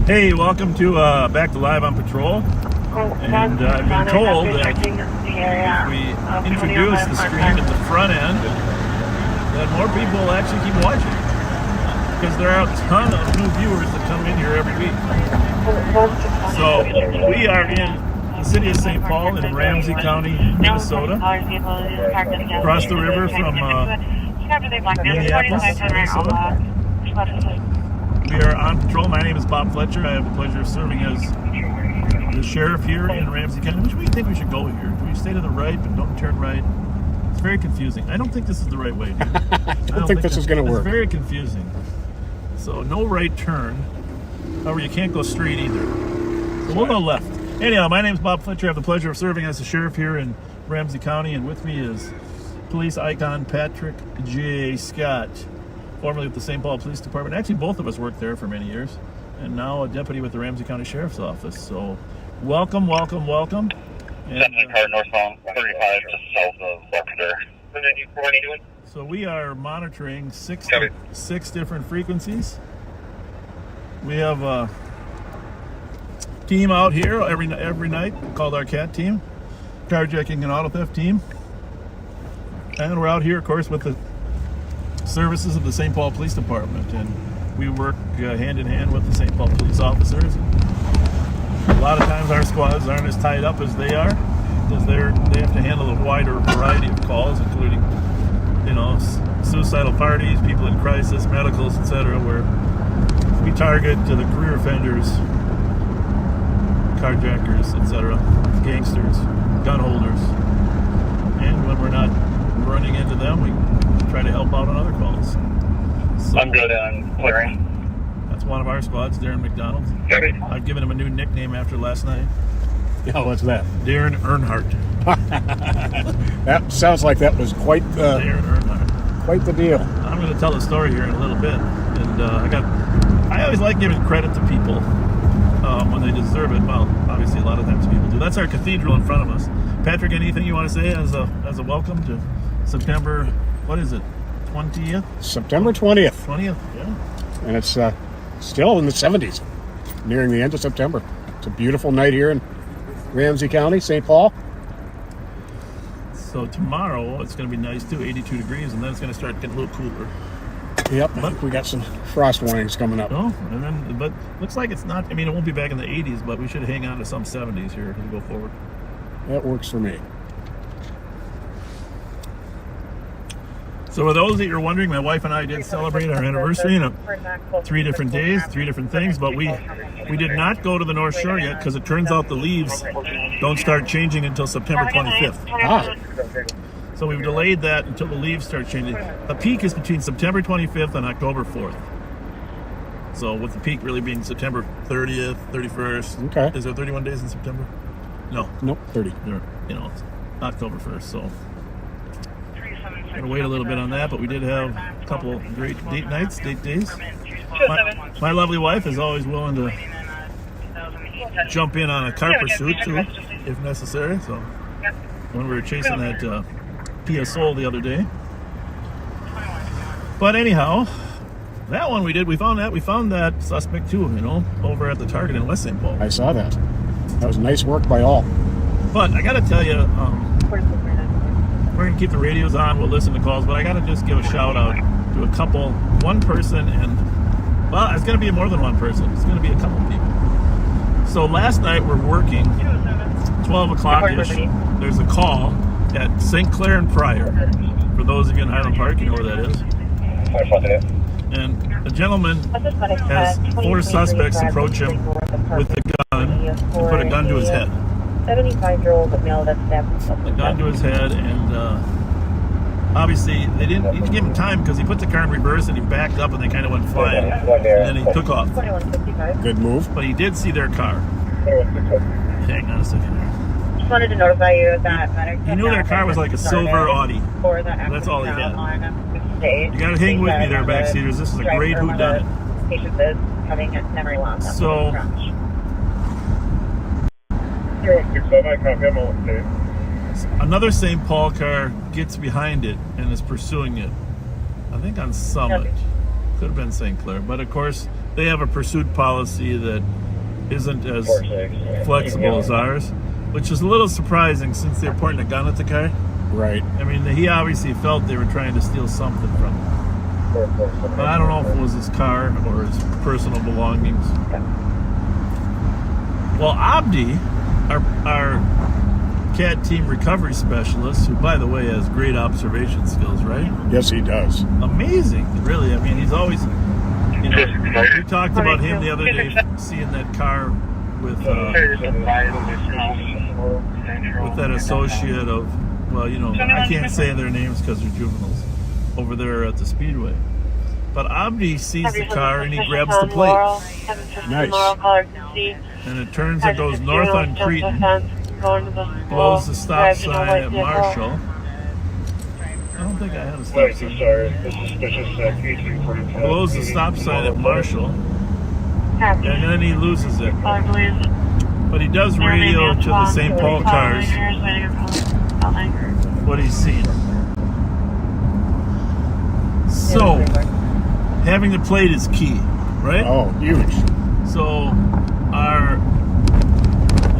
Hey, welcome to back to Live on Patrol. And I've been told that if we introduce the screen at the front end, that more people will actually keep watching. Because there are a ton of new viewers that come in here every week. So we are in the city of St. Paul in Ramsey County, Minnesota. Across the river from Minneapolis, Minnesota. We are on patrol. My name is Bob Fletcher. I have the pleasure of serving as the sheriff here in Ramsey County. Which way do you think we should go here? Do we stay to the right but don't turn right? It's very confusing. I don't think this is the right way, dude. I don't think this is going to work. It's very confusing. So no right turn. However, you can't go straight either. So we'll go left. Anyhow, my name is Bob Fletcher. I have the pleasure of serving as the sheriff here in Ramsey County, and with me is police icon Patrick J. Scott, formerly with the St. Paul Police Department. Actually, both of us worked there for many years, and now a deputy with the Ramsey County Sheriff's Office. So, welcome, welcome, welcome. And, car northbound 35 just south of FLETCHER. So we are monitoring six different frequencies. We have a team out here every night called our CAT team, carjacking and auto theft team. And we're out here, of course, with the services of the St. Paul Police Department, and we work hand in hand with the St. Paul police officers. A lot of times our squads aren't as tied up as they are, because they have to handle a wider variety of calls, including, suicidal parties, people in crisis, medicals, etc., where we target the career offenders, carjackers, etc., gangsters, gun holders, and when we're not running into them, we try to help out on other calls. So, I'm good on clearing. That's one of our squads, Darren McDonald. Okay. I've given him a new nickname after last night. Yeah, what's that? Darren Earnhardt. That sounds like that was quite Darren Earnhardt. quite the deal. I'm going to tell the story here in a little bit, and I always like giving credit to people when they deserve it. Well, obviously a lot of times people do. That's our cathedral in front of us. Patrick, anything you want to say as a welcome to September? What is it? 20th? September 20th. 20th, yeah. And it's still in the 70s, nearing the end of September. It's a beautiful night here in Ramsey County, St. Paul. So tomorrow it's going to be nice too, 82 degrees, and then it's going to start getting a little cooler. Yep, but we got some frost warnings coming up. Oh, but looks like it's not. I mean, it won't be back in the 80s, but we should hang on to some 70s here as we go forward. That works for me. So for those that you're wondering, my wife and I did celebrate our anniversary in 3 different days, 3 different things, but we did not go to the North Shore yet because it turns out the leaves don't start changing until September 25th. Ah, So we've delayed that until the leaves start changing. The peak is between September 25th and October 4th. So with the peak really being September 30th, 31st. Okay. Is there 31 days in September? No. nope, 30. It's October 1st, so gotta wait a little bit on that, but we did have a couple of great date days. My lovely wife is always willing to jump in on a car pursuit too, if necessary. So when we were chasing that Kia Soul the other day. But anyhow, that one we found that suspect too, over at the Target in West St. Paul. I saw that. That was nice work by all. But I gotta tell you, we're going to keep the radios on, we'll listen to calls, but I got to just give a shout out to one person, and, well, it's going to be more than one person. It's going to be a couple people. So last night we're working, 12 o'clock-ish, there's a call at St. Clair and Pryor. For those of you in Highland Park, you know where that is. And a gentleman has 4 suspects approach him with a gun and put a gun to his head. 75-year-old male that stabbed The gun to his head, and obviously he didn't give him time because he put the car in reverse and he backed up and they kind of went flying, and then he took off. Good move. But he did see their car. Hang on a second. Just wanted to notify you that He knew their car was like a silver Audi. That's all he had. You gotta hang with me there, backseaters. This is a great whodunit. So another St. Paul car gets behind it and is pursuing it. I think on Summit. Could have been St. Clair. But of course, they have a pursuit policy that isn't as flexible as ours, which is a little surprising since they're pointing a gun at the car. Right. I mean, he obviously felt they were trying to steal something from him. But I don't know if it was his car or his personal belongings. Well, Abdi, our CAT team recovery specialist, who, by the way, has great observation skills, right? Yes, he does. Amazing, really. I mean, he's always, you know, we talked about him the other day, seeing that car with that associate of, well, you know, I can't say their names because they're juveniles, over there at the Speedway. But Abdi sees the car and he grabs the plate. Nice. And it turns and goes north on Cretan, blows the stop sign at Marshall. I don't think I had a stop sign. Blows the stop sign at Marshall, and then he loses it. But he does radio to the St. Paul cars what he's seen. So, having the plate is key, right? Oh, huge. So,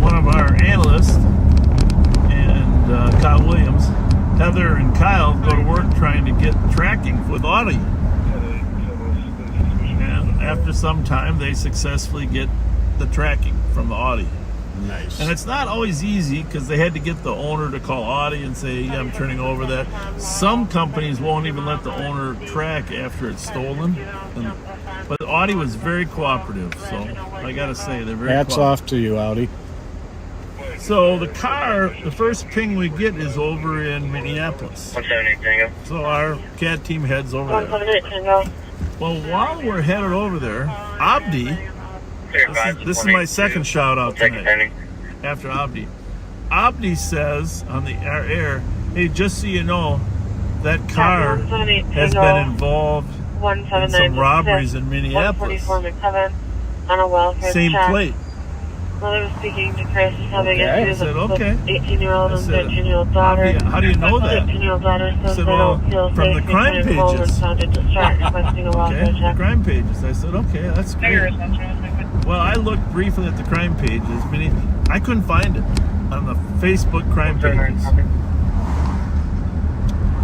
one of our analysts and Kyle Williams, Heather and Kyle go to work trying to get tracking with Audi. And after some time, they successfully get the tracking from the Audi. Nice. And it's not always easy because they had to get the owner to call Audi and say, yeah, I'm turning over that. Some companies won't even let the owner track after it's stolen. But Audi was very cooperative, so I got to say, they're very Hats off to you, Audi. So the car, the first ping we get is over in Minneapolis. 178 Tango. So our CAT team heads over there. 178 Tango. Well, while we're headed over there, Abdi, this is my second shout out tonight. After Abdi. Abdi says on our air, hey, just so you know, that car has been involved in some robberies in Minneapolis. Same plate. Mother was speaking to Chris, having Okay. issues I said, with okay. 18-year-old and I said, 13-year-old daughter. How do you know that? 13-year-old daughter says I said, they well, don't feel from safe the crime being home and pages. sounded distraught, requesting a welfare Okay, the check. crime pages. I said, okay, that's great. Well, I looked briefly at the crime pages. I couldn't find it on the Facebook crime pages.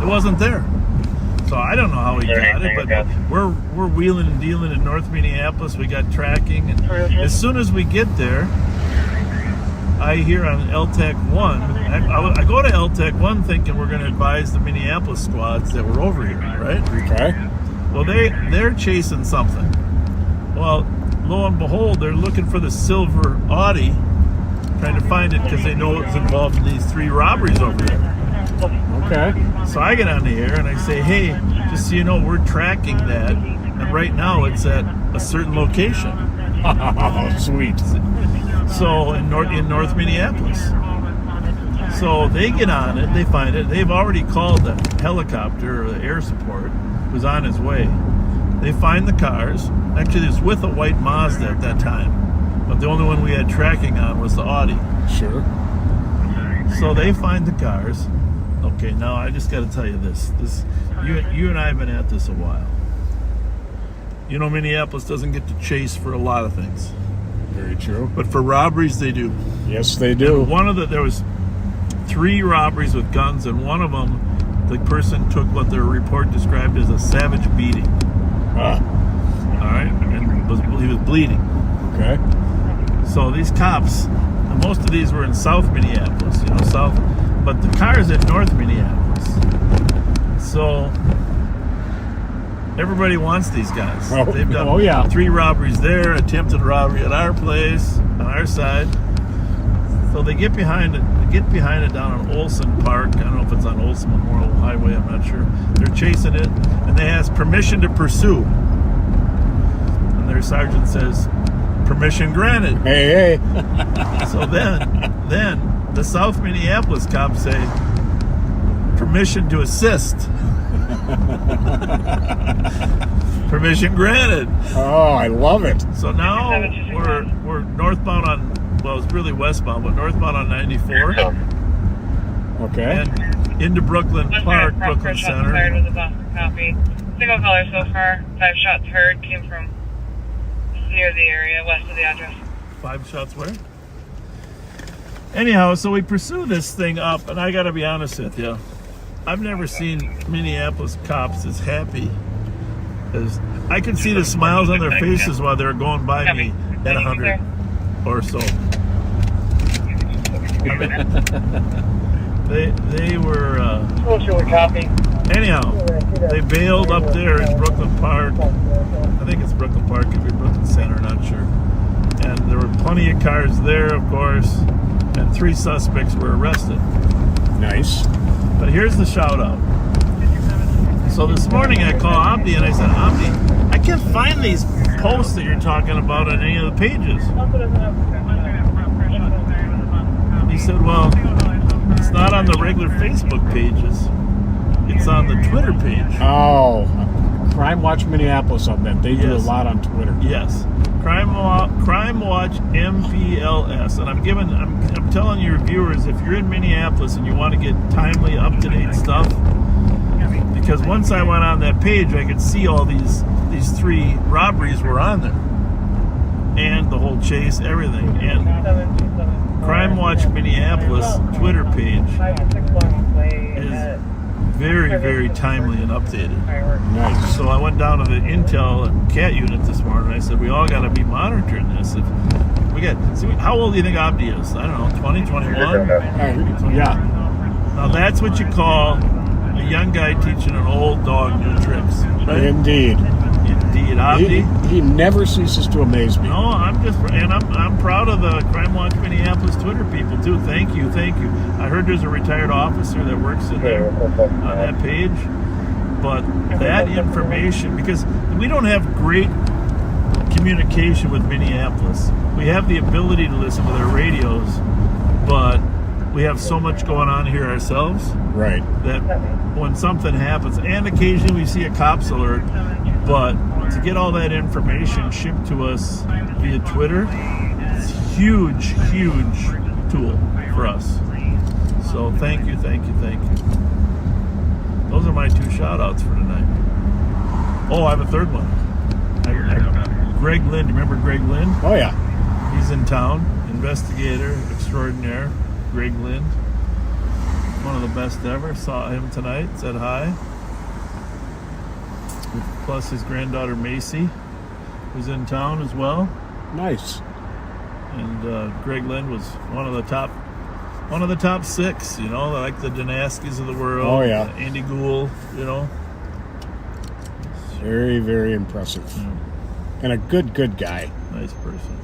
It wasn't there. So I don't know how he got it, but we're wheeling and dealing in North Minneapolis. We got tracking, and as soon as we get there, I hear on LTAC 1, I go to LTAC 1 thinking we're going to advise the Minneapolis squads that we're over here, right? Okay. Well, they're chasing something. Well, lo and behold, they're looking for the silver Audi, trying to find it because they know it's involved in these 3 robberies over there. Okay. So I get on the air and I say, hey, just so you know, we're tracking that, and right now it's at a certain location. Oh, sweet. So in North Minneapolis. So they get on it, they find it. They've already called the helicopter or the air support, who's on his way. They find the cars. Actually, it was with a white Mazda at that time, but the only one we had tracking on was the Audi. Sure. So they find the cars. Okay, now I just got to tell you this. You and I have been at this a while. You know, Minneapolis doesn't get to chase for a lot of things, Very true. but for robberies they do. Yes, they do. There was 3 robberies with guns, and one of them, the person took what their report described as a savage beating. Ah, All right, and he was bleeding. okay. So these cops, and most of these were in South Minneapolis, but the car's in North Minneapolis. So everybody wants these guys. Oh, They've done oh, yeah. 3 robberies there, attempted robbery at our place, on our side. So they get behind it. They get behind it down on Olson Park. I don't know if it's on Olson Memorial Highway. I'm not sure. They're chasing it, and they ask permission to pursue. And their sergeant says, "Permission granted." Hey, hey. So then the South Minneapolis cops say, "Permission to assist." Permission granted. Oh, I love it. So now we're northbound on, well, it's really westbound, but northbound on 94 Okay. and into Brooklyn Park, Brooklyn Center. With a Boston copy. Single caller so far. 5 shots heard. Came from near the area, west of the address. 5 shots where? Anyhow, so we pursue this thing up, and I gotta be honest with you. I've never seen Minneapolis cops as happy as I could see the smiles on their faces while they were going by me at 100 or so. I mean, they were. Anyhow, they bailed up there in Brooklyn Park. I think it's Brooklyn Park, could be Brooklyn Center, not sure. And there were plenty of cars there, of course, and 3 suspects were arrested. Nice. But here's the shout out. So this morning I called Abdi and I said, Abdi, I can't find these posts that you're talking about on any of the pages. He said, well, it's not on the regular Facebook pages. It's on the Twitter page. Oh, Crime Watch Minneapolis on that. They do a Yes. lot on Twitter. Yes. Crime Watch MPLS. And I'm telling your viewers, if you're in Minneapolis and you want to get timely, up-to-date stuff, because once I went on that page, I could see all these 3 robberies were on there. And the whole chase, everything. And Crime Watch Minneapolis Twitter page is very, very timely and updated. Nice. So I went down to the Intel and CAT unit this morning. I said, we all got to be monitoring this. If we got, how old do you think Abdi is? I don't know, 20, 21? Yeah. Now that's what you call a young guy teaching an old dog new tricks. Right? Indeed. Indeed. Abdi? He never ceases to amaze me. No, I'm proud of the Crime Watch Minneapolis Twitter people too. Thank you. I heard there's a retired officer that works in there on that page. But that information, because we don't have great communication with Minneapolis. We have the ability to listen to their radios, but we have so much going on here ourselves Right. that when something happens, and occasionally we see a cops alert, but to get all that information shipped to us via Twitter, it's a huge tool for us. So thank you. Those are my 2 shout-outs for tonight. Oh, I have a third one. Greg Lynn. Do you remember Greg Lynn? Oh, yeah. He's in town. Investigator extraordinaire. Greg Lynn. One of the best ever. Saw him tonight. Said hi. Plus his granddaughter Macy, who's in town as well. Nice. And Greg Lynn was one of the top 6, you know, like the Janaskis of the world. Oh, yeah. Andy Gould, you know. Very, very impressive. Yeah. And a good guy. Nice person.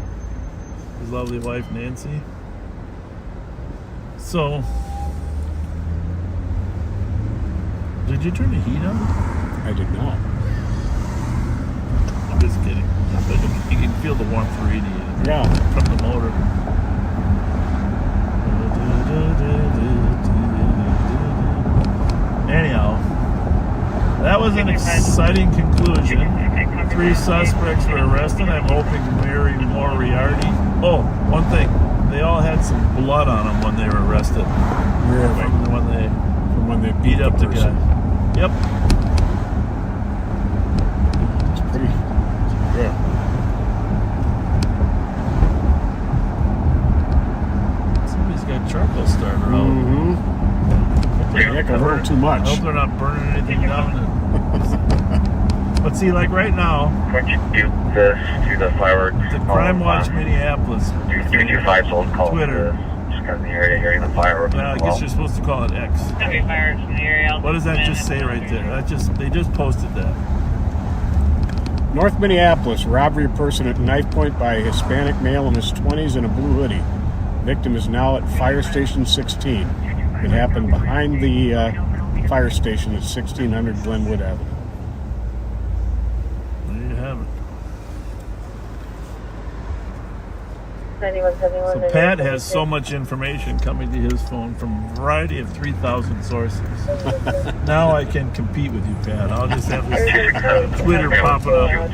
His lovely wife Nancy. So, did you turn the heat on? I did not. I'm just kidding. But you can feel the warmth radiating Yeah. from the motor. Anyhow, that was an exciting conclusion. 3 suspects were arrested. I'm hoping Mary Moriarty. Oh, one thing. They all had some blood on them when they were arrested. Really? From when they beat up the person. guy. Yep. It's pretty good. Somebody's got charcoal starter out. Mm-hmm. Heck, a little too I much. hope they're not burning anything down. But see, like right now, Contribute this to the fireworks. the Crime Watch Minneapolis 225 sold call. Twitter. Just kind of in the area hearing the fireworks. Well, I guess you're supposed to call it X. Fireworks in the area. What does that just say right there? They just posted that. North Minneapolis, robbery of person at knife point by a Hispanic male in his 20s in a blue hoodie. Victim is now at Fire Station 16. It happened behind the fire station at 1600 Glenwood Avenue. There you have it. 9171. So Pat has so much information coming to his phone from a variety of 3,000 sources. Now I can compete with you, Pat. I'll just have this Twitter popping up.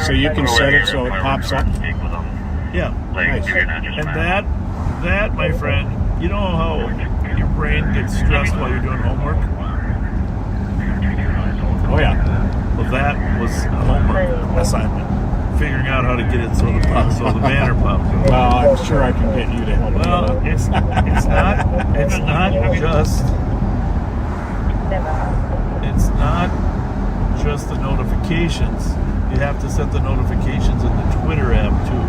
So you can set it so it pops up? Yeah. Nice. And that, my friend, you know how your brain gets stressed while you're doing homework? Oh, yeah. So that was a homework assignment, figuring out how to get it so the banner pops. Well, I'm sure I can get you to help. Well, it's not just the notifications. You have to set the notifications in the Twitter app too,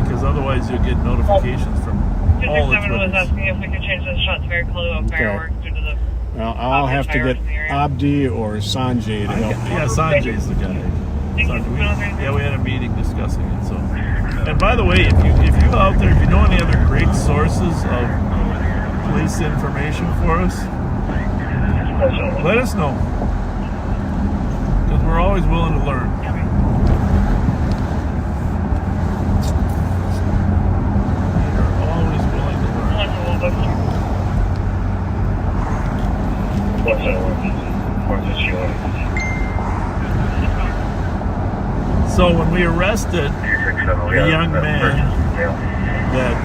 because otherwise you'll get notifications from all the 267 was Twitters. asking if we could change the shots very close of fireworks due to the. Well, I'll have to get Abdi or Sanjay to help. Yeah, Sanjay's the guy. Sanjay, we had a meeting discussing it. So, and by the way, if you out there, if you know any other great sources of police information for us, let us know, because we're always willing to learn. We're always willing to learn. So when we arrested a young man that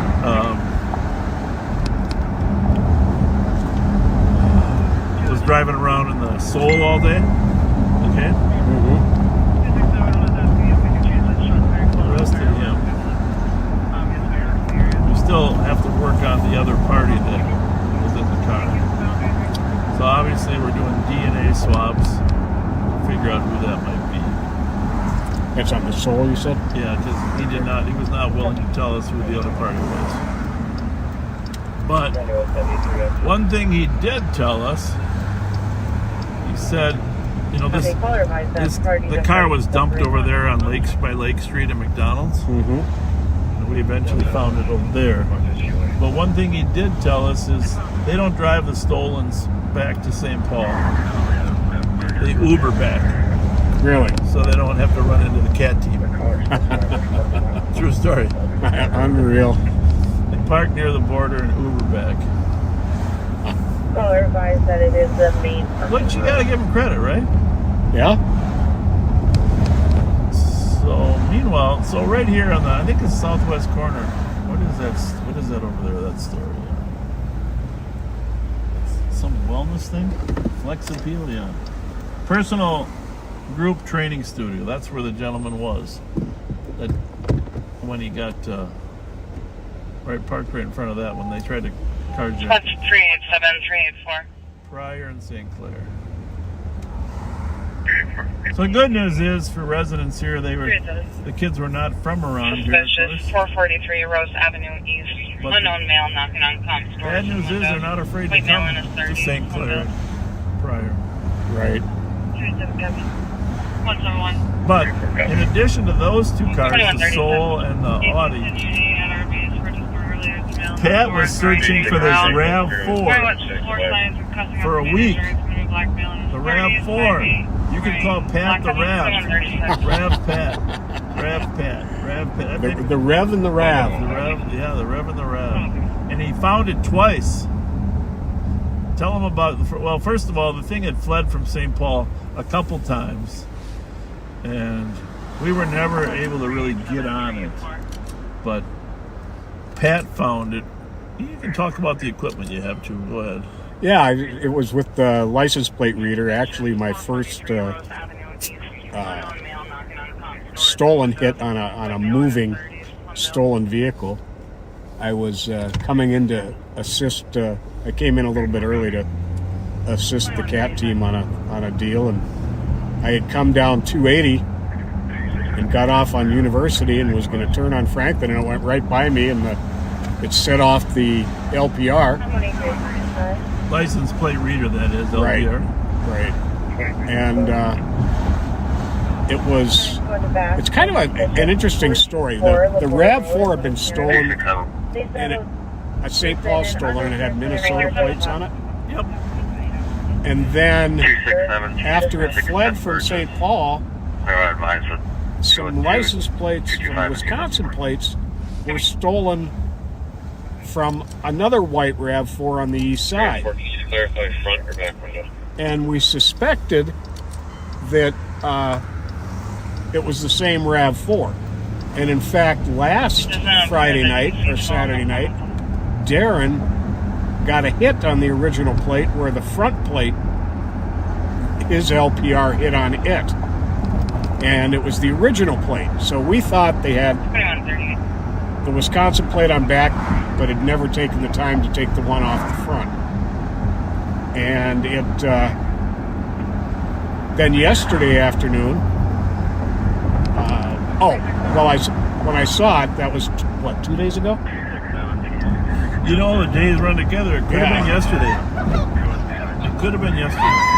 was driving around in the Soul all day, okay? Arrested him. We still have to work on the other party that was in the car. So obviously we're doing DNA swabs to figure out who that might be. That's on the Soul, you said? Yeah, because he was not willing to tell us who the other party was. But one thing he did tell us, he said, you know, the car was dumped over there on by Lake Street at McDonald's. Mm-hmm. And we eventually found it over there. But one thing he did tell us is they don't drive the stolens back to St. Paul. They Uber back. Really? So they don't have to run into the cat team. True story. Unreal. They park near the border and Uber back. Caller advised that it is the main. But you gotta give them credit, right? Yeah? So meanwhile, right here on I think it's southwest corner. What is that over there? That story? Some wellness thing? Flex Appeal, yeah. Personal group training studio. That's where the gentleman was. That when he got parked right in front of that when they tried to carjack. That's 387, 384. Pryor and St. Clair. So the good news is for residents here, the kids were not from around here. Suspicious, 443 Rose Avenue East. But Unknown male knocking on comp stores. Bad news is they're not afraid to White male in come his to 30s. St. Clair and Pryor. Right. 171. But in addition to those two cars, the Soul and the Audi, Pat was searching for this RAV4 for a week. The RAV4. You can call Pat the Rav. Rav Pat. Rav Pat. Rav Pat. The Rev and the Rav. The Rev, yeah, the Rev and the Rav. And he found it twice. Tell him about, well, first of all, the thing had fled from St. Paul a couple times. And we were never able to really get on it. But Pat found it. You can talk about the equipment you have, too. Go ahead. Yeah, it was with the license plate reader. Actually, my first stolen hit on a moving stolen vehicle. I was coming in to assist. I came in a little bit early to assist the CAT team on a deal, and I had come down 280 and got off on University and was going to turn on Franklin, and it went right by me, and it set off the LPR. License plate reader, that is, LPR. Right. And it's kind of an interesting story. The RAV4 had been stolen, and a St. Paul stolen, and it had Minnesota plates on it. Yep. And then, after it fled from St. Paul, some license plates from Wisconsin plates were stolen from another white RAV4 on the east side. And we suspected that it was the same RAV4. And in fact, last Friday night or Saturday night, Darren got a hit on the original plate where the front plate his LPR hit on it. And it was the original plate. So we thought they had 2138. the Wisconsin plate on back, but had never taken the time to take the one off the front. And it then yesterday afternoon, when I saw it, that was, what, 2 days ago? You know, the days run together. It could have been yesterday. It could have been yesterday.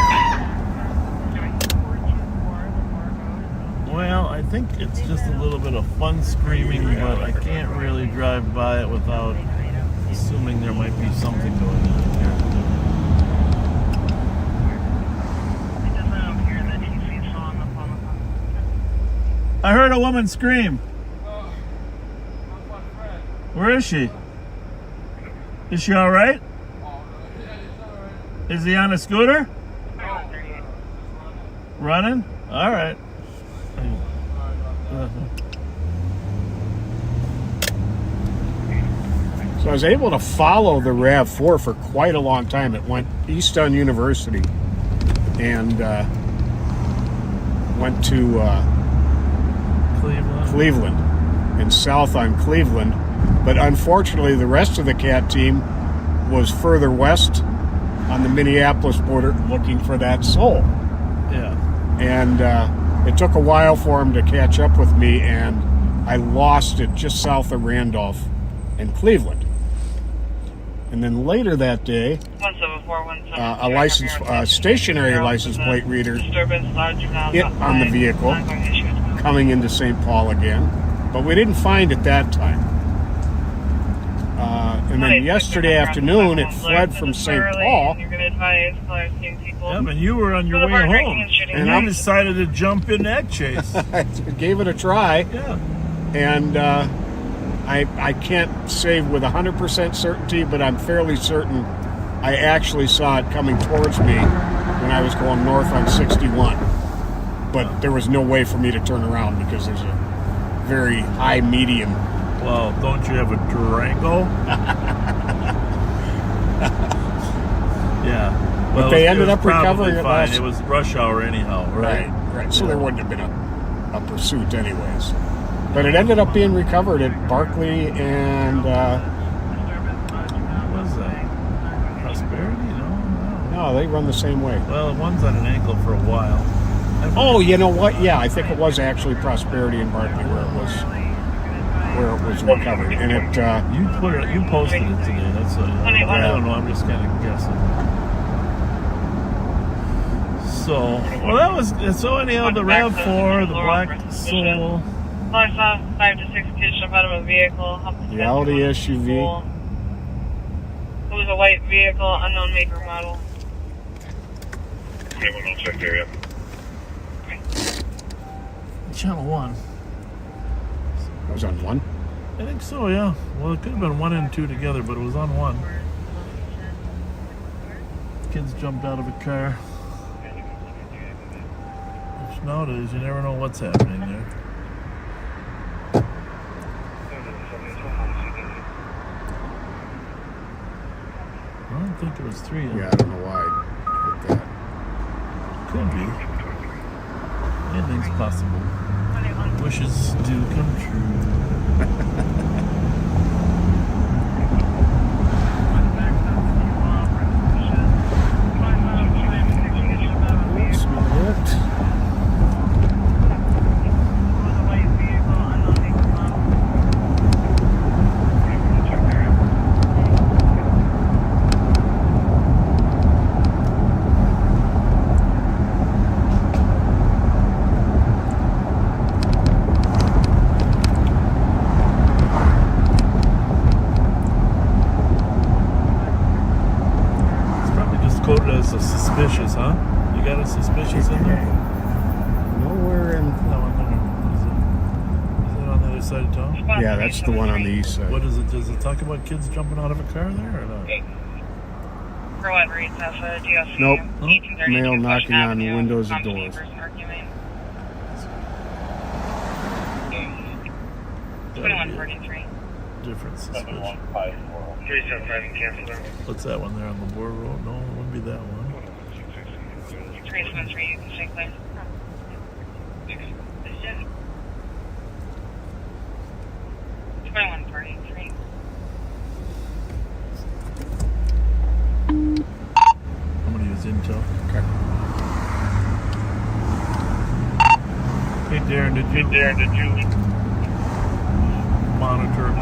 Well, I think it's just a little bit of fun screaming, but I can't really drive by it without assuming there might be something going on here. It doesn't appear that TC is on the phone. I heard a woman scream. Where is she? Is she all right? Is he on a scooter? Running? All right. So I was able to follow the RAV4 for quite a long time. It went east on University and went to Cleveland and south on Cleveland. But unfortunately, the rest of the CAT team was further west on the Minneapolis border looking for that soul. Yeah. And it took a while for them to catch up with me, and I lost it just south of Randolph in Cleveland. And then later that day, a license, stationary license plate reader hit on the vehicle coming into St. Paul again, but we didn't find it that time. And then yesterday afternoon, it fled from St. Paul. Yeah, but you were on your way home, and I decided to jump in that chase. I gave it a try. Yeah. And I can't say with 100% certainty, but I'm fairly certain I actually saw it coming towards me when I was going north on 61. But there was no way for me to turn around because there's a very high median. Well, don't you have a Durango? Yeah. Well, But they ended up recovering it fine. last. It was rush hour anyhow, right? Right. So there wouldn't have been a pursuit anyways. But it ended up being recovered at Barkley and... What was that? Prosperity? No, they run the same way. Well, one's on an ankle for a while. Oh, you know what? Yeah, I think it was actually Prosperity and Barkley where it was recovered. And it... You posted it today. That's I don't know. I'm just kind of guessing. So, well, that was... So anyhow, the RAV4, the Black Soul... I saw 5 to 6 kids jump out of a vehicle. The Audi SUV. It was a white vehicle, unknown make or model. Anyone on check area? Channel 1. It was on 1? I think so, yeah. Well, it could have been 1 and 2 together, but it was on 1. Kids jumped out of a car. Which nowadays, you never know what's happening there. I don't think there was 3 in Yeah, I don't know why I did that. Could be. Anything's possible. Wishes do come true. That's not it. As a suspicious, huh? You got a suspicious in there? Nowhere in... That one there. Is it on the other side of town? Yeah, that's the one on the east side. What is it? Does it talk about kids jumping out of a car there or not? For what reads Alpha DOC? Nope. 1832 Male Flushing knocking on Avenue, windows and Thompson doors. versus argument. Gotta be 2143. a different suspicion. 375 cancel. What's that one there on the board road? No, it wouldn't be that one. 373, you can stay clear. Okay. 2143. I'm gonna use Intel. Okay. Hey Darren, did you monitor a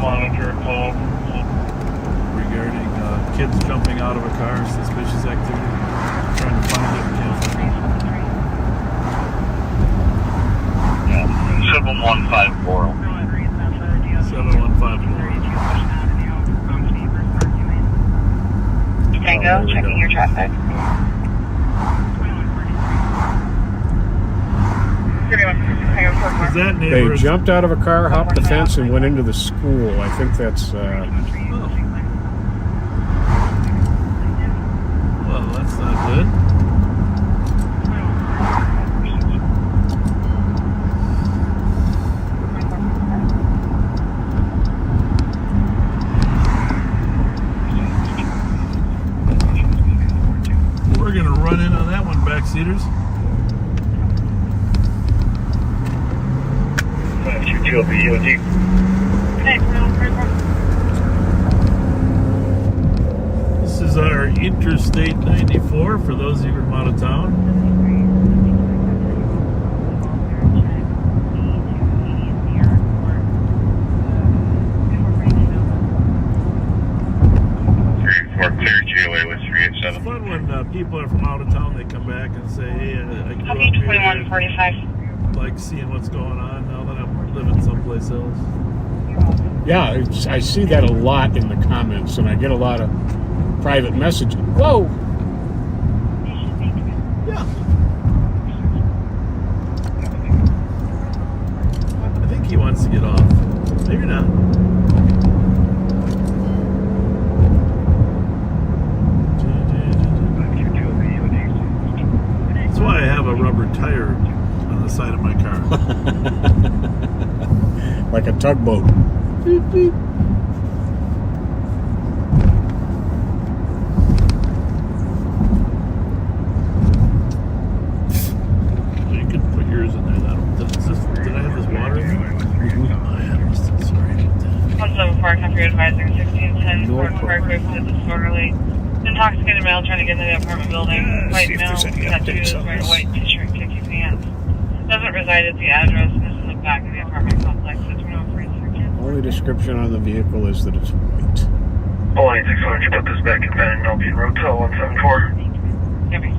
call regarding kids jumping out of a car, suspicious activity? Trying to find it. Yeah. 7154. 7154. Tango, checking your traffic. Is that They neighbor? jumped out of a car, hopped the fence, and went into the school. I think that's. Well, that's not good. We're gonna run in on that one, backseaters. 522 BOD. This is our Interstate 94 for those of you from out of town. We're clear GOA with It's 387. fun when people are from out of town, they come back and say, hey, I grew up Copy here, 2145. like seeing what's going on now that I'm living someplace else. Yeah, I see that a lot in the comments, and I get a lot of private messaging. Whoa! Yeah. I think he wants to get off. Maybe not. That's why I have a rubber tire on the side of my car. Like a tugboat. Beep, beep. You can put yours in there. Did I have this water in there? I have. Sorry about that. 174, copy advisor, 1610, No Fort Park, problem. with disorderly. Intoxicated male trying to get into the apartment building. White see if male, there's any tattoos, updates on wearing a this. white t-shirt, khaki pants. Doesn't reside at the address, and this is the back of the apartment complex. It's one over in Only description on the vehicle is that it's white. Oh, 86, why don't you put this back in Pennnington Road, 174. Copy.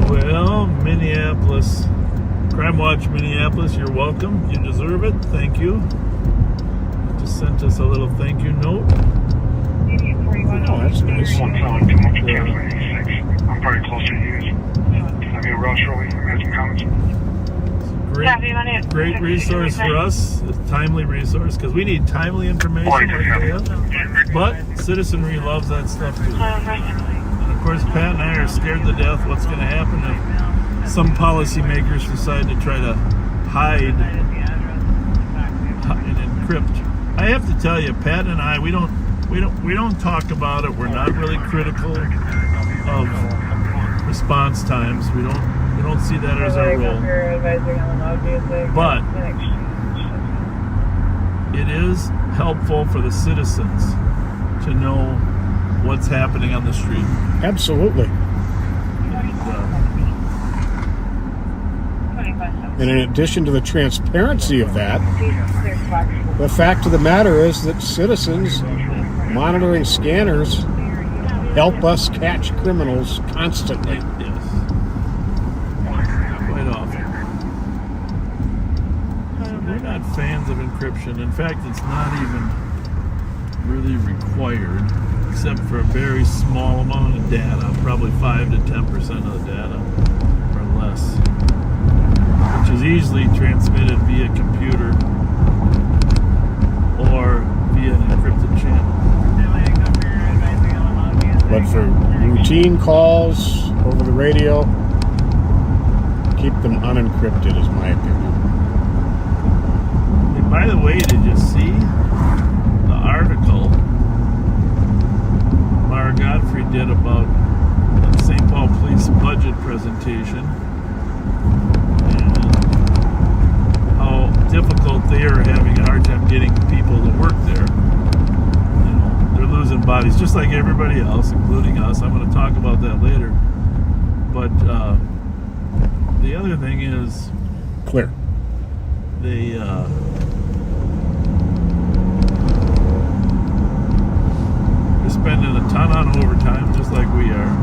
Well, Minneapolis. Crime Watch Minneapolis, you're welcome. You deserve it. Thank you. You just sent us a little thank you note. Oh, that's nice. 171, I'm pretty close to you guys. Can I be around shortly? I have some comments. Great resource for us. A timely resource because we need timely information. Like they have. But citizenry loves that stuff too. And of course, Pat and I are scared to death what's going to happen if some policymakers decide to try to hide and encrypt. I have to tell you, Pat and I, we don't talk about it. We're not really critical of response times. We don't see that as our role. But it is helpful for the citizens to know what's happening on the street. Absolutely. And in addition to the transparency of that, the fact of the matter is that citizens monitoring scanners help us catch criminals constantly. Yes. Quite often. We're not fans of encryption. In fact, it's not even really required, except for a very small amount of data, probably 5 to 10% of the data, or less, which is easily transmitted via computer or via an encrypted channel. But for routine calls over the radio, keep them unencrypted is my opinion. And by the way, did you see the article Mara Godfrey did about the St. Paul Police budget presentation and how difficult they are having a hard time getting people to work there. You know, they're losing bodies just like everybody else, including us. I'm going to talk about that later. But the other thing is Clear. they're spending a ton on overtime, just like we are.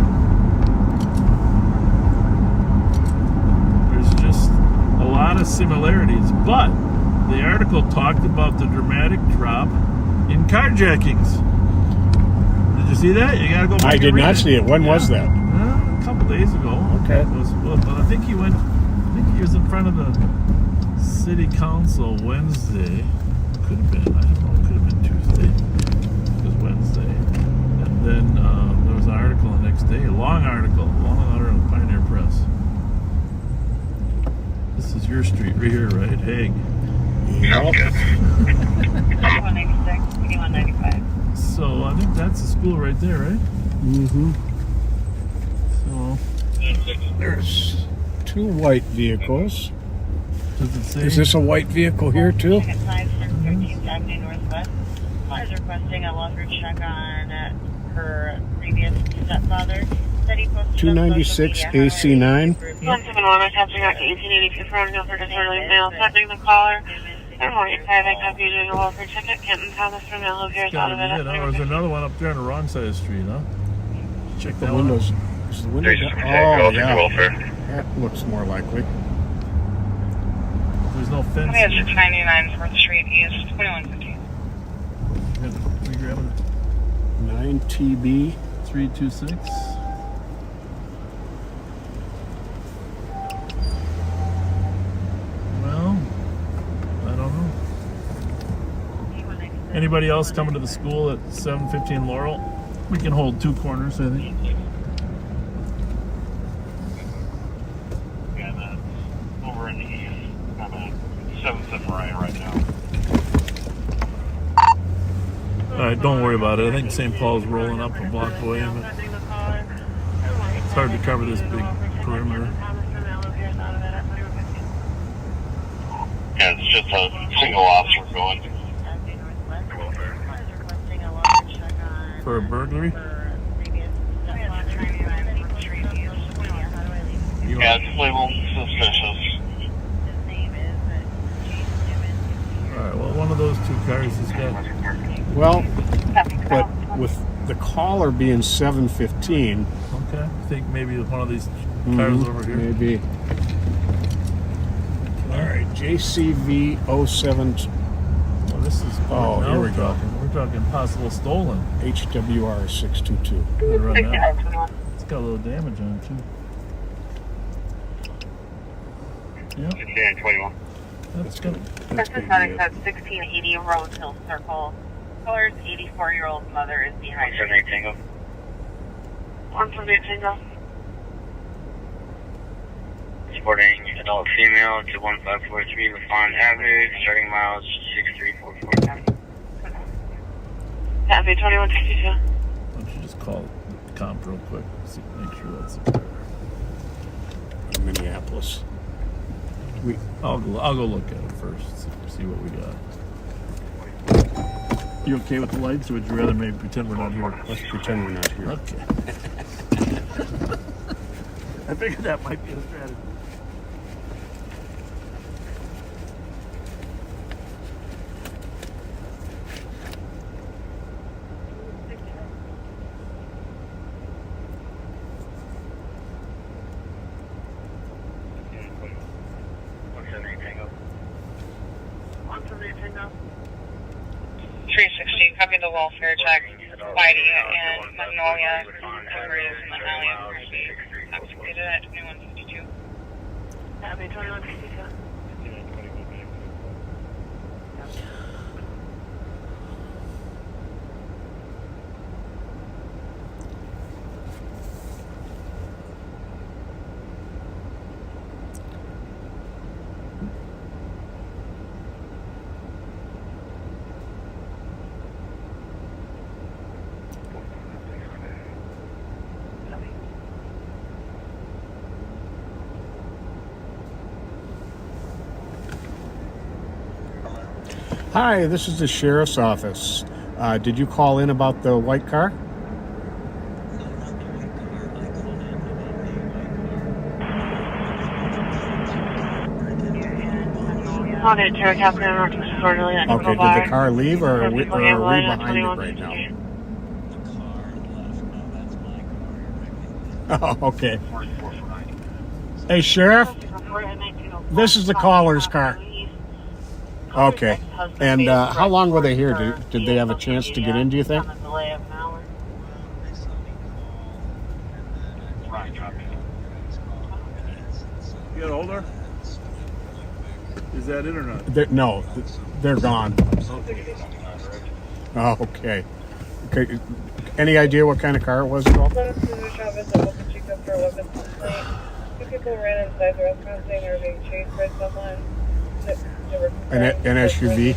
There's just a lot of similarities, but the article talked about the dramatic drop in carjackings. Did you see that? You gotta go back I and did read not see it. When was that? A couple days ago. Okay. But I think he was in front of the city council Wednesday. Could have been, I don't know, it could have been Tuesday. It was Wednesday. And then there was an article the next day, a long article in the Pioneer Press. This is your street right here, right? Hague. Yep. 8196, 8195. So I think that's the school right there, right? Mm-hmm. So There's two white vehicles. does it say? Is this a white vehicle here too? Second time from 13th Avenue Northwest. Is requesting a longer check on her previous stepfather. Said he posted 296 AC9. 171, attempting back to 1882 for Guilford disorderly mail, threatening the caller. Good morning, 5 I copy doing a welfare ticket. Kenton Thomas from Mail appears out Gotta of be it. it, huh? Or there's another one up there on the wrong side of the street, huh? Check The that one out. windows. Is the window down? Oh, yeah. That looks more likely. There's no fence. We have 699 4th Street East, 2115. We grabbing 9TB. 326. Well, I don't know. Anybody else coming to the school at 715 Laurel? We can hold two corners, I think. Yeah, that's over in the east, kind of 7th and Mariah right now. All right, don't worry about it. I think St. Paul's rolling up a block away. But it's hard to cover this big perimeter. Yeah, it's just a single officer going. For a burglary? Yeah, it's labeled suspicious. Alright, well, one of those two cars has got... Well, but with the caller being 715, Okay, I think maybe one of these cars over here. maybe. All right, JCV 07 Well, this is... Oh, now here we go. We're talking possible stolen. HWR 622. Gonna run that. It's got a little damage on it, too. Yep, 6821. that's good. That's This is gonna be it. 1680 Rose Hill Circle. Caller's 84-year-old mother is behind her. 178 Tango. 178 Tango. Sporting adult female to 1543 LaFon Avenue, starting miles 6344. Happy 2162. Why don't you just call the comp real quick, see, make sure that's the car. Minneapolis. I'll go look at it first, see what we got. You okay with the lights, or would you rather maybe pretend we're not here? Let's pretend we're not here. Okay. I figured that might be a strategy. Tango. 360, copy the welfare check. Whitey and Magnolia, Vries in the alley of Ramsey. Executed at 2152. Happy 2152. Hi, this is the sheriff's office. Did you call in about the white car? Okay, did the car leave or are we behind it right now? Oh, okay. Hey, Sheriff, this is the caller's car. Okay. And how long were they here? Did they have a chance to get in, do you think? You got older? Is that it or not? No, they're gone. Oh, okay. Okay. Any idea what kind of car it was at all? Two people ran inside the restaurant saying they were being chased by someone. An SUV?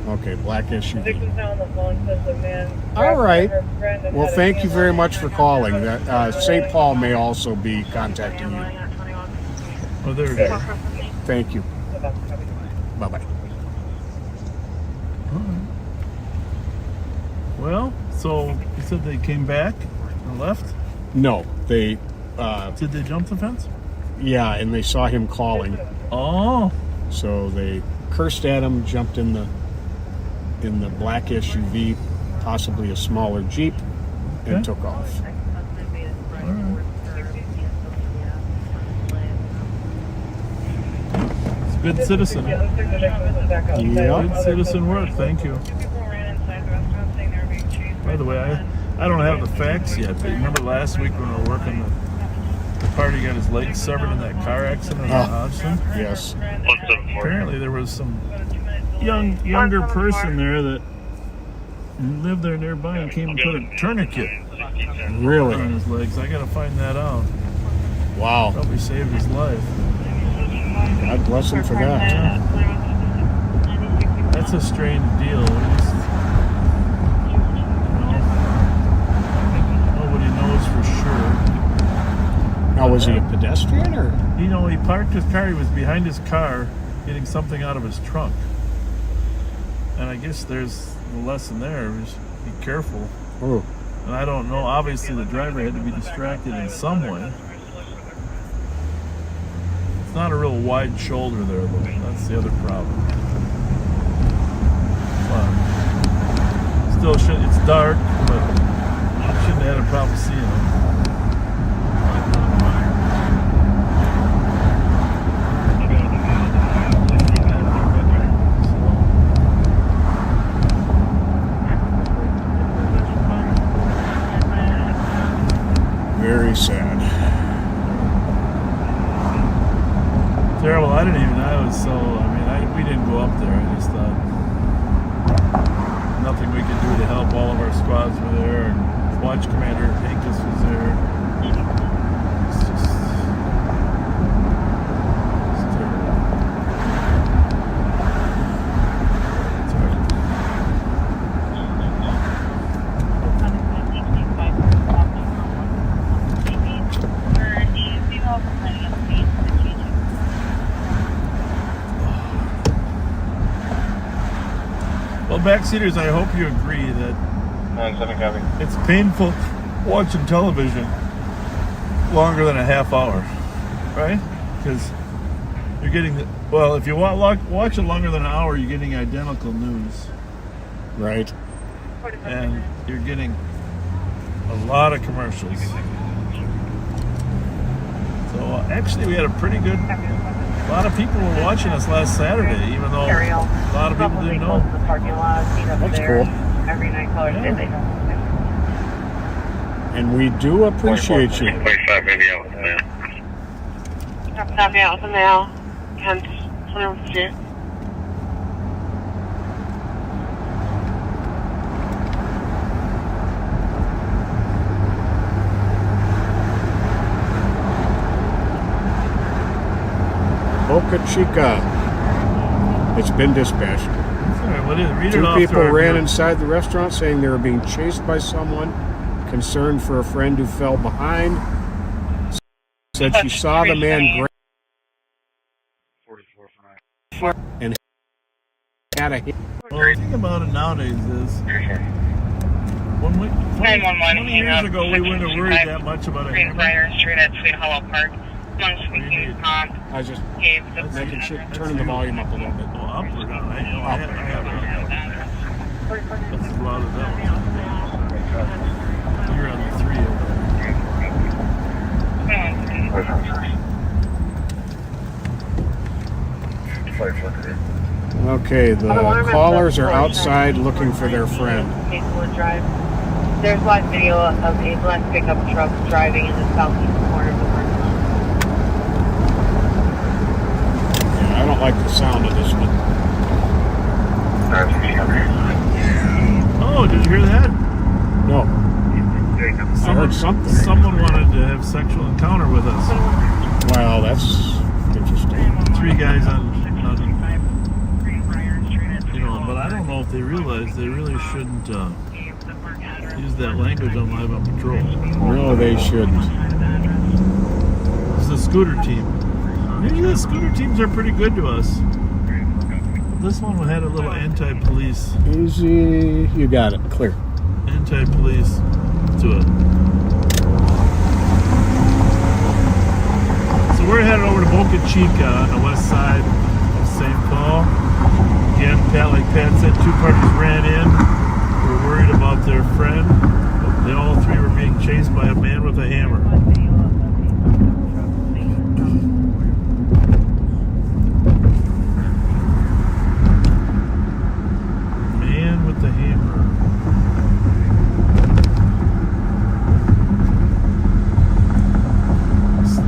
Okay, black SUV. Victim's now on the phone, says the man. All right. Well, thank you very much for calling. St. Paul may also be contacting you. Oh, there it is. Thank you. Bye-bye. Well, so you said they came back and left? No, they... Did they jump the fence? Yeah, and they saw him calling. Oh. So they cursed at him, jumped in the black SUV, possibly a smaller Jeep, and took off. It's good citizen. Good citizen work. Thank you. By the way, I don't have the facts yet, but remember last week when we were working, the party got his leg severed in that car accident on Hodgson? Yes. Apparently there was some younger person there that lived there nearby and came and put a tourniquet Really? on his legs. I gotta find that out. Wow. Probably saved his life. God bless him for that. That's a strange deal. Nobody knows for sure. Now, was he a pedestrian or? He parked his car. He was behind his car getting something out of his trunk. And I guess there's the lesson there. Just be careful. Oh. And I don't know. Obviously, the driver had to be distracted in some way. It's not a real wide shoulder there, though. That's the other problem. But still, it's dark, but shouldn't have had a problem seeing him. Very sad. Terrible. I didn't even. We didn't go up there. I just thought nothing we could do to help. All of our squads were there, and Watch Commander Hankus was there. It's terrible. It's terrible. Well, backseaters, I hope you agree that it's painful watching television longer than a half hour, right? Because you're getting if you watch it longer than an hour, you're getting identical news, Right. and you're getting a lot of commercials. So actually, we had a pretty good. A lot of people were watching us last Saturday, even though a lot of people didn't know. That's cool. Every night callers say they don't. And we do appreciate you. 25 maybe out with the mail. Copy out with the mail. 10-22. Boca Chica. It's been dispatched. Sorry, what is it? Read it Two off people to our ran group. inside the restaurant saying they were being chased by someone. Concerned for a friend who fell behind. Said she saw the man grab 44 for 9. and had a... Well, the thing about it nowadays is, when 20 years ago, we wouldn't have worried that much about a hammer. Friar Street at Sweet Hollow Park. Amongst the King's Pond. I was just Gave the making sure, turning the volume up a little bit. Oh, up or down? I have it up. That's as loud as that one. You're on the 3 over there. Okay, the callers are outside looking for their friend. There's live video of a black pickup truck driving in the southeast corner of the parking lot. Yeah, I don't like the sound of this one. Oh, did you hear that? No. I heard something. Someone wanted to have sexual encounter with us. Well, that's interesting. 3 guys on you know, but I don't know if they realize they really shouldn't use that language on live on patrol. No, they shouldn't. This is a scooter team. Usually the scooter teams are pretty good to us. This one had a little anti-police. Easy. You got it. Clear. Anti-police to it. So we're headed over to Boca Chica on the west side of St. Paul. Again, like Pat said, 2 parties ran in. Were worried about their friend. They all 3 were being chased by a man with a hammer. Man with the hammer.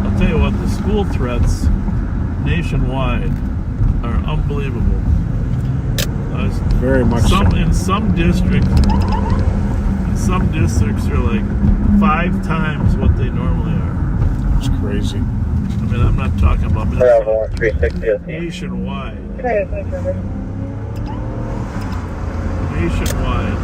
I'll tell you what, the school threats nationwide are unbelievable. Very much so. In some districts are like 5 times what they normally are. It's crazy. I mean, I'm not talking about nationwide. Nationwide.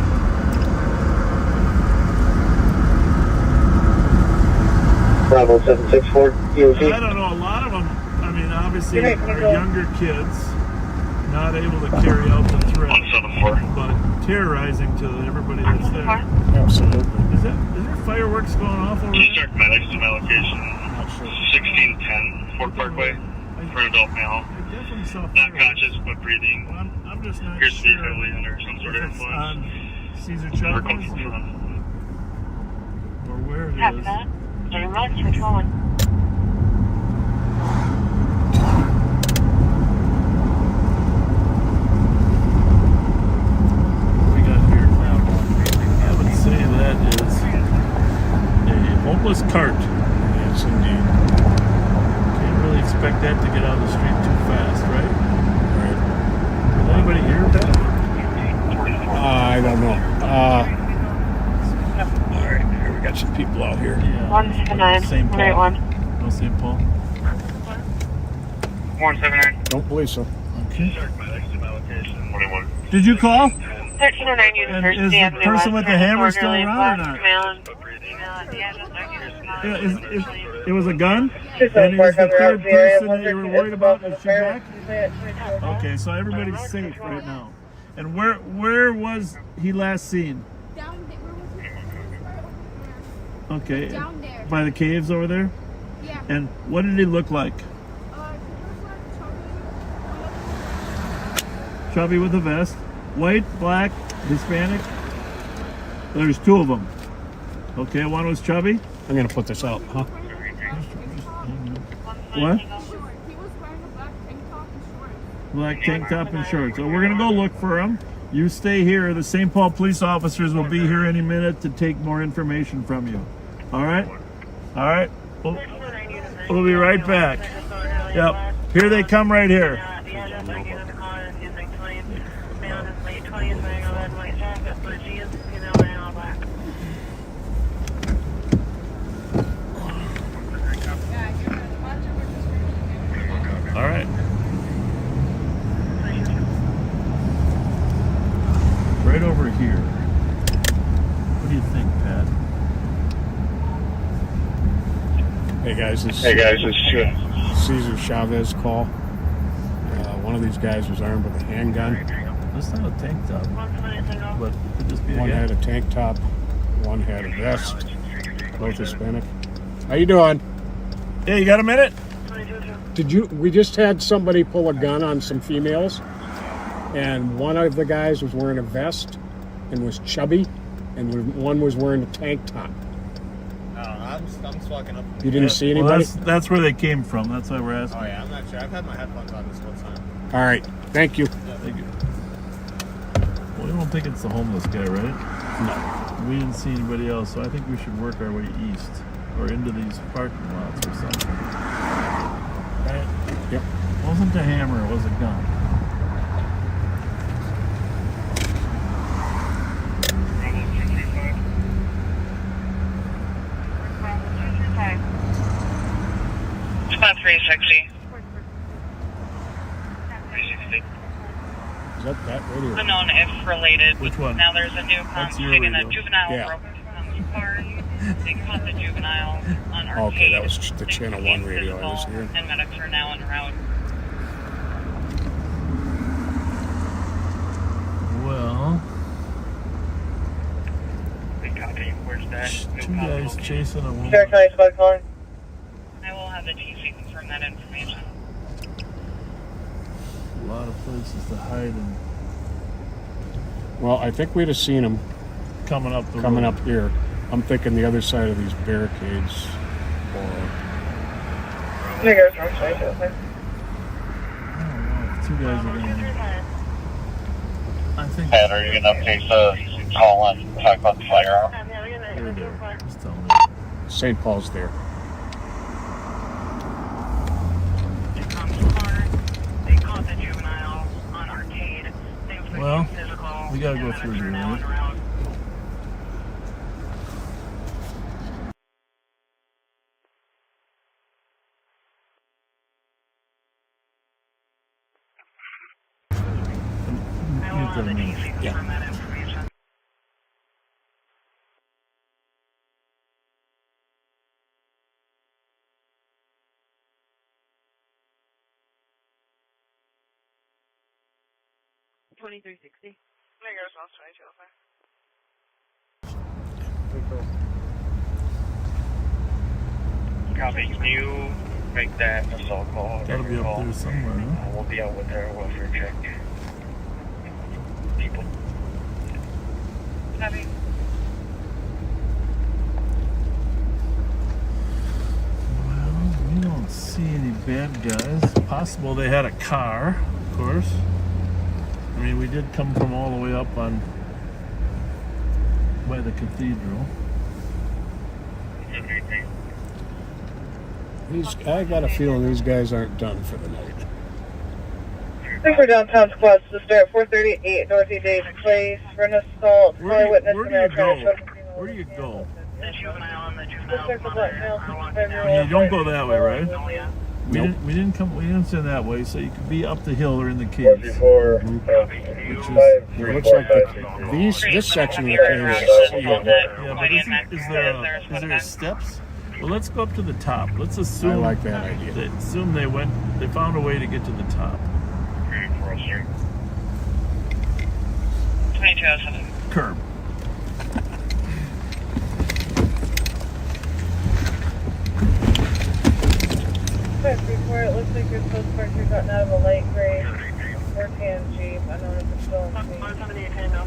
Bravo 764, EOG. I don't know, a lot of them, I mean, obviously are younger kids, not able to carry out the threat, 174. but terrorizing to everybody that's there. Absolutely. Is there fireworks going off over Just there? check medics to my location. Not sure. 1610 Fort Parkway for an adult male. I definitely saw Not fireworks. conscious but breathing. Well, I'm just not Appears to be sure heavily under some sort of if it's influence. on Caesar We're Chavez coming from front. or where it Copy is. that. Very much. Which one? We got here. I would say that is a homeless cart. Yes, indeed. Can't really expect that to get out of the street too fast, right? Right. Did anybody hear that? I don't know. All right, here we got some people out here. Yeah. 179. St. Paul. 181. No, St. Paul. 179. Don't believe so. Okay. Check medics to my location. 21. Did you call? 1309 University is the Avenue person with the West, hammer still Orderly, around or not? It was a gun? And he was the 3rd person that you were worried about in the back? Okay, so everybody's safe right now. And where was he last seen? Down there. Where was he? Okay. Down there. By the caves over there? Yeah. And what did he look like? He was like Chubby with a vest. White, black, Hispanic? There's 2 of them. Okay, one was chubby. I'm going to put this out, huh? What? He was wearing a black tank top and shorts. Black tank top and shorts. So we're going to go look for him. You stay here. The St. Paul police officers will be here any minute to take more information from you. All right? All right. We'll be right back. Yep. Here they come right here. All right. Right over here. What do you think, Pat? Hey guys, this it's Cesar Chavez call. One of these guys was armed with a handgun. It's not a tank top, but it could just be a One guy. had a tank top, one had a vest, both Hispanic. How you doing? Hey, you got a minute? We just had somebody pull a gun on some females, and one of the guys was wearing a vest and was chubby, and one was wearing a tank top. I'm just walking up. You didn't see Well, anybody? that's where they came from. That's why we're asking. Oh yeah, I'm not sure. I've had my headphones on this whole time. All right, thank you. Thank you. Well, we don't think it's the homeless guy, right? No. We didn't see anybody else, so I think we should work our way east or into these parking lots or something. Right? Yep. It wasn't a hammer, it was a gun. It's about 360. 360. Is that radio? Unknown if related. Which one? Now there's a new That's your constable in a radio. juvenile Yeah. broke into someone's car. They caught the juvenile on Arcade. Okay, that was the Channel 1 radio I was hearing. And medics are now en route. Well, Big copy. Where's that? two guys chasing a woman. Sheriff County Squad calling. I will have the TC confirm that information. A lot of places to hide and Well, I think we'd have seen them coming up the coming road. up here. I'm thinking the other side of these barricades. Or Nigger, sorry, okay. I don't know. Two guys are going. I think Pat, are you going to update the call and talk about the firearm? they're there. Just tell me. St. Paul's there. They caught the car. They caught the juvenile on Arcade. Well, we gotta go through here, right? Yeah. Copy. Can you make that assault call? Gotta be up there somewhere, huh? We'll be out with our welfare check. People. Copy. Well, we don't see any bad guys. Possible they had a car, of course. I mean, we did come from all the way up on by the cathedral. I got a feeling these guys aren't done for the night. Thanks for downtown squads to start 438 Dorothy Days Place. Verna Sims, Where witness do you go? Where do you go? The juvenile and the This juvenile is the black male, 65-year-old. I mean, you don't go that way, right? Nope. We didn't send that way, so you could be up the hill or in the caves. 44, It Which looks like this section of the cave is yeah, but is there steps? Well, let's go up to the top. Let's assume I like that idea. They found a way to get to the top. 2207. Curb. Before it looks like you're supposed to park your gotten out of a light gray or tan Jeep. I don't know if it's still in between. 178 now.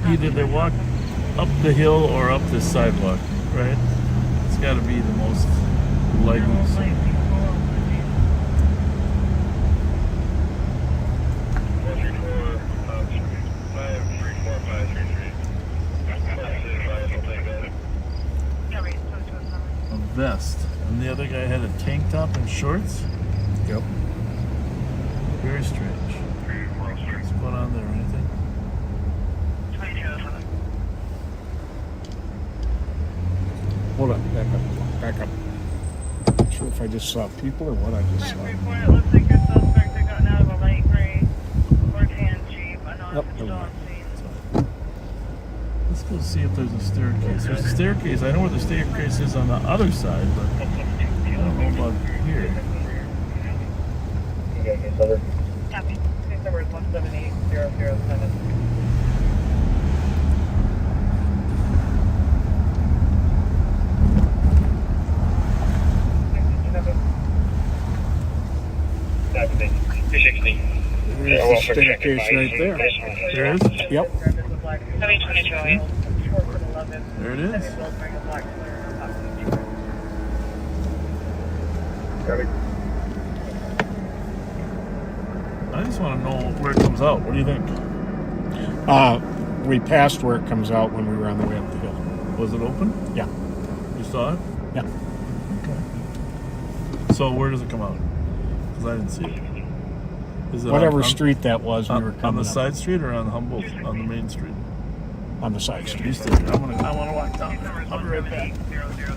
Either they walk up the hill or up the sidewalk, right? It's got to be the most likely. A vest, and the other guy had a tank top and shorts. Yep. Very strange. What's going on there? Anything? 2207. Hold on, back up. Not sure if I just saw people or what I just saw. Before it looks like your suspect had gotten out of a light gray or tan Jeep. I don't know if it's still on scene. Let's go see if there's a staircase. There's a staircase. I know where the staircase is on the other side, but don't know about here. Copy. Case number is 178007. There's the staircase right there. There it is? Yep. 7208. There it is. I just want to know where it comes out. What do you think? We passed where it comes out when we were on the way up the hill. Was it open? Yeah. You saw it? Yeah. Okay. So where does it come out? Because I didn't see it. Is it Whatever street that was, we were on coming the up. side street or on Humboldt, on the main street? On the side You street. stay here. I want to walk down there. I'll be right back. All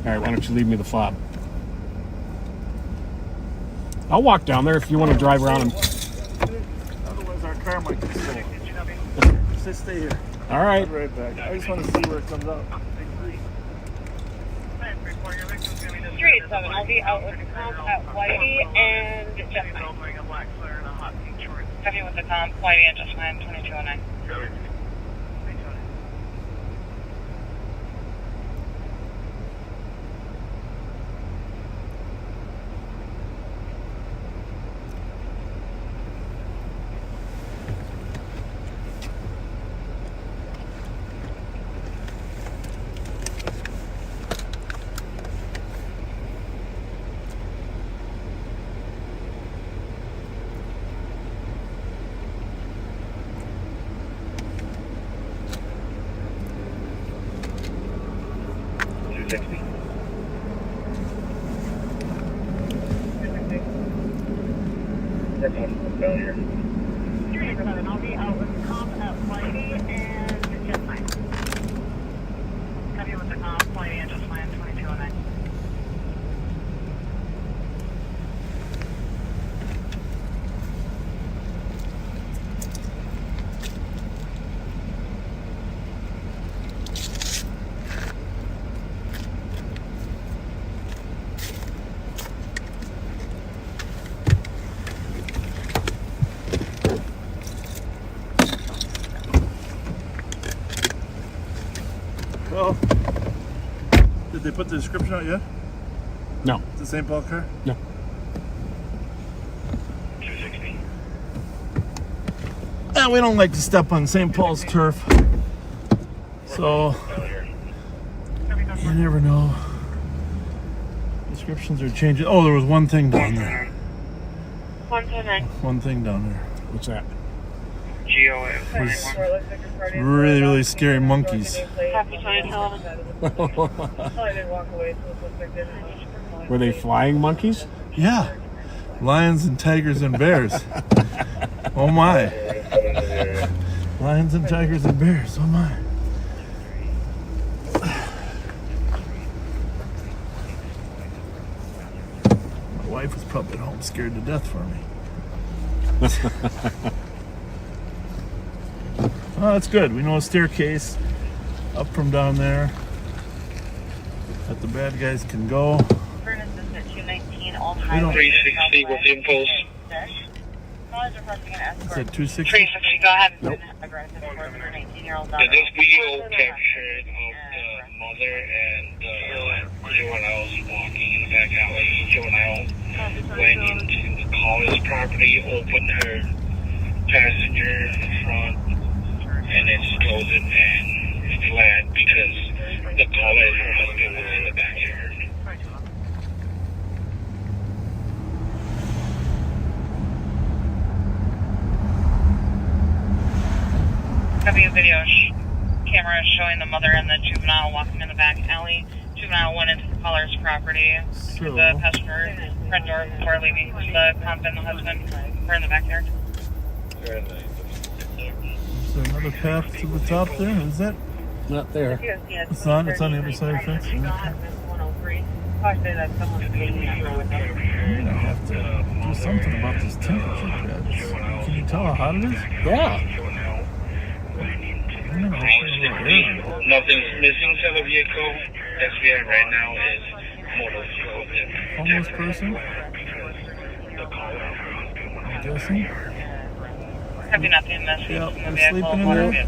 right, why don't you leave me the fob? I'll walk down there if you want to drive around and... Otherwise our car might get stolen. Just stay here. All right. I'll be right back. I just want to see where it comes out. Street 7. I'll be out with the comp at Whitey and Just Fine. Copy with the comp, Whitey and Just Fine, 2209. Street 7. I'll be out with the comp at Whitey and Just Fine. Copy with the comp, Whitey and Just Fine, 2209. Well, did they put the description out yet? No. It's the St. Paul car? No. 260. We don't like to step on St. Paul's turf. So, you never know. Descriptions are changing. Oh, there was one thing down there. 129. One thing down there. What's that? Really, really scary monkeys. Copy 2211. I didn't walk away, so it looks like they didn't. Were they flying monkeys? Yeah. Lions and tigers and bears. Oh my. Lions and tigers and bears. Oh my. My wife was probably at home scared to death for me. Oh, that's good. We know a staircase up from down there that the bad guys can go. Verna Sims at 219 Old We Highway. don't- 360 with impulse. Callers requesting an escort. Is that 260? 360, go ahead. Nope. Aggressive towards her 19-year-old Yeah, daughter. this video captured of the mother and the juveniles walking in the back alley. Juvenile went into the caller's property, opened her passenger front, and it's closing and fled because the caller, her husband, was in the backyard. Copy a video camera showing the mother and the juvenile walking in the back alley. Juvenile went into the caller's property through the passenger front door before leaving. The comp and the husband were in the backyard. Is there another path to the top there? Is that? Not there. It's on the other side of the fence. Yeah. I'm gonna have to do something about this temperature pads. Can you tell how hot it is? Yeah. I'm gonna have to put a little air on it. Nothing's missing to the vehicle. As we have right now is Homeless person? I'm guessing. Copy nothing. Message. Yep, The they're vehicle sleeping in will there. be at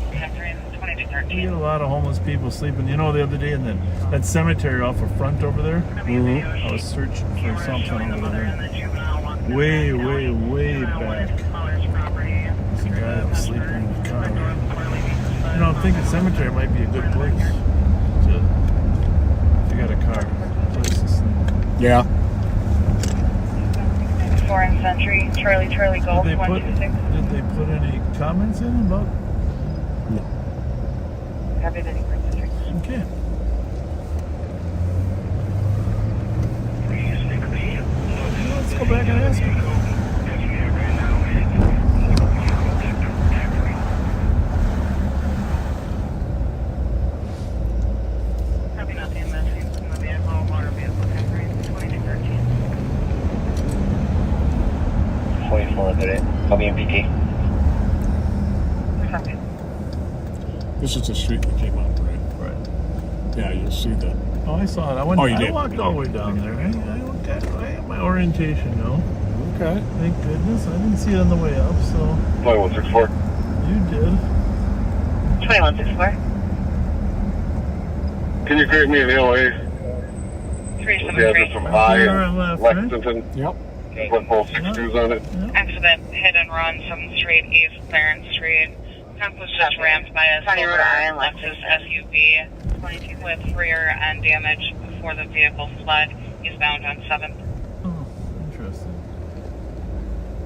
2213. We get a lot of homeless people sleeping. You know, the other day in that cemetery off of Front over there, I was searching for something over there. Way, way, way back. There's a guy that was sleeping in the car. You know, I'm thinking cemetery might be a good place if you got a car. Place to sleep. Yeah. 4 in Century, Charlie Golf, Did 126. they put any comments in about? No. Copy that. Okay. Let's go back and ask him. Copy nothing. Message. The vehicle, motor vehicle, 2213. 4400. Copy MPT. Copy. This is the street that came up, right? Right. Yeah, you'll see the. Oh, I saw it. Oh, you I did? walked all the way down there. I have my orientation now. Okay. Thank goodness. I didn't see it on the way up, so 2164. you did. 2164. Can you create me an LA? The address 373. from I Clear and and left, right? Lexington. Yep. Put both 62s on it. Accident, hit and run, 7th Street, East Clarence Street. Trump was just rammed by a silver Lexus SUV with rear end damage before the vehicle fled. Eastbound on 7th. Oh, interesting.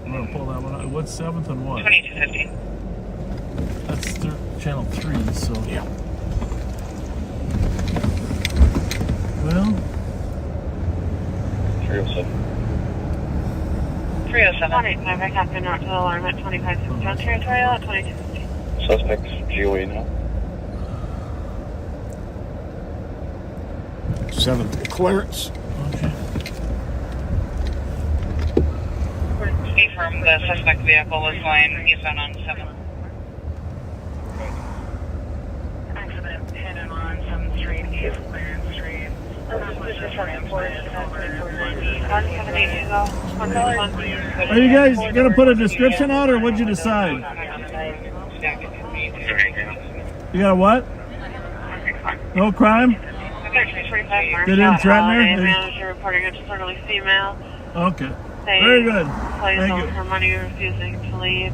I'm gonna pull that one out. What's 7th and what? 2215. That's channel 3, so. Yeah. Well, 307. 307. 185, I captain not to the alarm at 25 John Territorial at 2215. Suspects GOE now. 7th Clarence. okay. Affirm the suspect vehicle was going eastbound on 7th. Accident, hit and run, 7th Street, East Clarence Street. Are you guys gonna put a description out, or what'd you decide? You got a what? No crime? Didn't threaten her? Manager reporting a disorderly female. Okay. Very good. Plays Thank on you. her money, refusing to leave.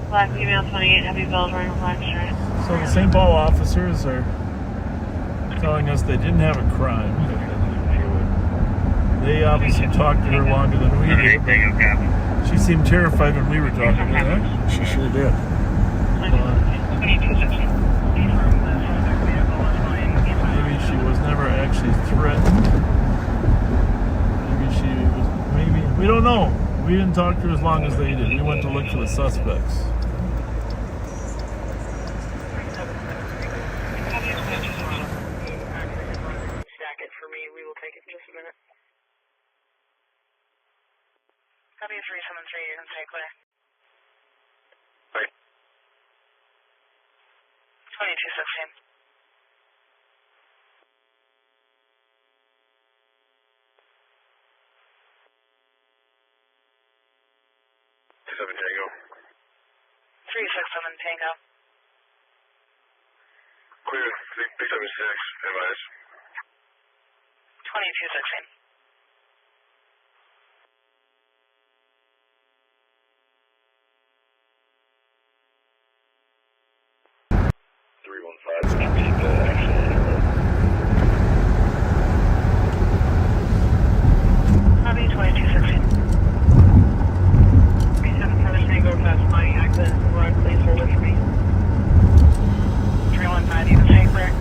Black female, 28, heavy bells wearing a black shirt. So the St. Paul officers are telling us they didn't have a crime. They obviously talked to her longer than we did. But she seemed terrified when we were talking to her. She sure did. Maybe she was never actually threatened. Maybe she was, we don't know. We didn't talk to her as long as they did. We went to look for the suspects. Stack it for me. We will take it in just a minute. Copy 373, you can stay clear. Right. 2216. Tango. 367 Tango. Clear. 376. Advise. 2216. Copy 2216. 377 Tango past my exit. Run, please hold it for me. 315, you can stay clear.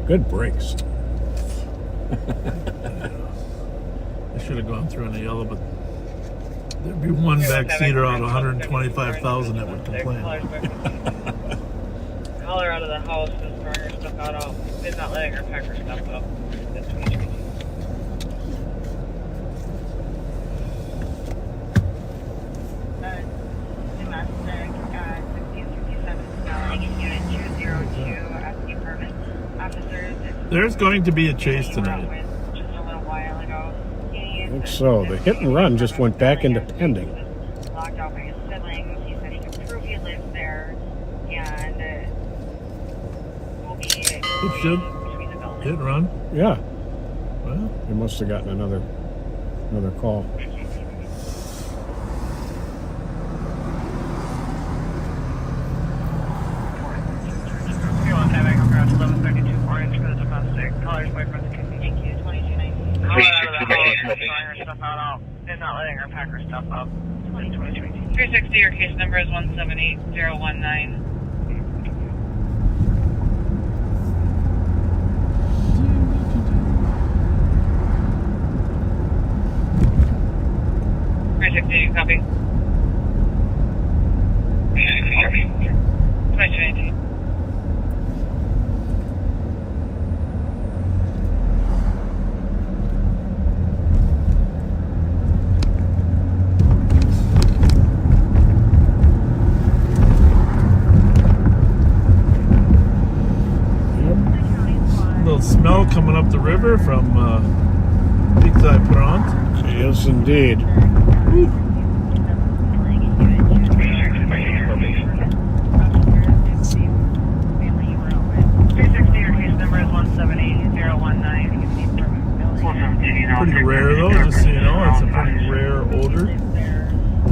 Good brakes. I should have gone through in the yellow, but there'd be one backseater out of 125,000 that would complain. Call her out of the house and throwing her stuff out. She's not letting her pack her stuff up. There's going to be a chase tonight. Just a little while ago. I think so. The hit and run just went back into pending. Locked out by his siblings. He said he can prove he lives there, and will be Oops, dude. between the buildings. Hit and run. Yeah, Well, they must have gotten another call. Caller's boyfriend thank you, 2290. Call her out of the house, throwing her stuff out, and not letting her pack her stuff up. 2020. 360, your case number is 178019. You copy? 2219. little smell coming up the river from Big Time Prompt. Yes, indeed. Woo. Pretty rare though, just so you know, it's a pretty rare odor.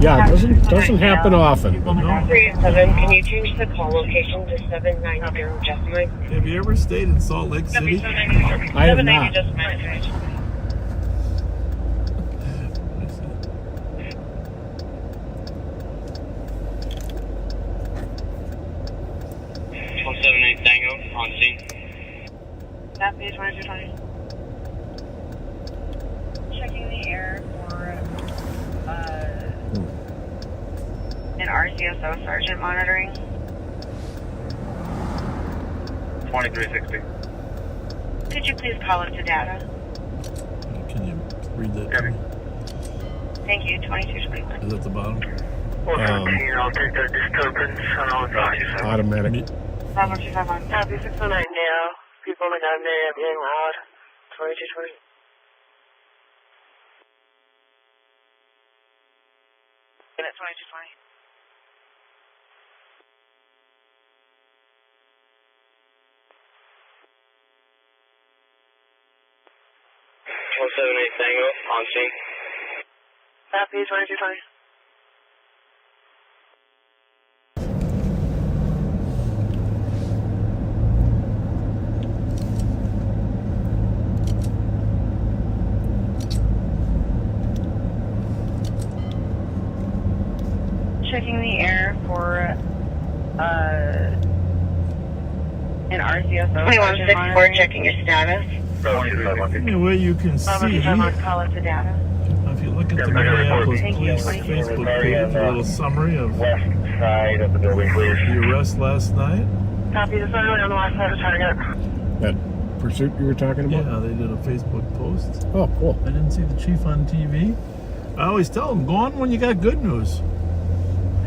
Yeah, it doesn't happen often. No. 387, can you change the call location to 790 Jessamine? Have you ever stayed in Salt Lake City? I have not. Tango on scene. That page 2220. Checking the air for an RCSO sergeant monitoring. 2360. Could you please call it to data? Can you read that to me? Thank you, 2221. Is that the bottom? I'll take that disturbance and I'll drive you. Automatic. 5125 on. Copy 609 now. People in that area being loud. 2220. And it's 2220. Tango on scene. Copy 2220. Checking the air for an RCSO. 2164, checking your status. Anyway, you can see, Call it to data. if you look at the Minneapolis Police Facebook page, a little summary of West side of the building, please. the arrest last night. Copy this on the west side of target. That pursuit you were talking about? Yeah, they did a Facebook post. Oh, cool. I didn't see the chief on TV. I always tell them, go on when you got good news. Is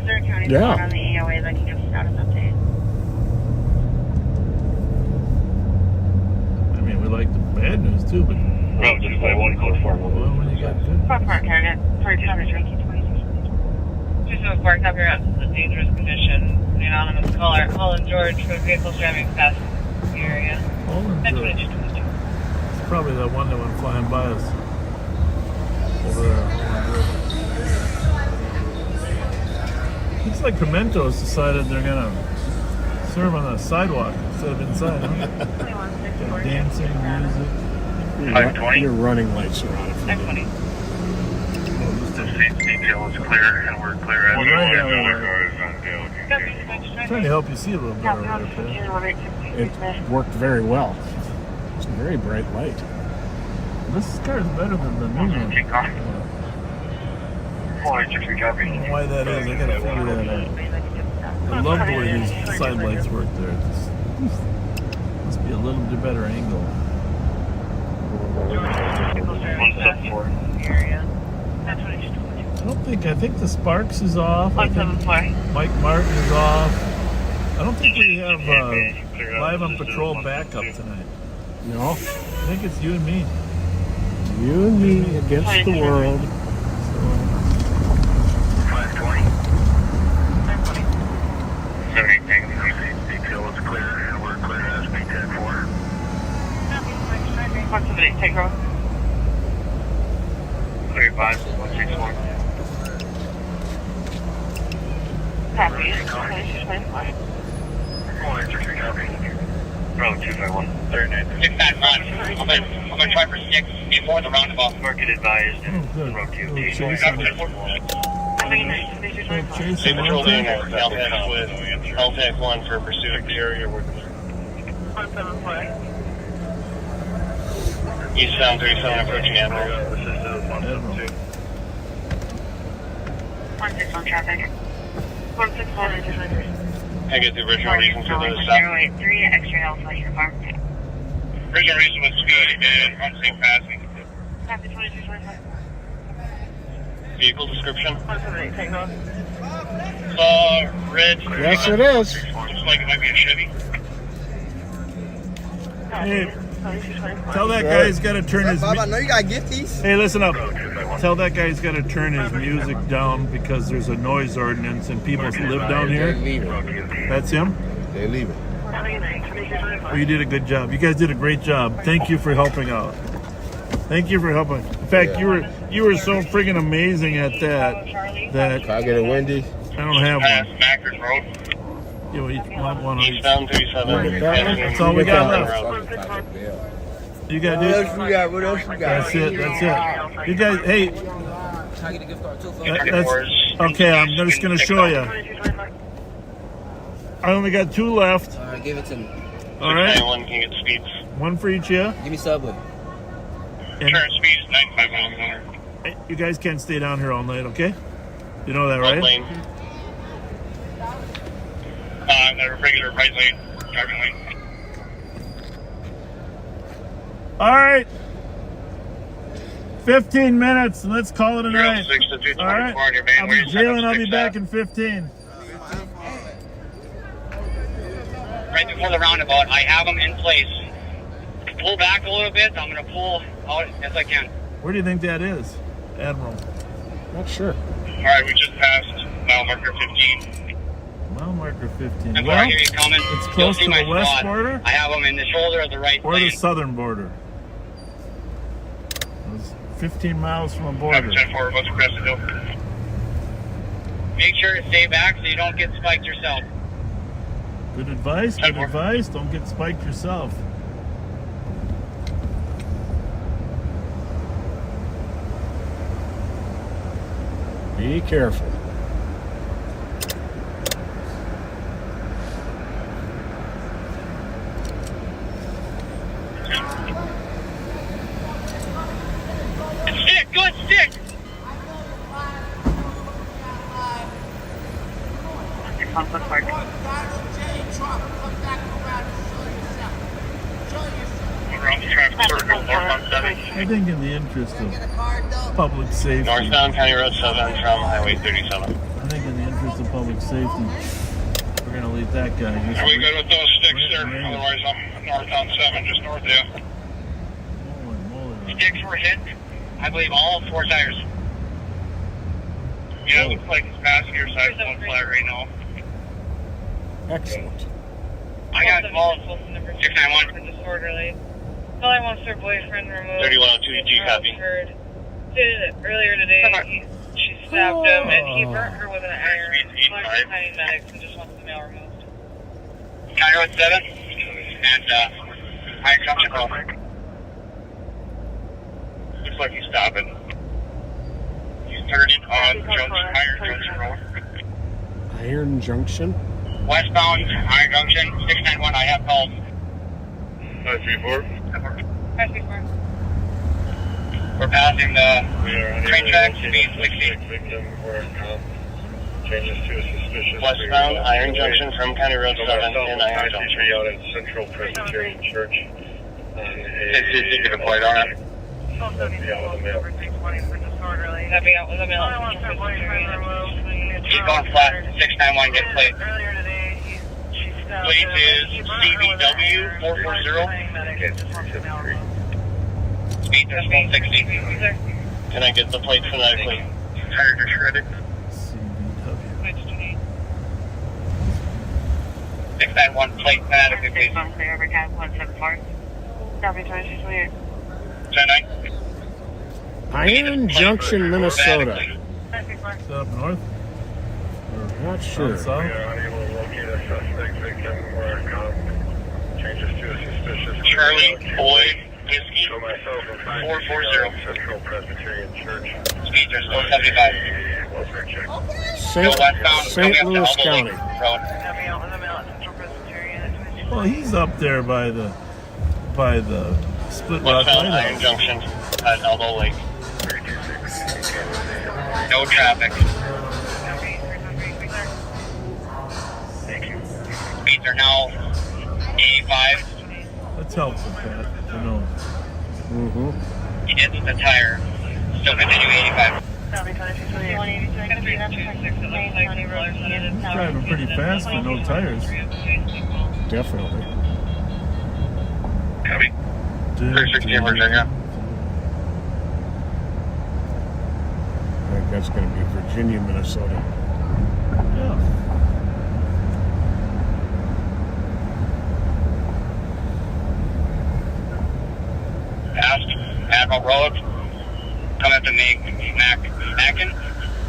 there a county Yeah. on the EOA that can give status update? I mean, we like the bad news too, but Just by one code well, when you got good. Park target. Sorry, 220. 274, copy out. This is a dangerous condition. The anonymous caller, Holland George, for vehicles driving past the area. Holland George. 2222. It's probably that one that went flying by us. Over there. Looks like Pimentos decided they're gonna serve on the sidewalk instead of inside, huh? 2164. Got dancing, music. Your running lights are on. 520. The detail is clear and we're clear as Well, right now, trying to help you see a little better over there, It worked very well. It's a very bright light. This car is better than the new one. I don't know why that is. I gotta figure that out. I love the way these side lights work there. Must be a little bit better angle. I think the Sparks is off. I think Mike Martin is off. I don't think we have live on patrol backup tonight. No, I think it's you and me. you and me against the world. 520. 78 detail is clear, and we're clear as B10-4. Proximity, take road. 35, 161. Copy. All answer to copy. Road 251. 691. I'm gonna try for 6 before the roundabout. Market advised. Good. Road Chase 2. Chase State Patrol and there, LTAC with LTAC 1 for pursuit of the area. Eastbound 37 approaching Admiral. This is 172. 161 traffic. 161. I get the original reason for the stop. 083 extra alpha uniform. Original reason was good and unsafe passing. Copy 2225. Vehicle description? Take note. Red. Yes, it is. Looks like it might be a Chevy. Hey, tell that guy he's got to turn his. Bob, I know you got gifties. Hey, listen up. Tell that guy he's got to turn his music down because there's a noise ordinance and people live down here. That's him? They leave it. Well, you did a good job. You guys did a great job. Thank you for helping out. Thank you for helping. In fact, you were so friggin' amazing at that. Can I get a Wendy's? I don't have Past one. Mackers Road. You want one of these. Eastbound 37. That's all we got left. You got What it. else you got? What else you got? That's it. That's it. You guys, hey, Can I get a gift card too? that's okay. I'm just gonna show you. I only got 2 left. Alright, give it to me. All right, 691 can get speeds. 1 for each of you. Give me Subway. And Current speed is 95 miles an hour. hey, you guys can't stay down here all night, okay? You know that, Left right? lane. The regular right lane. Driving lane. All right. 15 minutes, and let's call it a night. 306 to 224 All right. on your main I'll way. be jailing. I'll be back in 15. Right before the roundabout, I have them in place. Pull back a little bit. I'm going to pull out as I can. Where do you think that is, Admiral? Not sure. All right, we just passed mile marker 15. Mile marker 15. Before Well, I hear you coming, it's you'll close see to my the west spot. border I have them in the shoulder of the right or lane. the southern border. It's 15 miles from a border. 10-4, let's press the hill. Make sure to stay back so you don't get spiked yourself. Good advice. Good advice. Don't get spiked yourself. Be careful. Stick, good stick. Around the traffic circle, northbound 7. I think in the interest of public safety. Northbound County Road 7 from Highway 37. I think in the interest of public safety, we're gonna leave that guy. Are we good with those sticks there? Otherwise, I'm north on 7, just north of you. Holy moly. Sticks were hit, I believe, all 4 tires. Yeah, it looks like his passenger side is on flat right now. Excellent. I got called 691. Disorderly. Calling wants her boyfriend removed. 3102, G copy. Heard. Stated earlier today, she stabbed him and he burnt her with an iron. Calling tiny medics and just wants the male removed. County Road 7 and Iron Junction Road. Looks like he's stopping. He's turning on Iron Junction Road. Iron Junction? Westbound Iron Junction, 691, I have called. 534. 534. We're passing the train tracks, speed 60. Victim or changes to a suspicious. Westbound Iron Junction from County Road 7 in Iron Junction. Out at Central Presbyterian Church. You can deploy on it. Over 620 for disorderly. Stepping out with a male. Calling wants her boyfriend removed. Keep going flat, 691, get plate. Earlier today, she Plate is CVW 440. Speed is 160. Can I get the plate phonetically? Tires are shredded. CBW. 691 plate phonetically, please. Clear over cap 174. Copy 2628. 109. Iron Junction, Minnesota. Is that up north? Not sure. Down south? Charlie Boy Whiskey 440. Speed is 475. St. Louis County. Well, he's up there by the Split Rock Westbound Iron Lighthouse. Junction at Elbow Lake. No traffic. Speeds are now 85. That's helpful, Pat, to know. Mm-hmm. He did with the tire. Still continue 85. He's driving pretty fast for no tires. Definitely. Copy. 360 Virginia. I think that's going to be Virginia, Minnesota. Yeah. Past Admiral Road. Come up to Mackin.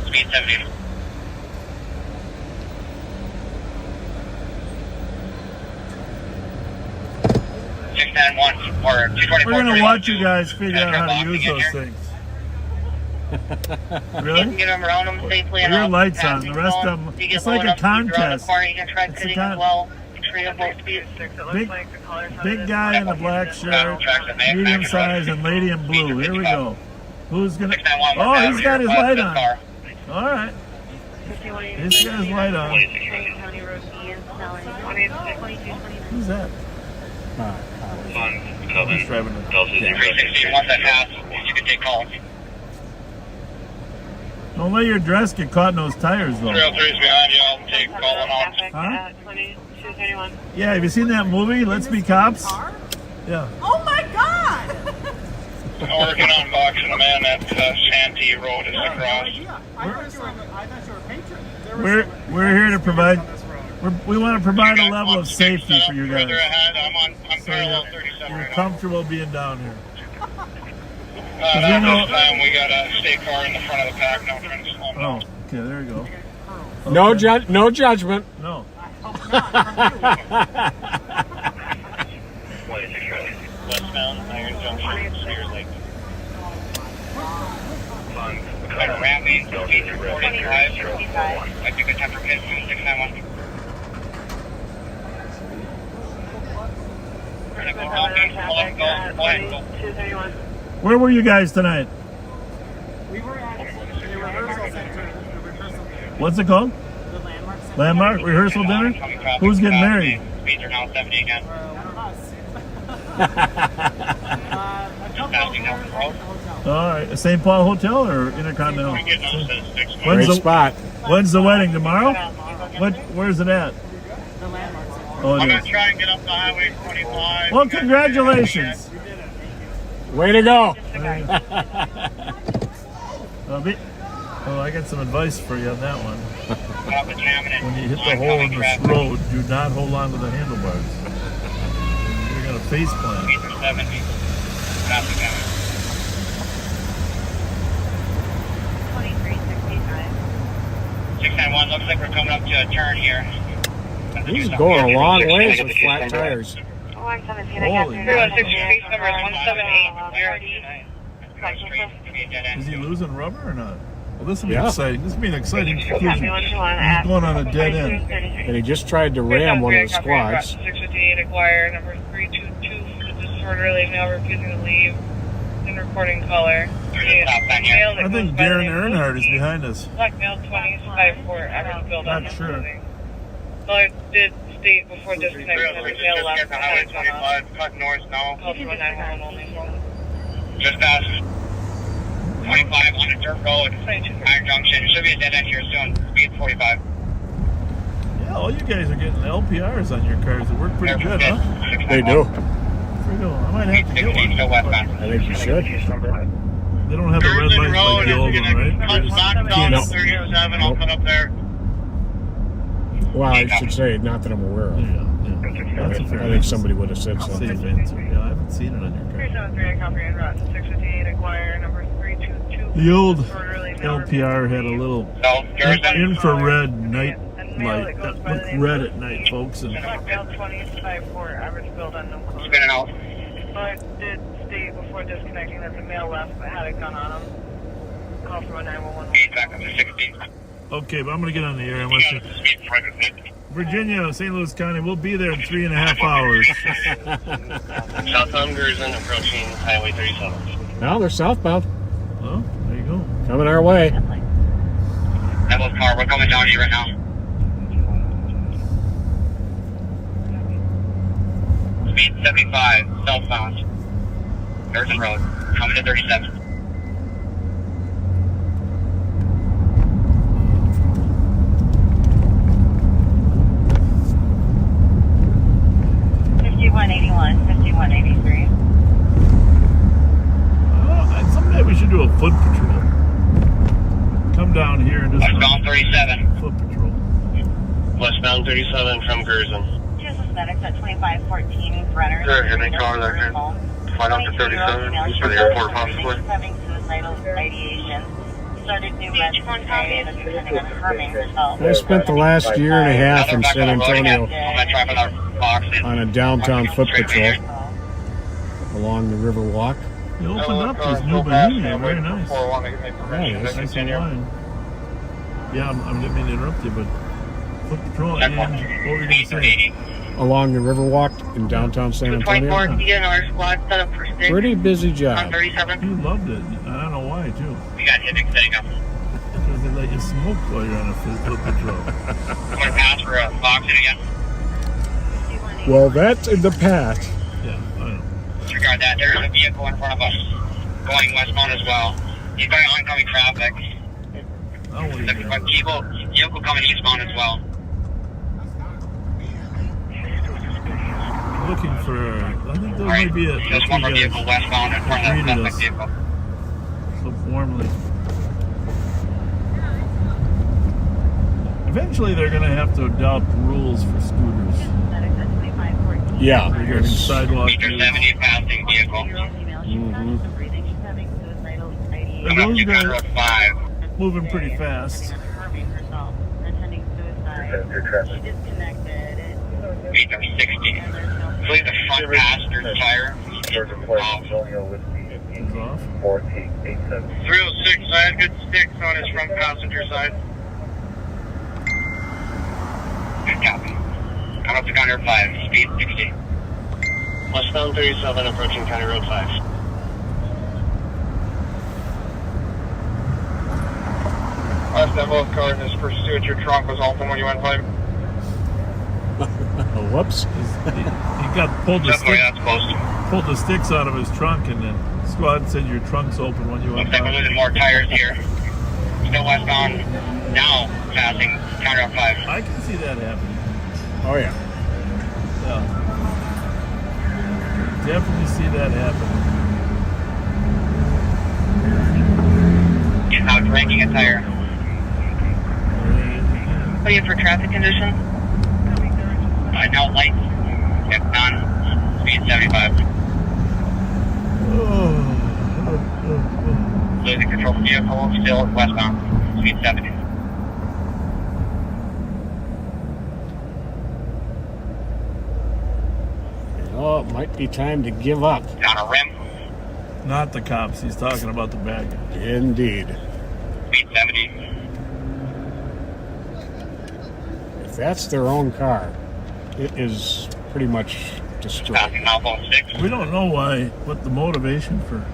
Speed 70. Or 224. We're going to watch you guys figure out how to use those things. You Really? can get them around them safely. Well, your light's on. The rest of them, it's like a contest. You can try It's a pitting con- as well. Tree of both speeds. Big guy in the black shirt, medium size, and lady in blue. Here we go. Who's going to... Oh, he's got his light on. All right. He's got his light on. Who's that? He's driving a... 360, once that pass, you can take calls. Don't let your dress get caught in those tires, though. 303 is behind you, I'll take calling on. Huh? Yeah, have you seen that movie, Let's Be Cops? Yeah. Oh my God! I'm working on boxing a man at Santee Road is across. I thought you were a patron. We're here to provide... We want to provide a level of safety for you guys. Further ahead, I'm So parallel 37 you're right now. comfortable being down here. Not we know- this time, we got a state car in the front of the pack, no trying to slow him Oh, down. okay, there you go. No, Okay. no judgment. No. Westbound, Iron Junction, Cedar Lake. Got a Ramsey, 845. Might be a good time for pit 691. Where were you guys tonight? We were at the rehearsal center. What's it called? The Landmark Center. Landmark Rehearsal Dinner? Who's getting married? Speeds are now 70 again. A couple of there at the hotel. All right. St. Paul Hotel or Intercontinental? We get on to 6. Great spot. When's the wedding? Tomorrow? Where's it at? The Landmark Center. Oh, I'm it going is. to try and get up the Highway 25. Well, congratulations. Way to go. I got some advice for you on that one. Not contaminant. When you hit the hole in this road, do not hold on to the handlebars. You're going to face plant. Speeds are 70. Not contaminant. 691, looks like we're coming up to a turn here. He's going a long ways with flat tires. Holy. 316 number 178. Is he losing rubber or not? Well, this will be Yeah. exciting. This will be an exciting conclusion. He's going on a dead end. And he just tried to ram one of the squads. 658 acquire number 322 for the disorderly male refusing to leave in recording color. I think Darren Earnhardt is behind us. Black male 2054 average build on Not this sure. building. Well, I did state before disconnecting that male left Highway behind 25, cut north now. call to a 911 only. Just past 25 on a dirt road. Iron Junction. Should be a dead end here soon. Speed 45. Yeah, Yeah, all you guys are getting LPRs on your cars that work pretty good, huh? They do. Fredo, I might have to get one. I think you should. They don't have the red lights like the old one, right? They just can't- No. 37, I'll put up there. Well, I should say, not that I'm aware of. Yeah. That's a fair I think somebody would have said safe something. answer. Yeah, I haven't seen it on your car. 373, I comprehend route to 658, acquire number 322. The old LPR had a little No, infrared night light that looked red at night, folks. And Blackmail 25-4, average build on no code. Spinning out. But did state before disconnecting that the male left but had a gun on him. Call from a 911. Speed back up to 60. okay, but I'm gonna get on the air. Unless you, Speed private. Virginia, St. Louis County, we'll be there in 3.5 hours. Southbound Gerson approaching Highway 37. Now they're southbound. Oh, there you go. Coming our way. That was car. We're coming down to you right now. Speed 75, southbound. Gerson Road. Coming to 37. Someday we should do a foot patrol. Come down here and just Westbound 37. foot patrol. Westbound 37 from Gerson. Medics at 2514 Brenner. Sure, and they call that here. Find out to 37 for the airport possibly. Having suicidal ideation. Started new residents today and is intending on harming herself. I spent the last year and a half in San Antonio I'm not driving our box in. on a downtown foot patrol along the River Walk. You opened up this new Bohemia, very nice. Nice. Nice and wide. Yeah, I didn't mean to interrupt you, but foot patrol, and what were you going to say? Along the River Walk in downtown San Antonio. 224 DNR squad set up for stick Pretty busy on job. 37. You loved it. I don't know why, too. We got Hibbing setting up. Because they let you smoke while you're on a foot patrol. I'm going to pass for a box in again. Well, that's in the past. Yeah, I know. Disregard that. There's a vehicle in front of us going westbound as well. He's going oncoming traffic. Oh, what are you The doing? vehicle coming eastbound as well. Looking for, I think there Alright, might be a there's one more vehicle westbound in front of that greeted suspect us vehicle. so warmly. Eventually, they're going to have to adopt rules for scooters Medics at 2514. Yeah. regarding it's- sidewalk Meter use. 70 passing vehicle. She's breathing. She's having suicidal ideation. And those You got guys road 5. moving pretty fast. Harming herself. Intending suicide. She disconnected. Meter 60. I believe the front passenger tire. It's off. 306, I had good sticks on his front passenger side. Good copy. I'm up to County Road 5, speed 60. Westbound 37 approaching County Road 5. Last that both cars in his pursuit, your trunk was open when you went by. Whoops. He pulled the sticks out of his trunk, and the squad said your trunk's open when you went Looks like we're by. losing more tires here. Still westbound, now passing County Road 5. I can see that happening. Oh, yeah. Yeah. Definitely see that happening. He's now dragging a tire. What do you have for traffic condition? Now lights. Yep, on speed 75. Losing control of the vehicle, still westbound, speed 70. Oh, it might be time to give up. Down a rim, Not the cops. He's talking about the bag. Indeed. speed 70. If that's their own car, it is pretty much destroyed. Passing Malphone 6. We don't know what the motivation for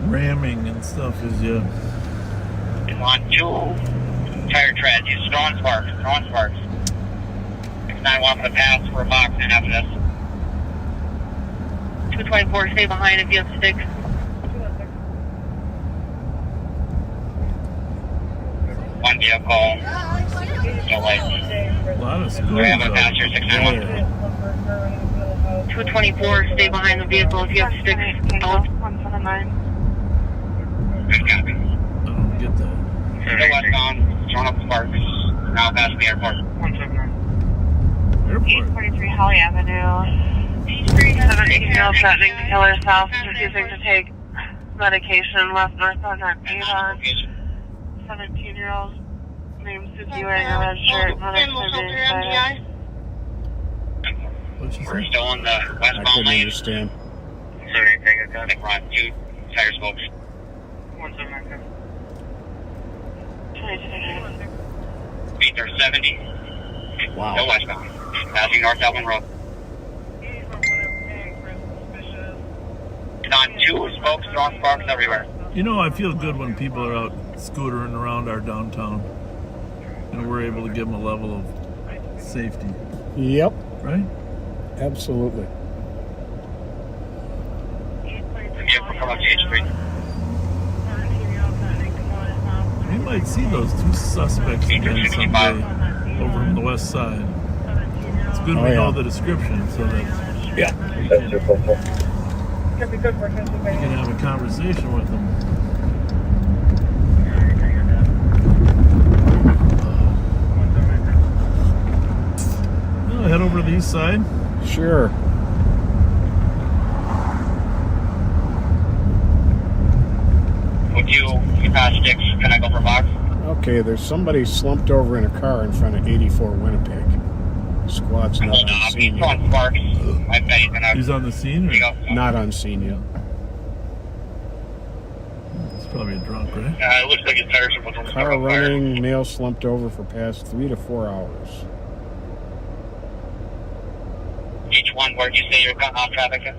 ramming and stuff is yet. It's on 2 tire treads. He's throwing sparks. 691 for the pass for a box in after this. 224, stay behind if you have sticks. One vehicle, no lights. lot of We scooters have a out. passenger 691. 224, stay behind the vehicle if you have sticks. 179. Good copy. I don't get that. Still westbound, throwing up sparks. Now past the airport. 179. Airport. 843 Holly Avenue. 17-year-old threatening to kill herself, refusing to take medication, left northbound on Avon. 17-year-old named Susie wearing a red shirt. Animal shelter, MGI. What'd she We're say? still in the I westbound couldn't lane. understand. So anything is going to run 2 tire smokes. 179. Speeds are 70. Still Wow. westbound. Passing North Dublin Road. It's on 2 spokes, throwing sparks everywhere. You know, I feel good when people are out scootering around our downtown and we're able to give them a level of safety, Yep, right? absolutely. The vehicle from up to H3. We might see those 2 suspects again someday over on the west side. It's good Oh, we yeah. know the description so that Yeah. we can have a conversation with them. Well, head over to the east side. Sure. Would you pass sticks? Can I go for box? Okay, there's somebody slumped over in a car in front of 84 Winnipeg. Squad's not on Stop. He's scene throwing yet. sparks. I bet he's going to... He's on the scene? There you Or? go. Not on scene yet. He's probably a drunk, right? It looks like his tires are both Car running, male slumped over for past 3 to 4 hours. Each one, where'd you say you're cutting off traffic at?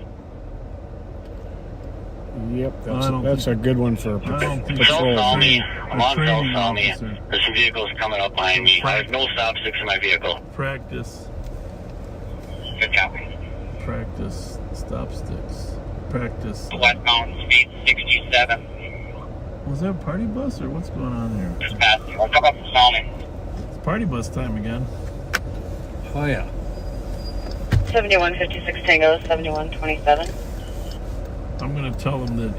Yep, I don't that's a good one for a I don't think patrol. Don't saw me. A I'm on Bill training saw me. officer. There's some vehicles coming up behind me. I have no stop sticks in my vehicle. Practice Good copy. stop sticks. Practice. Westbound speed 67. Was that a party bus or what's going on here? Just past you. I'll come up and saw me. It's party bus time again. Oh, yeah. 7156 Tango, 7127. I'm gonna tell them that.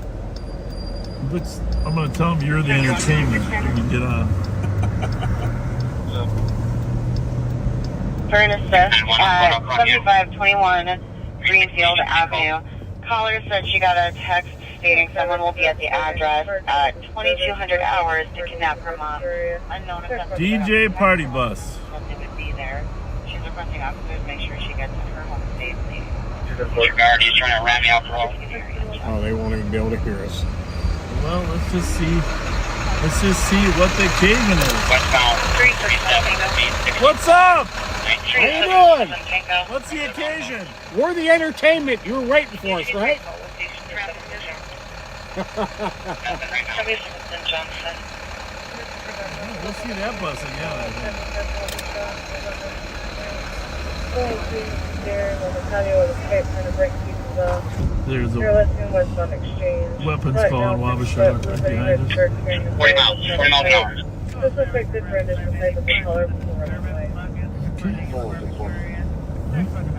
I'm gonna tell them you're the entertainment when you get on. Verna Sims at 7521 Greenfield Avenue. Caller said she got a text stating someone will be at the address at 2200 hours to kidnap her mom. Unknown offender. DJ party bus. They would be there. She's requesting officers make sure she gets to her home safely. Your guard, he's trying to ram me out for all. Oh, they won't even be able to hear us. Well, let's just see what the occasion is. Westbound 337. What's up? How you doing? What's the occasion? We're the entertainment. You were waiting for us, right? Johnson. We'll see that bus again, I think. There's You're a listening West on Exchange. weapons Right calling now, Wabasha but right moving behind with us. church here in the 40 miles an hour. This looks like good for initial type of the color before running away. Okay.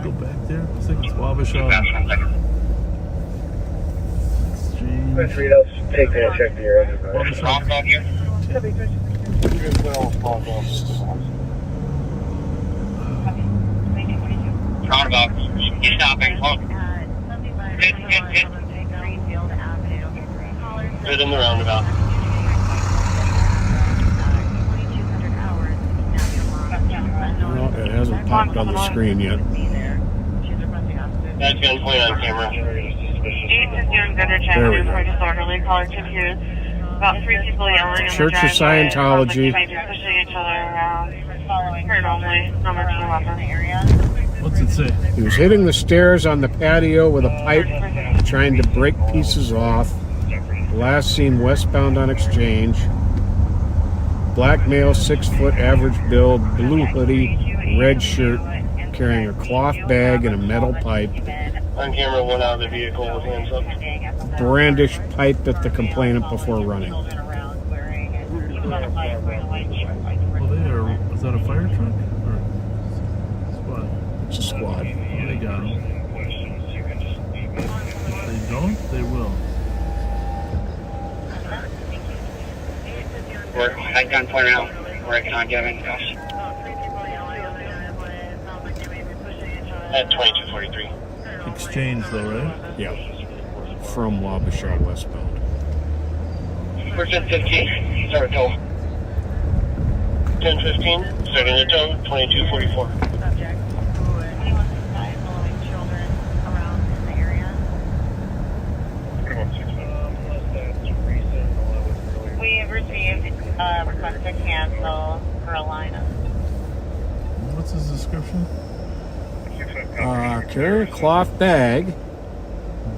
Go back there. Looks like it's Wabasha Exchange. Let's read out, take that, check the area. Wabasha. Roundabout here. Roundabout. He's stopping. Oh. Hit. Hit in the roundabout. No, it hasn't popped on the screen yet. That's gunpoint on camera. 851 Goodrich There we Avenue go. for disorderly caller confused. About 3 people yelling in the Church of driveway. Scientology. Like pushing each other around. Heard only. Number 211. What's it say? He was hitting the stairs on the patio with a pipe, trying to break pieces off. Last seen westbound on Exchange. Black male, 6 foot, average build, blue hoodie, red shirt, carrying a cloth bag and a metal pipe. On camera, one out of the vehicle with hands up. Brandish pipe at the complainant before running. Well, they are. Is that a fire truck? Or That's a squad. They got them. If they don't, they will. We're at gunpoint now. Working on giving us. At 2243. Exchange though, right? Yeah. From Wabasha westbound. We're 1015. Start tow. 1015. Starting the tow. 2244. We have received a request to cancel Carolina. What's his description? Carry cloth bag,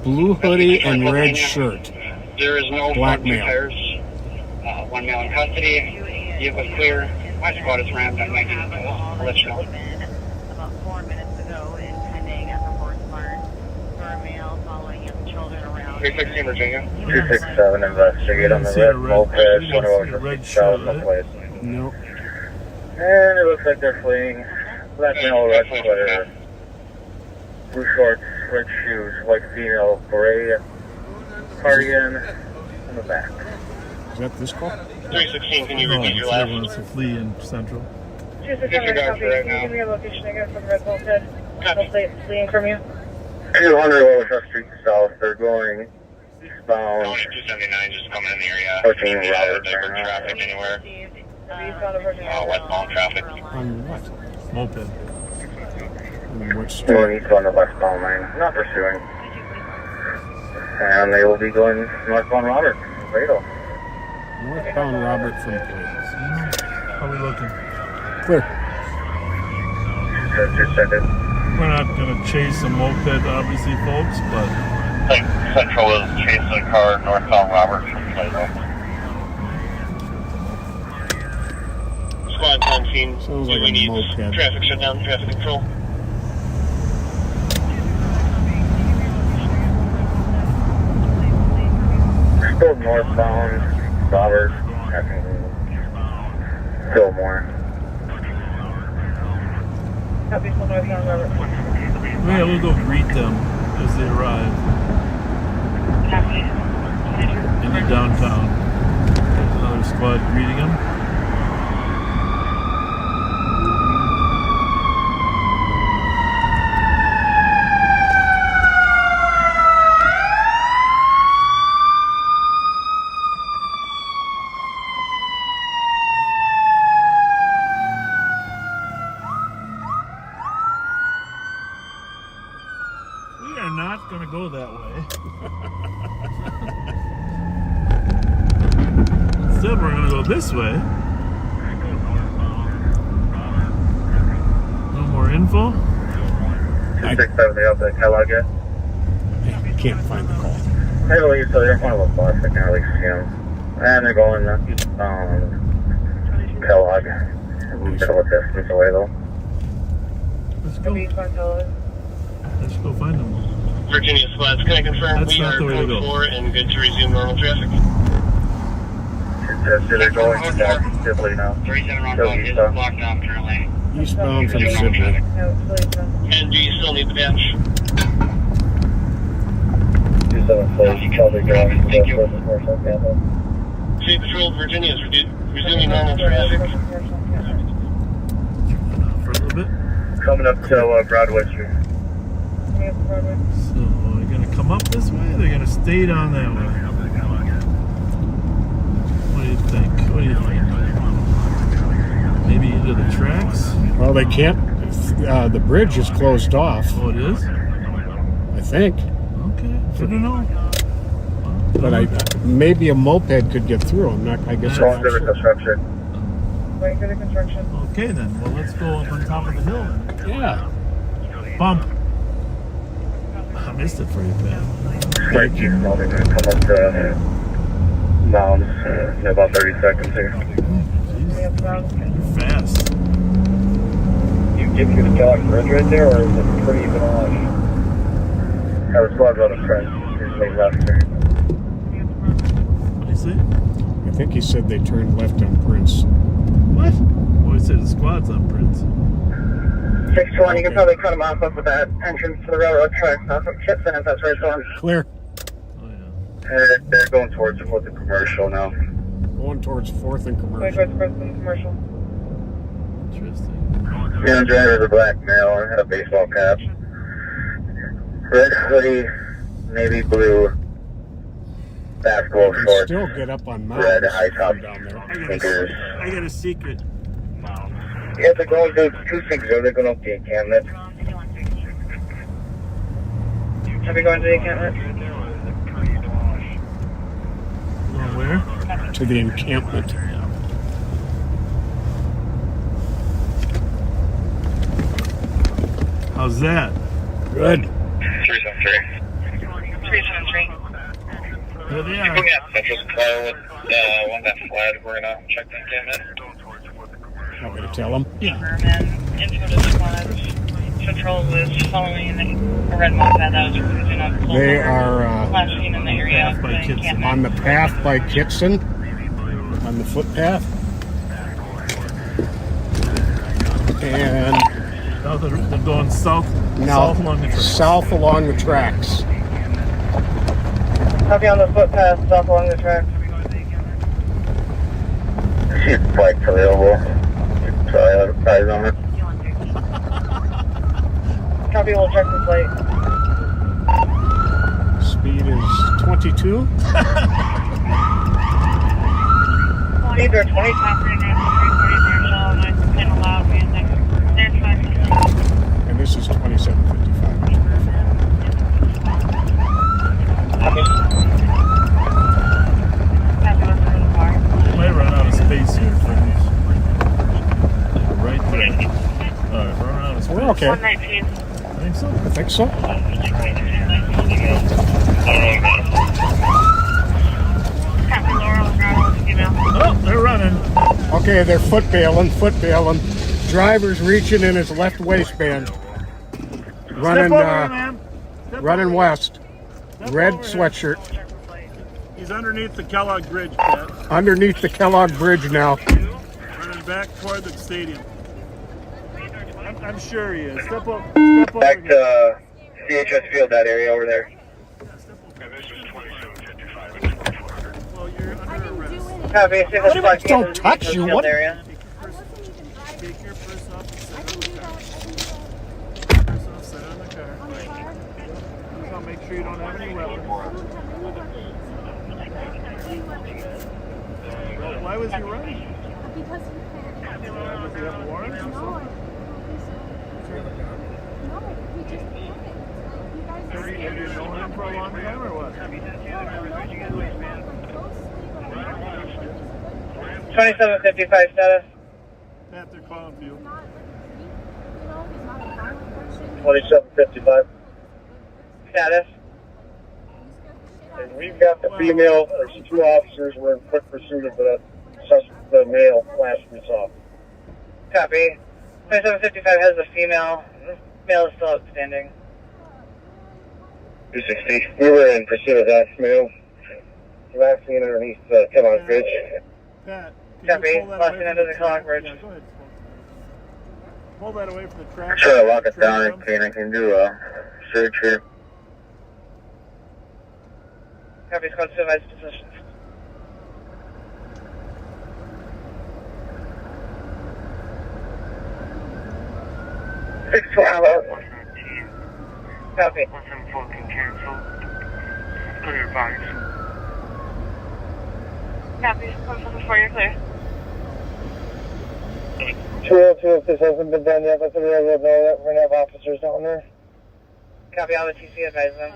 blue hoodie, and red shirt. There is no Black funky male. tires. One male in custody. You was clear. My squad is rammed on 19. I'll let you know. About 4 minutes ago in pending at the horse barn for a male following his children around. 316 Virginia. 267, investigate on the red moped, 1 south of place. Nope. And it looks like they're fleeing. Black male, red sweater, blue shorts, red shoes, white female, beret, cardigan, in the back. Is that this call? 316, can you No, repeat your it's the last? one that's a flea in Central. Disregard for right Can you now. give me your location again for the red moped? Fleeing from you. 200 Wabasha Street South, they're going eastbound. 279 just coming in the area. 14 Robert. Divert traffic anywhere. Eastbound of Virginia. Westbound traffic. On what? Moped. On what street? Going eastbound of westbound lane, not pursuing. And they will be going northbound Robert, Radel. Northbound Robert from place. How are we looking? Clear. Just said it. We're not gonna chase a moped, obviously, folks, but Central is chasing a car northbound Robert from Plato. Squad 19. Sounds like we a need moped. traffic shutdown, traffic control. Still northbound Robert, I think Fillmore. Copy, still northbound Robert. yeah, we'll go greet them as they arrive in the downtown. There's another squad greeting them. We are not going to go that way. Instead, we're going to go this way. No more info. 267, they have the Kellogg yet? I can't find the call. I believe so, they're in front of a bus, I can't really see them. And they're going Kellogg. Middle distance away though. Let's go. Eastbound Kellogg. Let's go find them. Virginia squads, can I confirm That's we not are the way to code go. 4 and good to resume normal traffic? They're going actively now. 37 roundabout is blocked down currently. Eastbound from Sibley. No, it's policeman. And do you still need the badge? 27 place, Kellogg going Thank you. commercial campus. State Patrol, Virginia is resuming normal traffic. For a little bit. Coming up to Broadway Street. So, are they going to come up this way? Or they're going to stay down that way? What do you think? What do you think? Maybe into the tracks? Well, they can't. The bridge is closed off, Oh, it is? I think. Okay, good to know. But maybe a moped could get through. I'm not. I guess. I'm Going not to the sure. construction. Wait for the construction. Okay, then. Well, let's go up on top of the hill then. Yeah. Bump. I missed it for you, man. Thank you. They're going to come up to Mounds in about 30 seconds here. Jeez, you're fast. You get through the Kellogg Bridge right there, or is it pretty even on? I was squad on the front. Usually left here. What do you say? I think he said they turned left on Prince. What? Oh, he said the squad's on Prince. 621, you can probably cut them off up with that entrance to the railroad tracks off of Kitson if that's where it's going. Clear. Oh, yeah. They're going towards 4th and Commercial now. Going towards 4th and Going Commercial. towards 4th and Commercial. Interesting. Yeah, driver's a black male, had a baseball cap. Red hoodie, navy blue, basketball You can shorts, still get up on Mount red high top down there. sneakers. I got a secret. Yeah, they're going to 260, they're going up the encampment. Have you gone to the encampment? Going where? To the encampment. How's that? Good. 373. 373. There they You are. can get Central's car with one that flag. We're going to check the encampment. Want me to tell them? Yeah. Berman, info to squad. Central was following a red moped that was cruising up. They are last seen in the area of the encampment. on the path by Kitson, on the footpath. And Now they're going south. now South along the tracks. south along the tracks. Copy on the footpath, south along the tracks. See if bike's available. Sorry, I have a prize on it. Copy, we'll check the plate. Speed is 22. Speeds are 20. And this is 2755. They might run out of space here, friends. Right there. Alright, we're running out of space. We're okay. 119. I think so. I think so. Copy, Laurel, Laurel, email. Oh, they're running. Okay, they're foot bailing. Driver's reaching in his left waistband. Running, Step over here, man. Step running over west. Step Red over here. sweatshirt. He's underneath the Kellogg Bridge, Pat. Underneath the Kellogg Bridge now. Running back toward the stadium. I'm sure he is. Step over Back here. to CHS Field, that area over there. Well, you're under arrest. Copy, see if it's black Don't touch you. What? area. Take your purse off and set it on the car. Purse off, set it on the car. So make sure you don't have any weapons. Well, why was he running? Because you can't. Does he have warrants or No, something? I don't think so. No, we just can't. Like, you guys Have you known him for a long time or what? 2755 status. Pat, they're calling for you. 2755. Status. And we've got the female, there's 2 officers, we're in quick pursuit of the male last we saw. Copy. 2755 has the female. Male is still outstanding. 260. We were in pursuit of that male. Last seen underneath the Kellogg Bridge. Pat, can Copy. you pull that Last away seen from under the the Kellogg track? Bridge. Yeah, go ahead. Pull that away from the track. Try to lock it down and can do a search here. Copy, squad supervised positions. Copy. Copy, 174, you're clear. 202, if this hasn't been done yet, let the railroad know that we're going to have officers down there. Copy, all the TC advise them.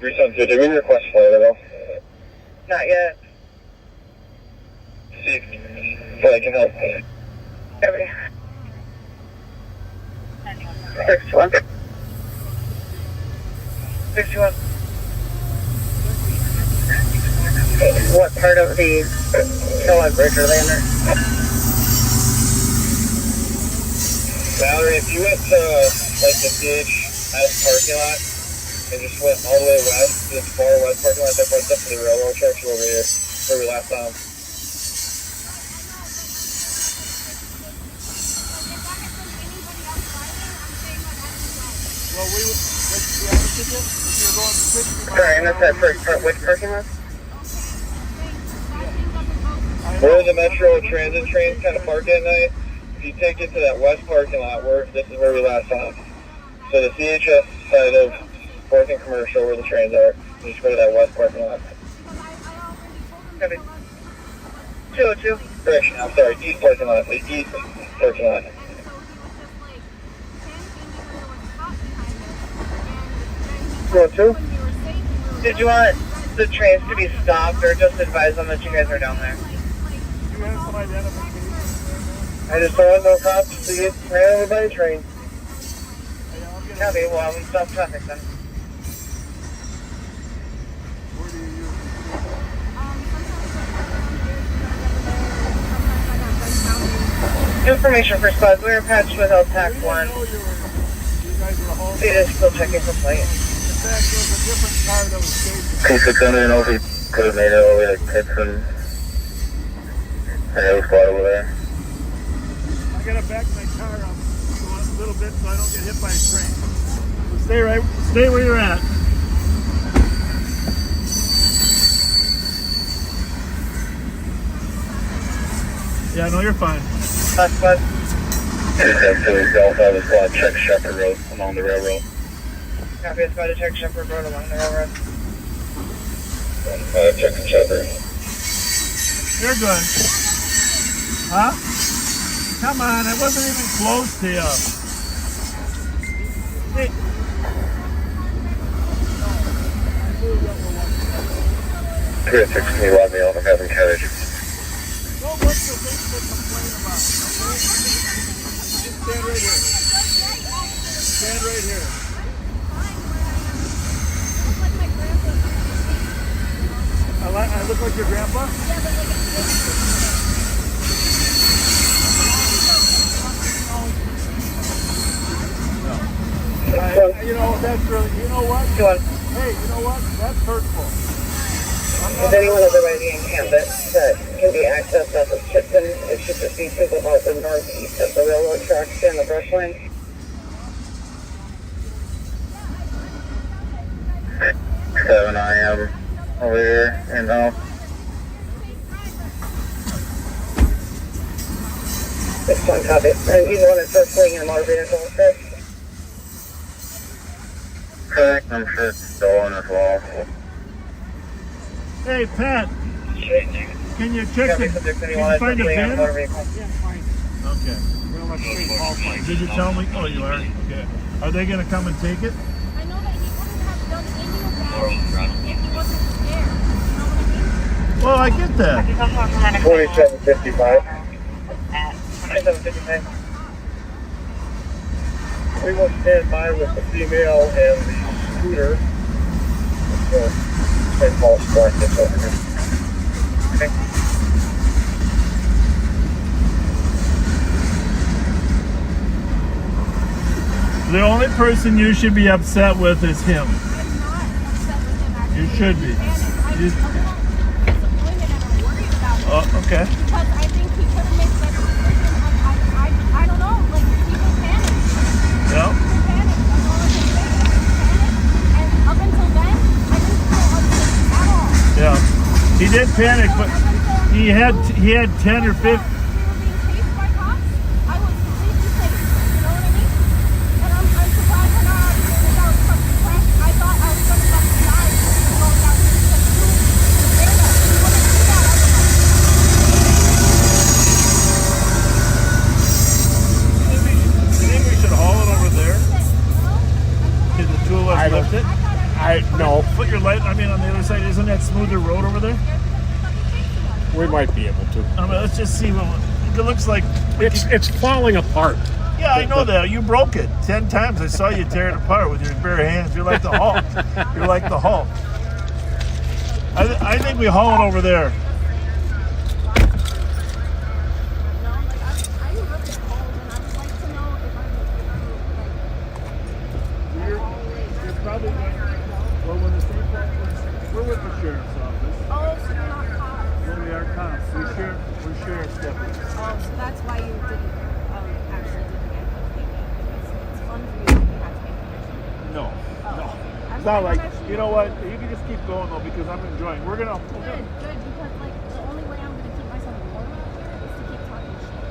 372, did we request flight at all? Not yet. See if flight can help. Copy. 61. 61. What part of the Kellogg Bridge are they under? Valerie, if you went to like the ditch at the parking lot and just went all the way west, this far west parking lot that runs up to the railroad tracks over here, where we last saw them. Sorry, and that's that which parking lot? Where the Metro Transit trains kind of park at night, if you take it to that west parking lot, this is where we last saw them. So the CHS side of 4th and Commercial, where the trains are, you just go to that west parking lot. Copy. 202. Correction, I'm sorry, east parking lot, the east parking lot. 202? Did you want the trains to be stopped or just advise them that you guys are down there? You have some identification? I just saw no cops, so you ran over by the train. Copy, well, we stop traffic then. Where do you use Information for squads, we were patched with LTAC 1. you guys were home? They just still checking for flight. In fact, there was a different car that was chasing. P600 and over, could have made it over to Kitson. And it was fly over there. I gotta back my car up a little bit so I don't get hit by a train. So stay where you're at. Yeah, no, you're fine. Last squad. Delta, the squad check Shepherd Road along the railroad. Copy, squad to check Shepherd Road along the railroad. Checking Shepherd. You're good. Huh? Come on, I wasn't even close to you. Hey. Clear 6, can you log me on? I'm having carriage. Don't look for things to complain about, okay? Stand right here. Stand right here. I look like your grandpa? You know, that's really, you know what? Hey, you know what? That's hurtful. Is anyone otherwise in campus that can be accessed off of Chipton? It should just be to about the northeast of the railroad tracks and the brush line. Seven I am over here and now. 6-1 copy. And you want to start fleeing in a motor vehicle, correct? Correct, I'm sure it's stolen as well. Hey, Pat. Can you check the... Can you find a van? Yeah, fine. Okay. We're gonna let straight call flight. Did you tell me? Oh, you are? Okay. Are they going to come and take it? I know that he wouldn't have done any of that if he wasn't scared. You know what I mean? Well, I get that. 4755. 4755. We will stand by with the female and the scooter. Same false blankets over here. Okay. The only person you should be upset with is him. I'm not upset with him, actually. You should be. And I'm a little disappointed and I'm worried about him. Oh, okay. Because I think he could have made a better decision. I don't know. Like, people panic. Yeah. People panic. That's all I can say. Panic. And up until then, I didn't feel unsafe at all. Yeah. He did panic, but he had 10 or 15. We were being chased by cops. I was completely safe. You know what I mean? And I'm surprised when I was fucking crashed. I thought I was going to fucking die going down here because you scared us. You wouldn't do that otherwise. You think we should haul it over there? Did the two of us lift it? No, Put your light, on the other side, isn't that smoother road over there? we might be able to. Let's just see what it looks like. It's falling apart. Yeah, I know that. You broke it 10 times. I saw you tear it apart with your bare hands. You're like the Hulk. You're like the Hulk. I think we haul it over there. You're probably going. Well, when the state we're with the sheriff's office. Oh, so you're not cops. Well, we are cops. We're sheriff's deputies. Oh, so that's why you didn't actually didn't get the ticket. It's fun for you if you had to pay commission. No. Oh. No. I'm It's not like, you know what, you can just keep going though because I'm enjoying. We're gonna Good, because like the only way I'm gonna keep myself warm out here is to keep talking shit.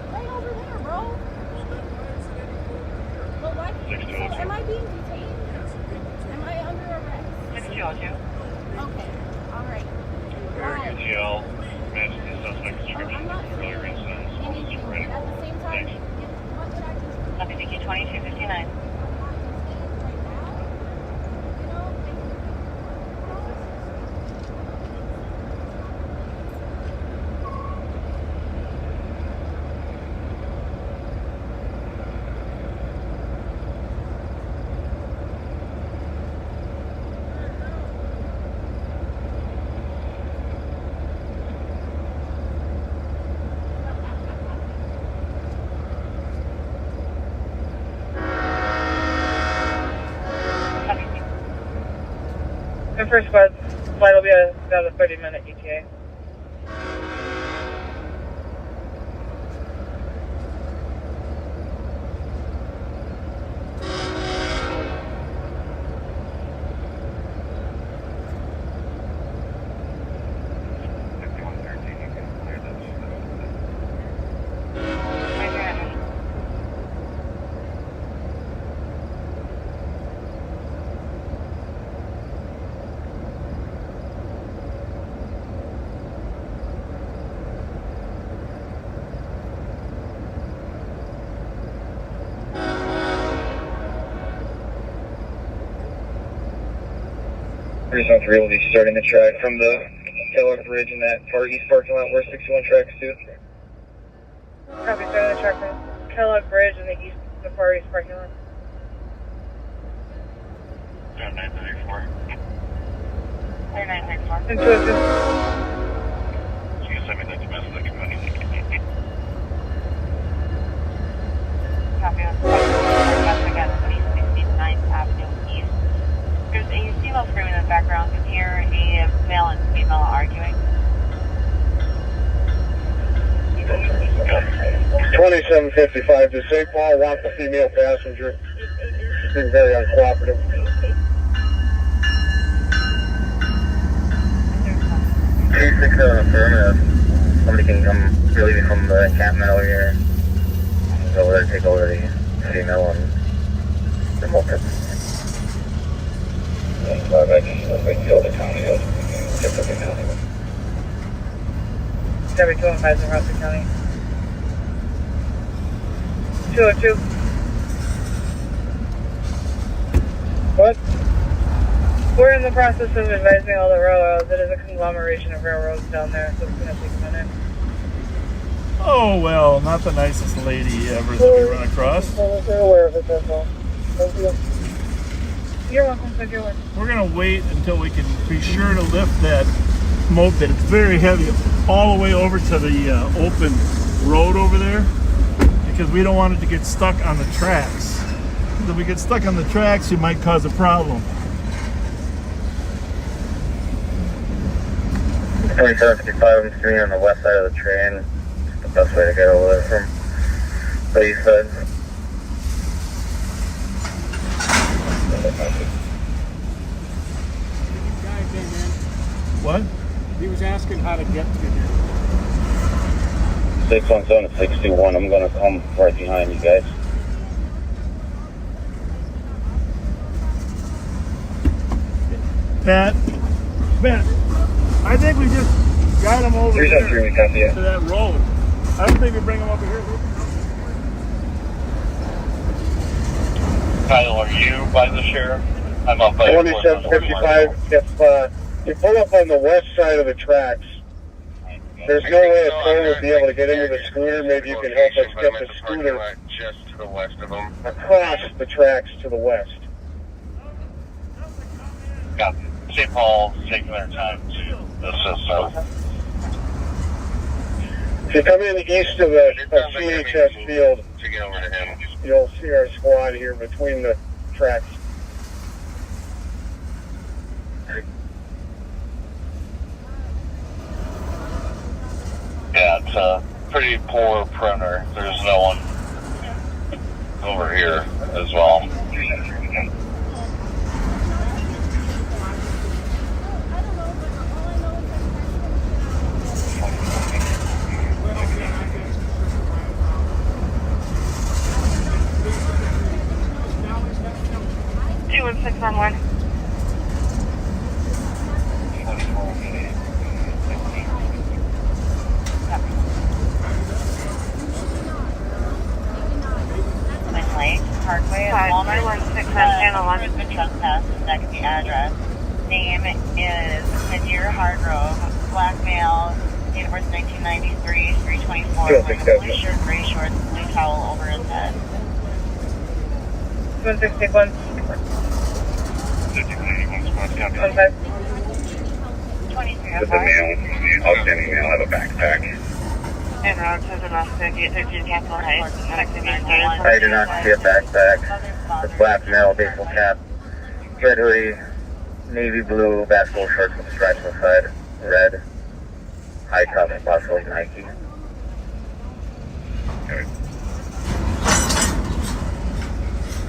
Right over there, bro. Well, why? So am I being detained? Am I under arrest? 6202. Okay, all right. Why? UTL, match the suspect description. I'm not saying anything, but at the same time, what would I just Copy, thank you, 2259. And first squad, flight will be about a 30-minute ETA. Horizontal 3 will be starting the track from the Kellogg Bridge in that far east parking lot where 61 tracks to. Copy, starting the track from Kellogg Bridge in the far east parking lot. 934. 3934. And 202. You send me the domestic money. Copy, that's again, 69th Avenue East. There's a female screaming in the background. You can hear a male and female arguing. 2755 to St. Paul, wants the female passenger. She's being very uncooperative. 267 affirmative. Somebody can come relieving from the encampment over here. Go over there, take over the female and remote her. Copy, 215 in Rockland County. 202. What? We're in the process of advising all the railroads. It is a conglomeration of railroads down there, so it's going to take a minute. Oh, well, not the nicest lady ever that we run across. They're aware of it, that's all. Thank you. You're welcome, thank you. We're going to wait until we can be sure to lift that smoke that it's very heavy all the way over to the open road over there because we don't want it to get stuck on the tracks. Because if we get stuck on the tracks, it might cause a problem. 2755, I'm sitting on the west side of the train. It's the best way to get over there from the east side. What? He was asking how to get to here. 617 and 61, I'm going to come right behind you guys. Pat, I think we just got him over there to that road. I don't think we bring him over here. Kyle, are you by the sheriff? I'm up by 2755, if you pull up on the west side of the tracks, there's no way a tow would be able to get into the scooter. Maybe you can help us get the scooter just to the west of them. across the tracks to the west. Got St. Paul's taking their time to assist us. If you come in east of the CHS field, To get over to him. you'll see our squad here between the tracks. Yeah, it's a pretty poor perimeter. There's no one over here as well. owner. 1011 has been trespassed. That's the address. Name is Nadir Hargrove. Black male. Date of birth 1993. 324. Wearing a blue shirt, gray shorts, blue towel over his head. 161. 25. 23. There's a male, outstanding male, have a backpack. And road to domestic 813 Capitol Heights. I do not see a backpack. The black male, baseball cap, red hoodie, navy blue basketball shorts with stripes on the side, red, high top, possibly Nike. Okay.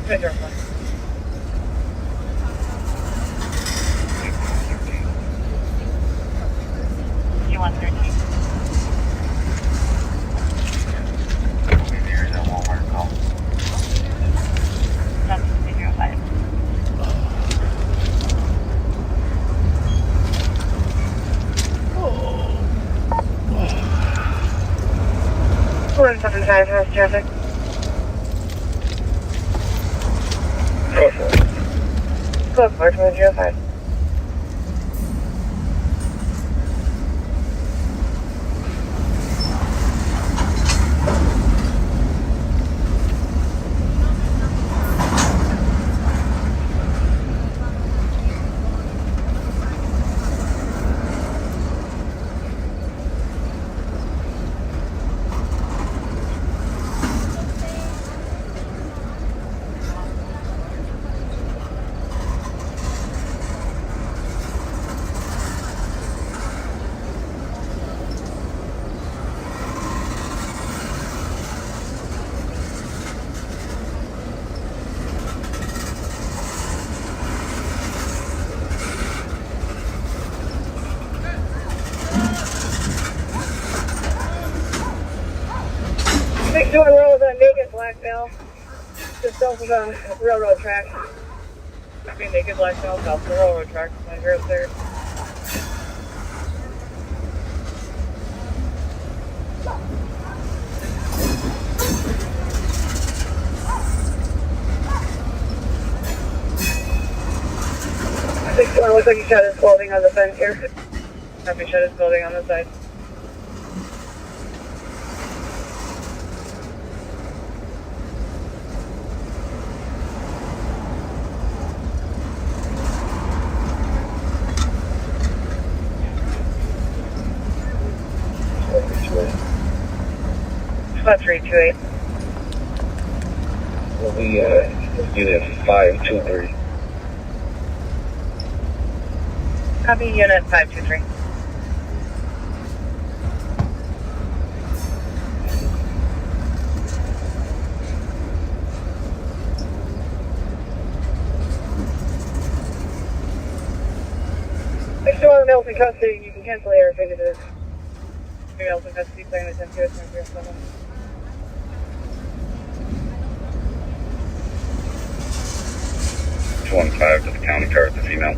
Good job, man. You want 13? That's 05. We're in 75 for us, traffic. Close for 205. Next door road is a naked black male, just off of the railroad track. I mean, naked black male off the railroad track. My girl's there. Next one looks like he shot his clothing on the fence here. Happy shot his clothing on the side. About 328. We'll be, let's do this 523. Copy unit 523. Next to our males in custody, you can cancel air if it is. Males in custody playing the 10-0-7. 215 to the county car with the female.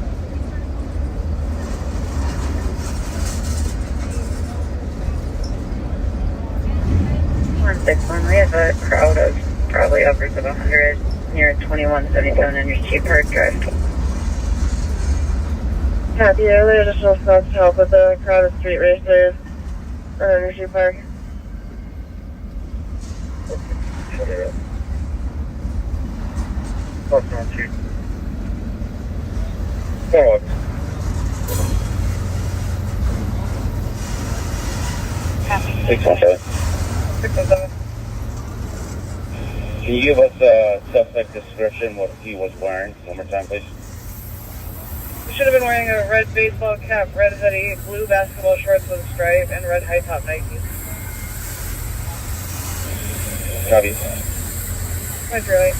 We're 6-1. We have a crowd of probably upwards of 100 near 2177 Energy Park Drive. Copy, there additional spots to help with the crowd of street racers at Energy Park. Plus 1-2. Forward. Copy. 617. 617. Can you give us a suspect description, what he was wearing? One more time, please. He should have been wearing a red baseball cap, red hoodie, blue basketball shorts with a stripe, and red high top Nikes. Copy. Went really.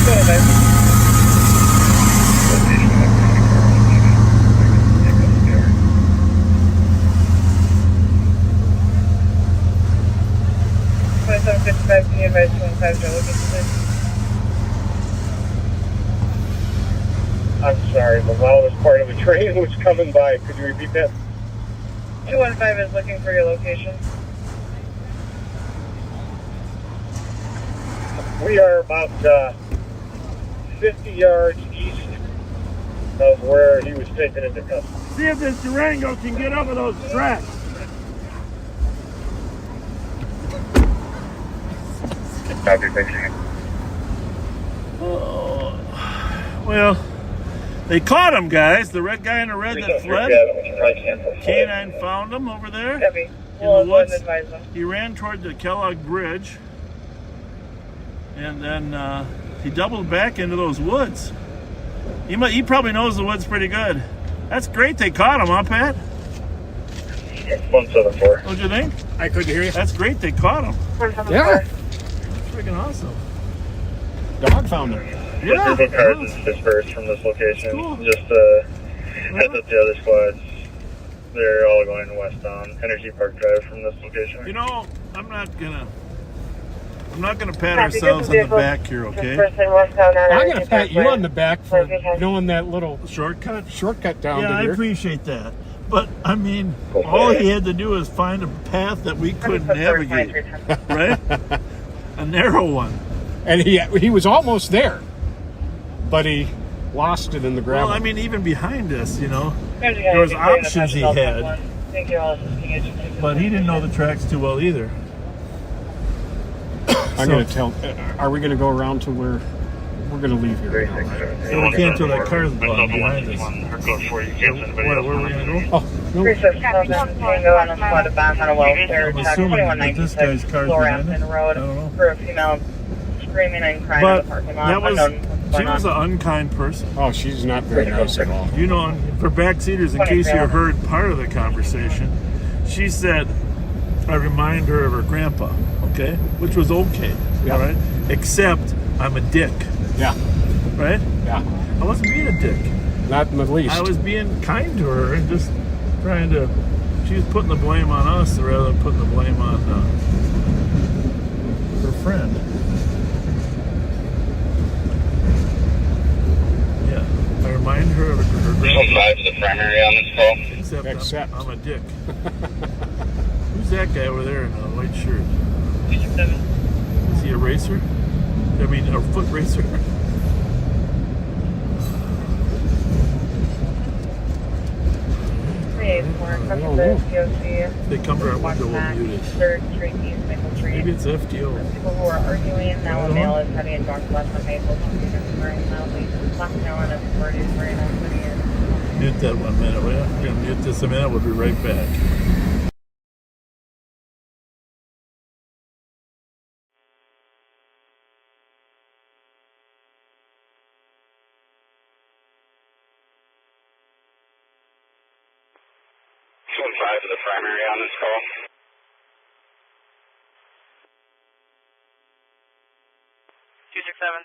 Go ahead. Can you advise 25 to look into this? I'm sorry, the loudest part of the train was coming by. Could you repeat that? 215 is looking for your location. We are about 50 yards east of where he was taken into custody. See if this Durango can get over those tracks. Copy, thank you. Oh, well, they caught him, guys. The red guy in the red that fled. Canine found him over there Heavy. in the woods. He ran toward the Kellogg Bridge, and then he doubled back into those woods. He probably knows the woods pretty good. That's great they caught him, huh, Pat? 174. What'd you think? I couldn't hear you. That's great they caught him. Yeah. Freaking awesome. Dog found him. Yeah. A group of cars is dispersed from this location. Cool. Just heads up the other squads. They're all going west on Energy Park Drive from this location. You know, I'm not gonna pat ourselves on the back here, okay? I'm gonna pat you on the back for knowing that little Shortcut down to Yeah, I here. appreciate that. But I mean, all he had to do was find a path that we couldn't navigate, right? A narrow one. And he was almost there, but he lost it in the gravel. Well, I mean, even behind us, you know, there was options he had, but he didn't know the tracks too well either. I'm going to tell. Are we going to go around to where we're going to leave here now? So we can't till that car's blocked behind us. Where are we going to go? Oh, no. I'm assuming that this guy's car's behind us. I don't know. For a female screaming and crying in But the parking lot. she was an unkind person. Oh, she's not very nice at all. You know, for backseaters, in case you heard part of the conversation, she said, I remind her of her grandpa, okay? Which was okay, Yeah. all right? Except I'm a dick, Yeah, right? yeah. I wasn't being a dick. Not in the least. I was being kind to her and just trying to, she was putting the blame on us rather than putting the blame on her friend. Yeah, I remind her of her grandpa. 5 to the primary on this call. Except. I'm a dick. Who's that guy over there in a white shirt? Is he a racer? I mean, a foot racer? They come to our window, we'll mute it. 3rd Street, East Maple Street. Maybe it's FTO. People who are arguing, now a male is heading northwest on Maple Street and swearing loudly. Black male and his parties wearing a hoodie and Mute that 1 minute, will you? We're going to mute this a minute, we'll be right back. To the primary on this call. 267.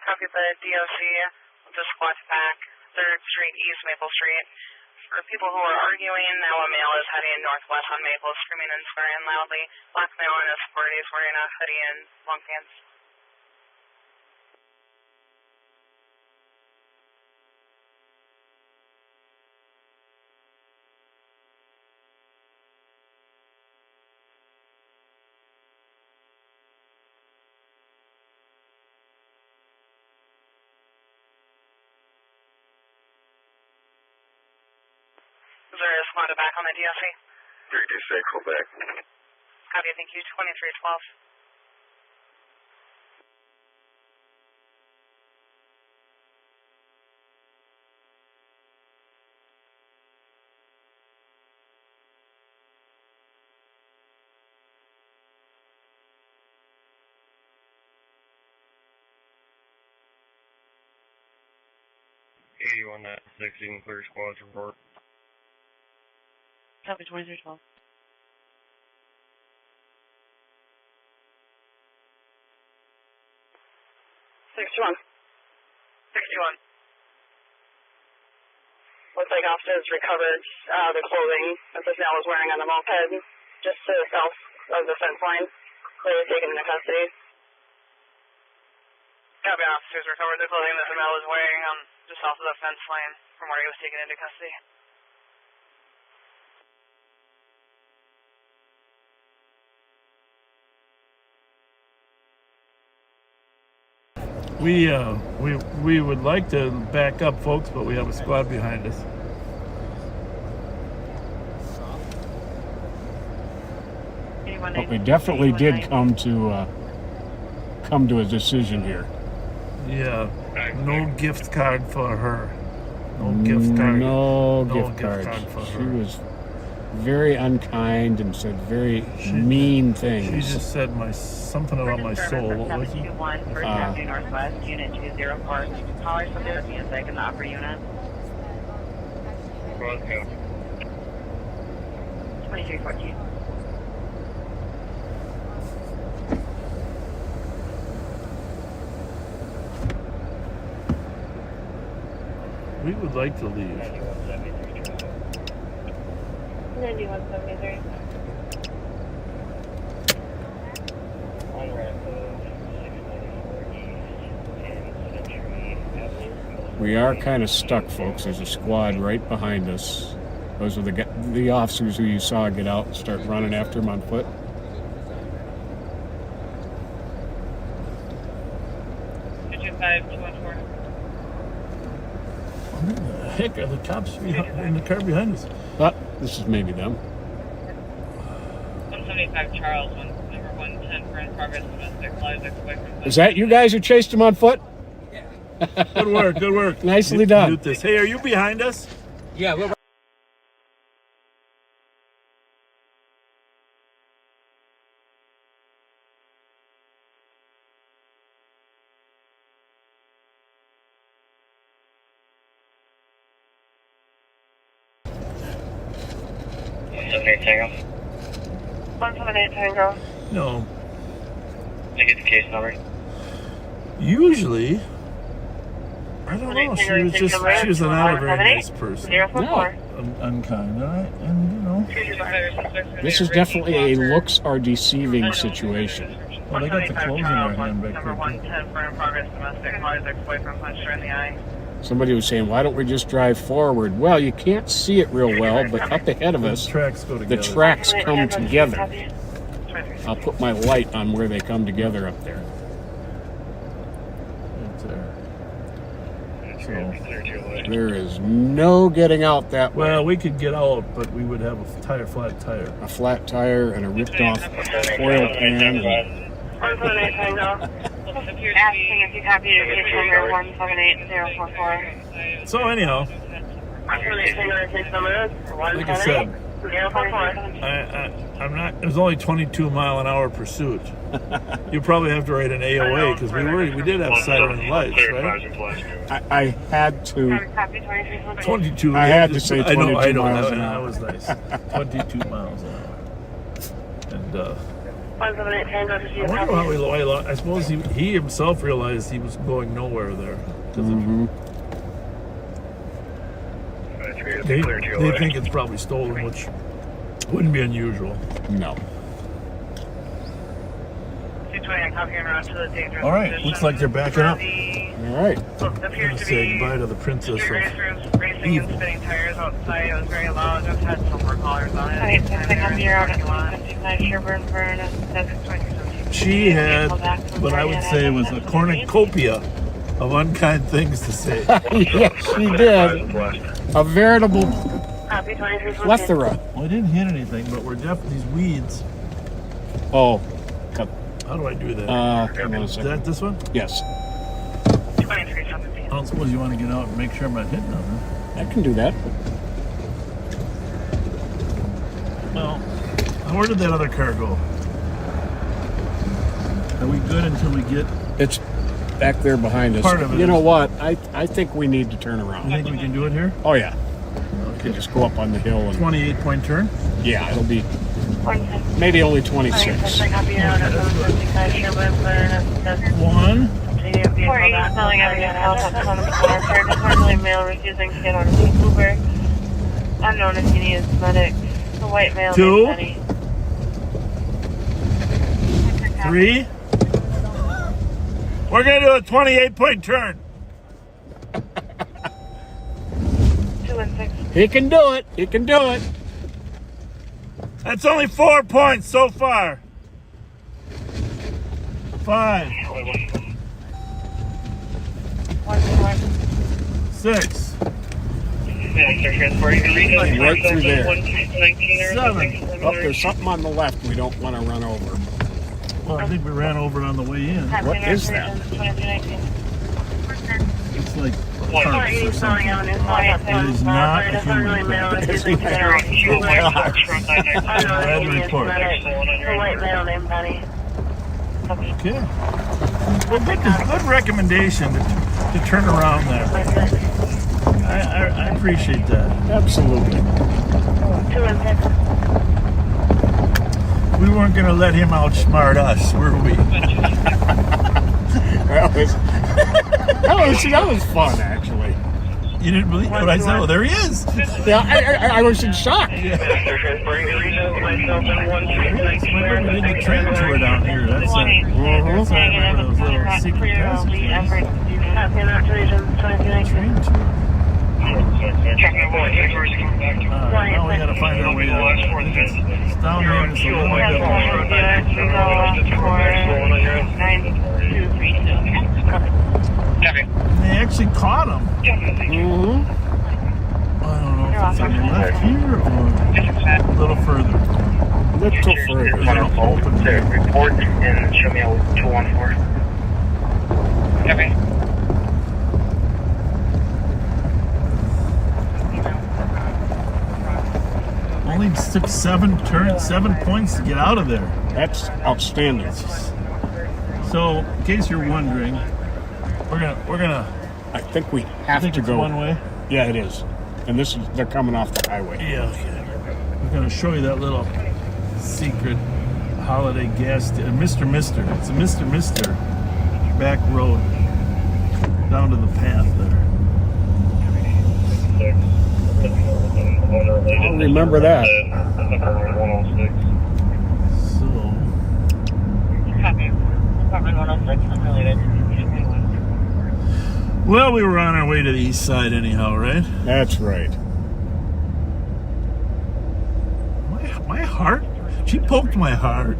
Copy the DOC. Just watch back. 3rd Street, East Maple Street. For people who are arguing, now a male is heading northwest on Maple, screaming and swearing loudly. Black male in his 40s wearing a hoodie and long pants. Is there a spot back on the DOC? 326, Quebec. Copy, thank you. 2312. On that 16 clear squads report. Copy, 2312. 61. 61. Looks like officers recovered the clothing that this male was wearing on the moped just to the south of the fence line. They were taken into custody. Copy, officers recovered the clothing that the male was wearing just off of the fence line from where he was taken into custody. We would like to back up, folks, but we have a squad behind us. But we definitely did come to a decision here. Yeah, no gift card for her. No gift card. No gift card for she her. was very unkind and said very mean things. She just said something about my soul. What was it? 721 First Avenue Northwest, Unit 204. Callers from the music in the upper unit. 2314. We would like to leave. 9173. We are kind of stuck, folks. There's a squad right behind us. Those are the officers who you saw get out and start running after him on foot. Where the heck are the cops in the car behind us? This is maybe them. 175 Charles, number 110 for in progress domestic lies ex-boyfriend. Is that you guys who chased him on foot? Yeah. Good work, good work. Nicely done. Hey, are you behind us? Yeah, we're Tango. 178 Tango. No. Can I get the case number? Usually, I don't know. She was not a very nice person. No. Unkind, and you know. This is definitely a looks are deceiving situation. Well, they got the clothes in their hand back Number there. 110 for in progress domestic lies ex-boyfriend punched her in the eye. Somebody was saying, why don't we just drive forward? Well, you can't see it real well, but up ahead of us, The tracks go together. the tracks come together. I'll put my light on where they come together up there. Right there. So, There is no getting out that way. well, we could get out, but we would have a flat tire. A flat tire and a ripped off oil pan. 178 Tango. Asking if you copy your case number 178044. So anyhow, 178 Tango, case number like I said, 178. I'm not. It was only 22-mile-an-hour pursuit. You probably have to write an AOA because we did have siren lights, right? I had to. Copy 2314. 22. I had to say I know. 22 miles an That hour. was nice. 22 miles an hour. And 178 Tango, did I you wonder copy? how he lost. I suppose he himself realized he was going nowhere there. They think it's probably stolen, which wouldn't be unusual. No. 220, copy en route to the dangerous All right, position. looks like they're backing up. All right. Appears to Say be goodbye to the princess of racers racing and spinning tires outside. It was very loud. Just had some more callers on it. Alright, so pick up your out at 155 Sherburne, Verna. She had what I would say was a cornucopia of unkind things to say. Yes, she did. A veritable Copy 2314. plethora. Well, I didn't hit anything, but we're definitely these weeds. Oh. How do I do that? Hold on a Is second. that this one? Yes. 2317. I don't suppose you want to get out and make sure I'm not hitting them, huh? I can do that. Well, where did that other car go? Are we good until we get... It's back there behind us. Part of it You know is- what? I think we need to turn You around. think we can do it here? Oh, yeah. Okay. Just go up on the hill and 28-point turn? yeah, it'll be 110. maybe only Alright, 26. so copy your out at 155 Sherburne, Verna. One. Before you spelling every house up on the corner, fair disorderly male refusing to get on a pink Uber. Unknown if he needs medic. A white male Two. named Benny. 3. We're going to do a 28-point turn. 2 and 6. He can do it. He can do it. That's only 4 points so far. 5, 6, Right through there. 7. Oh, there's something on the left we don't want to run over. Well, I think we ran over it on the way in. What is that? It's like parts or something. It is not a human crab. Bad report. Okay. Well, good recommendation to turn around there. I appreciate that. Absolutely. 2 and 6. We weren't going to let him outsmart us, were we? that was fun, actually. You didn't believe what I said? Oh, there he is. Yeah, I was in shock. Yeah. We did the train tour down here. That's one of those little secret passageways. Train tour. Now we gotta find our way out. It's down here and it's a little bit. They actually caught him. I don't know if it's on the left here or a little further. Little further. Open here. Report and show me out 214. Copy. Only took 7 points to get out of there. That's outstanding. So, in case you're wondering, we're gonna. I think we have to it's go one way. Yeah, it is. And they're coming off the highway. Yeah. Okay. We're gonna show you that little secret holiday gas station, Mr. It's a Mr. back road down to the path there. I'll remember that. So, Copy. Probably 106 unrelated. well, we were on our way to the east side anyhow, right? That's right. My heart? She poked my heart.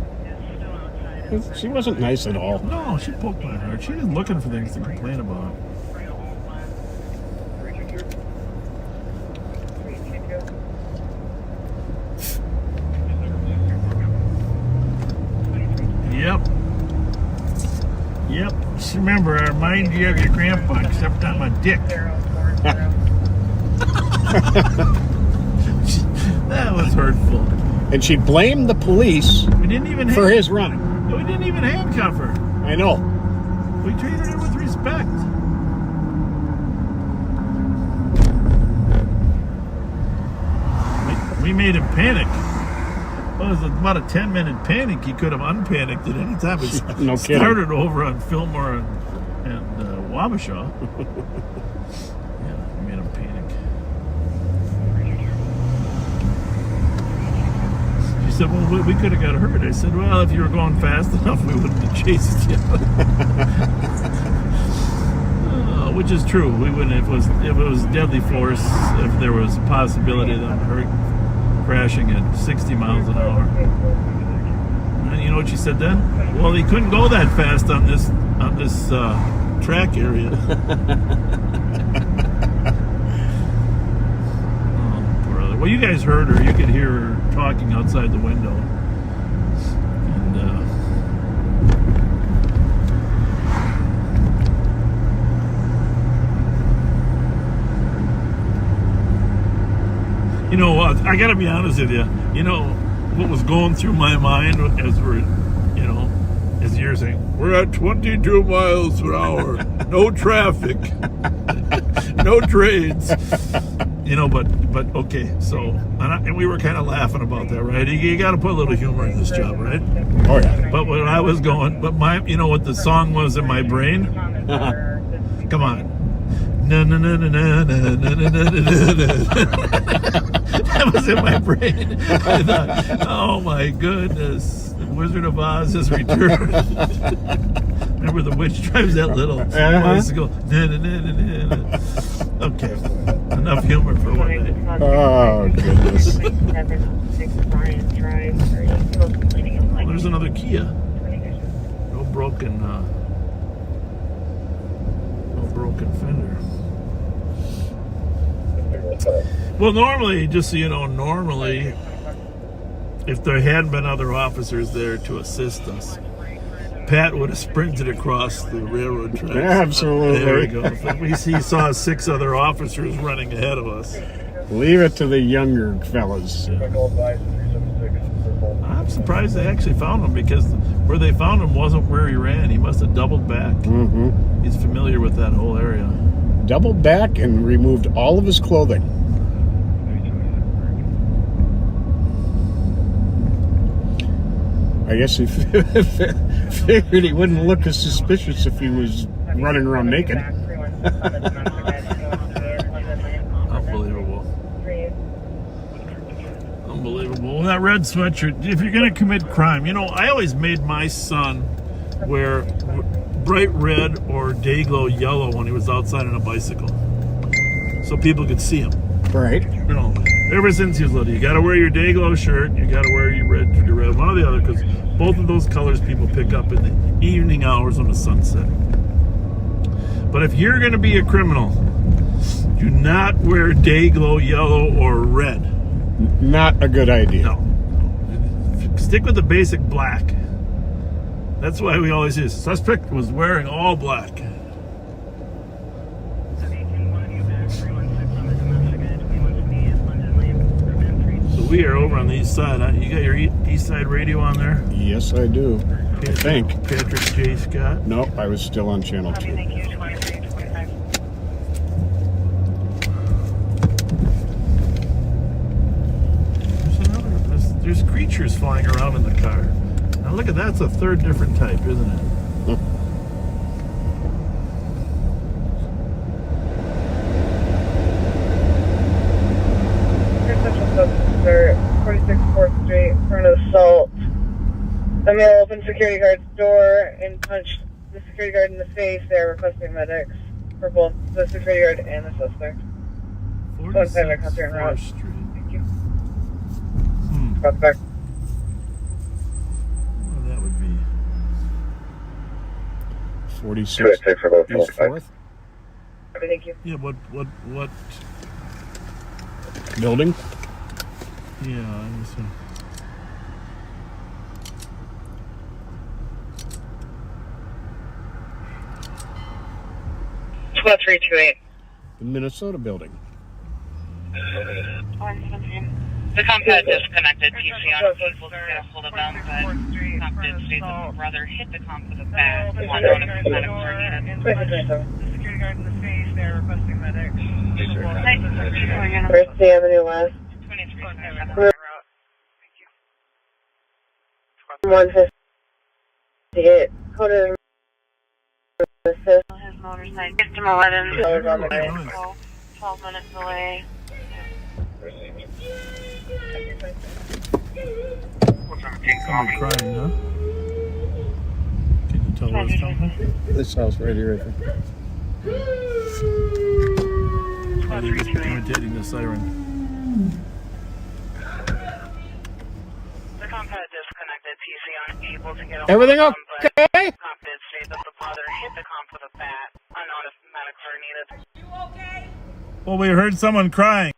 She wasn't nice at all. No, she poked my heart. She was looking for things to complain about. Yep. Just remember, I remind you of your grandpa, except I'm a dick. That was hurtful. And she blamed the police We didn't even for his running. We didn't even handcuff her. I know. We treated her with respect. We made him panic. Well, it was about a 10-minute panic. He could have unpanicked at any time. It No kidding. started over on Fillmore and Wabasha. Yeah, we made him panic. She said, well, we could have got hurt. I said, well, if you were going fast enough, we wouldn't have chased you. Which is true. We wouldn't. If it was deadly force, if there was a possibility of them crashing at 60 miles an hour. And you know what she said then? Well, he couldn't go that fast on this track area. Oh, poor other. Well, you guys heard her. You could hear her talking outside the window. And you know what? I gotta be honest with you. You know what was going through my mind as as you're saying, we're at 22 miles per hour, no traffic, no trains. But okay. So, and we were kind of laughing about that, right? You got to put a little humor in this job, right? Oh yeah. But when I was going, what the song was in my brain? Come on. Na na na na na na na na na na. That was in my brain. I thought, oh my goodness, the Wizard of Oz has returned. Remember the witch drives that little bicycle? Okay, enough humor for one day. Oh, goodness. Well, there's another Kia. No broken fender. Well, normally, just so you know, normally, if there hadn't been other officers there to assist us, Pat would have sprinted across the railroad tracks. Absolutely. There we go. We saw 6 other officers running ahead of us. Leave it to the younger fellas. I'm surprised they actually found him, because where they found him wasn't where he ran. He must have doubled back. Mm-hmm. He's familiar with that whole area. Doubled back and removed all of his clothing. I guess he figured he wouldn't look as suspicious if he was running around naked. Unbelievable. Unbelievable. Well, that red sweatshirt, if you're going to commit crime, you know, I always made my son wear bright red or day glow yellow when he was outside on a bicycle, so people could see him. Right. You know, ever since he was little, you got to wear your day glow shirt, you got to wear your red, one or the other, because both of those colors people pick up in the evening hours when the sun's setting. But if you're going to be a criminal, do not wear day glow yellow or red. Not a good idea. No. Stick with the basic black. That's why we always say suspect was wearing all black. So we are over on the east side. You got your east side radio on there? Yes, I do. I think. Patrick J. Scott? Nope, I was still on channel 2. There's creatures flying around in the car. Now look at that. That's a third different type, isn't it? Officer, 46 4th Street, for an assault. A male opened security guard's door and punched the security guard in the face. They are requesting medics for both the security guard and the suspect. 46 4th Street. Thank you. Got back. Well, that would be 46 East 4th. Thank you. Yeah, what Building? Yeah, I understand. Squad 328. The Minnesota building. The comp had disconnected PC on people to get a hold of them, but comp did state that the brother hit the comp with a bat. Unknown if medics are needed. The security guard in the face, they're requesting medics. Where's the Avenue West? 23. 158. Coded assist. His motorcycle. System 11. 12 minutes away. Somebody crying, huh? Can you tell where it's coming from? This house right here, I think. Or they're just imitating the siren. The comp had disconnected PC unable to get a Everything hold of them, okay? but comp did state that the brother hit the comp with a bat. Unknown if medics are needed. You okay? Well, we heard someone crying.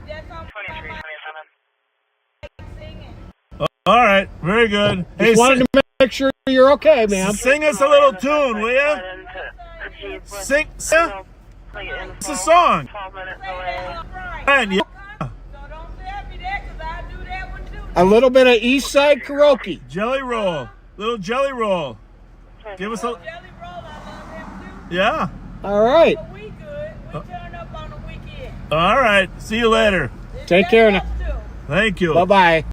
That's on 2327. singing. All right, very good. Hey, Just wanted to make sure you're okay, ma'am. sing us a little tune, will ya? Sing. It's a song. 12 minutes away. And yeah. So don't tell me that, because I do that one too. A little bit of East Side karaoke. Jelly roll, little jelly roll. Give us a. Jelly roll, I love him too. Yeah. All right. But we good. We turn up on the weekend. All right. See you later. Take care now. Thank you. Bye-bye.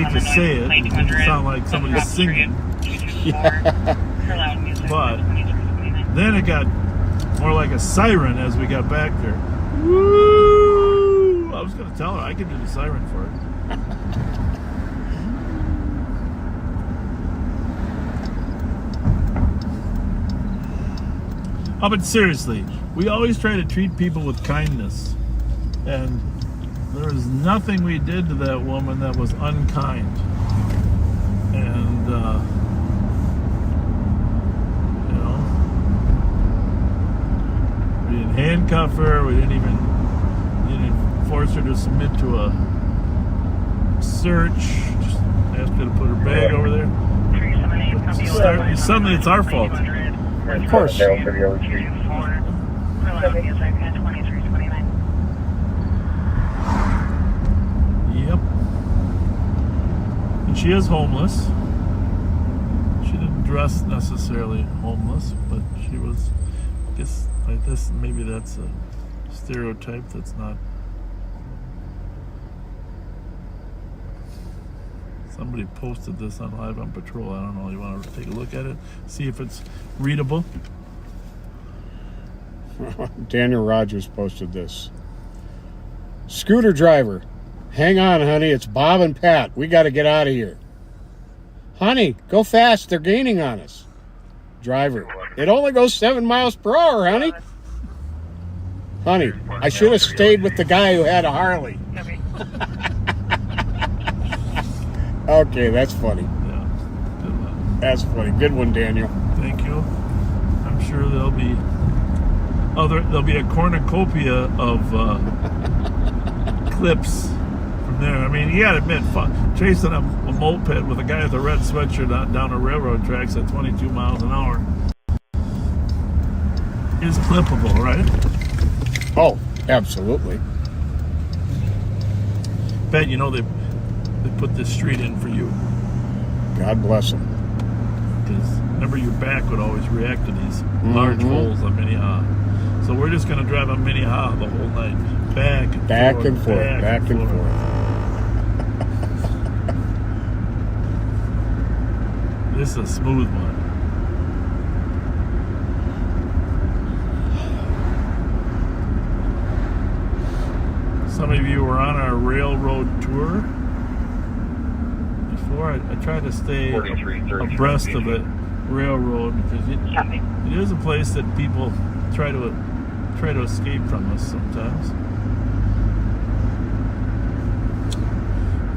hate to say it, it doesn't sound like somebody's singing. But then it got more like a siren as we got back there. Woo! I was going to tell her I could do the siren for her. Oh, but seriously, we always try to treat people with kindness. And there was nothing we did to that woman that was unkind. And, you know, we didn't handcuff her. We didn't force her to submit to a search. Just asked her to put her bag over there. Suddenly it's our fault. Of course. Yep. And she is homeless. She didn't dress necessarily homeless, but she was, I guess, like this. Maybe that's a stereotype that's not. Somebody posted this on Live on Patrol. I don't know. You want to take a look at it? See if it's readable? Daniel Rogers posted this. Scooter driver. Hang on, honey. It's Bob and Pat. We got to get out of here. Honey, go fast. They're gaining on us. Driver. It only goes 7 miles per hour, honey. Honey, I should have stayed with the guy who had a Harley. Okay, that's funny. Yeah. Good one. That's funny. Good one, Daniel. Thank you. I'm sure there'll be a cornucopia of clips from there. I mean, you gotta admit, chasing a moped with a guy with a red sweatshirt down a railroad tracks at 22 miles an hour is clippable, right? Oh, absolutely. Bet you know they put this street in for you. God bless them. Because remember, your back would always react to these large holes on Minnehaha. So we're just going to drive on Minnehaha the whole night. Back and forth. This is a smooth one. Some of you were on our railroad tour. Before I tried to stay abreast of it, railroad, because it is a place that people try to escape from us sometimes.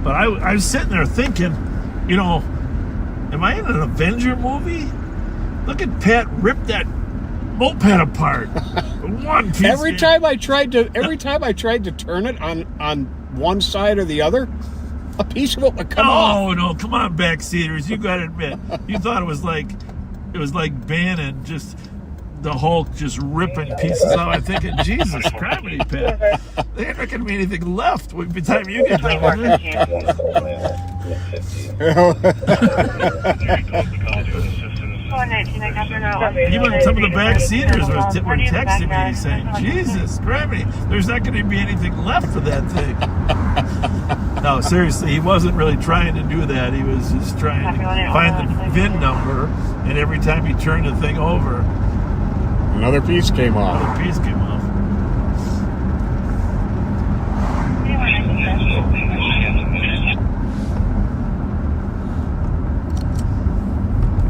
But I was sitting there thinking, you know, am I in an Avenger movie? Look at Pat rip that moped apart. One piece. Every time I tried to turn it on one side or the other, a piece of it would come off. Oh no, come on, backseaters. You gotta admit, you thought it was like Bannon, just the Hulk just ripping pieces out. I'm thinking, Jesus Christ, Pat. There's not gonna be anything left by the time you get done with it. Even some of the backseaters were texting me saying, Jesus Christ, there's not going to be anything left for that thing. No, seriously, he wasn't really trying to do that. He was just trying to find the VIN number, and every time he turned the thing over, another piece came off.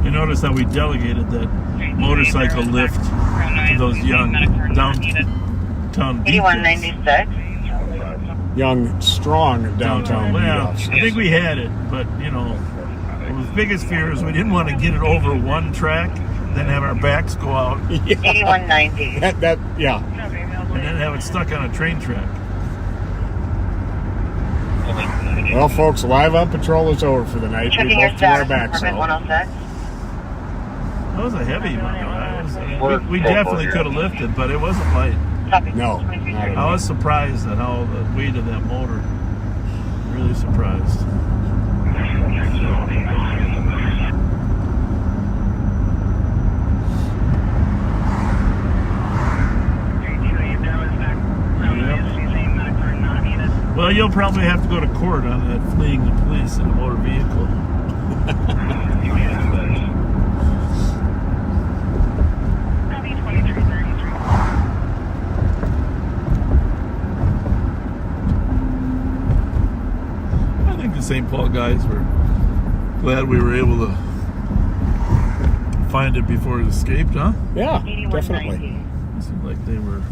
You notice how we delegated that motorcycle lift to those young downtown 8196. Young, strong downtown beat well, offs. I think we had it, but you know, the biggest fear is we didn't want to get it over one track, then have our backs go out. 8190. Yeah. And then have it stuck on a train track. Well, folks, Live on Patrol is over for the night. We both threw our backs out. 106. That was a heavy one. We definitely could have lifted, but it wasn't light. No. I was surprised at how the weight of that motor. Really surprised. Well, Well, you'll probably have to go to court on that fleeing the police in a motor vehicle. Copy 2333. I think the St. Paul guys were glad we were able to find it before it escaped, huh? Yeah, definitely. It seemed like they were.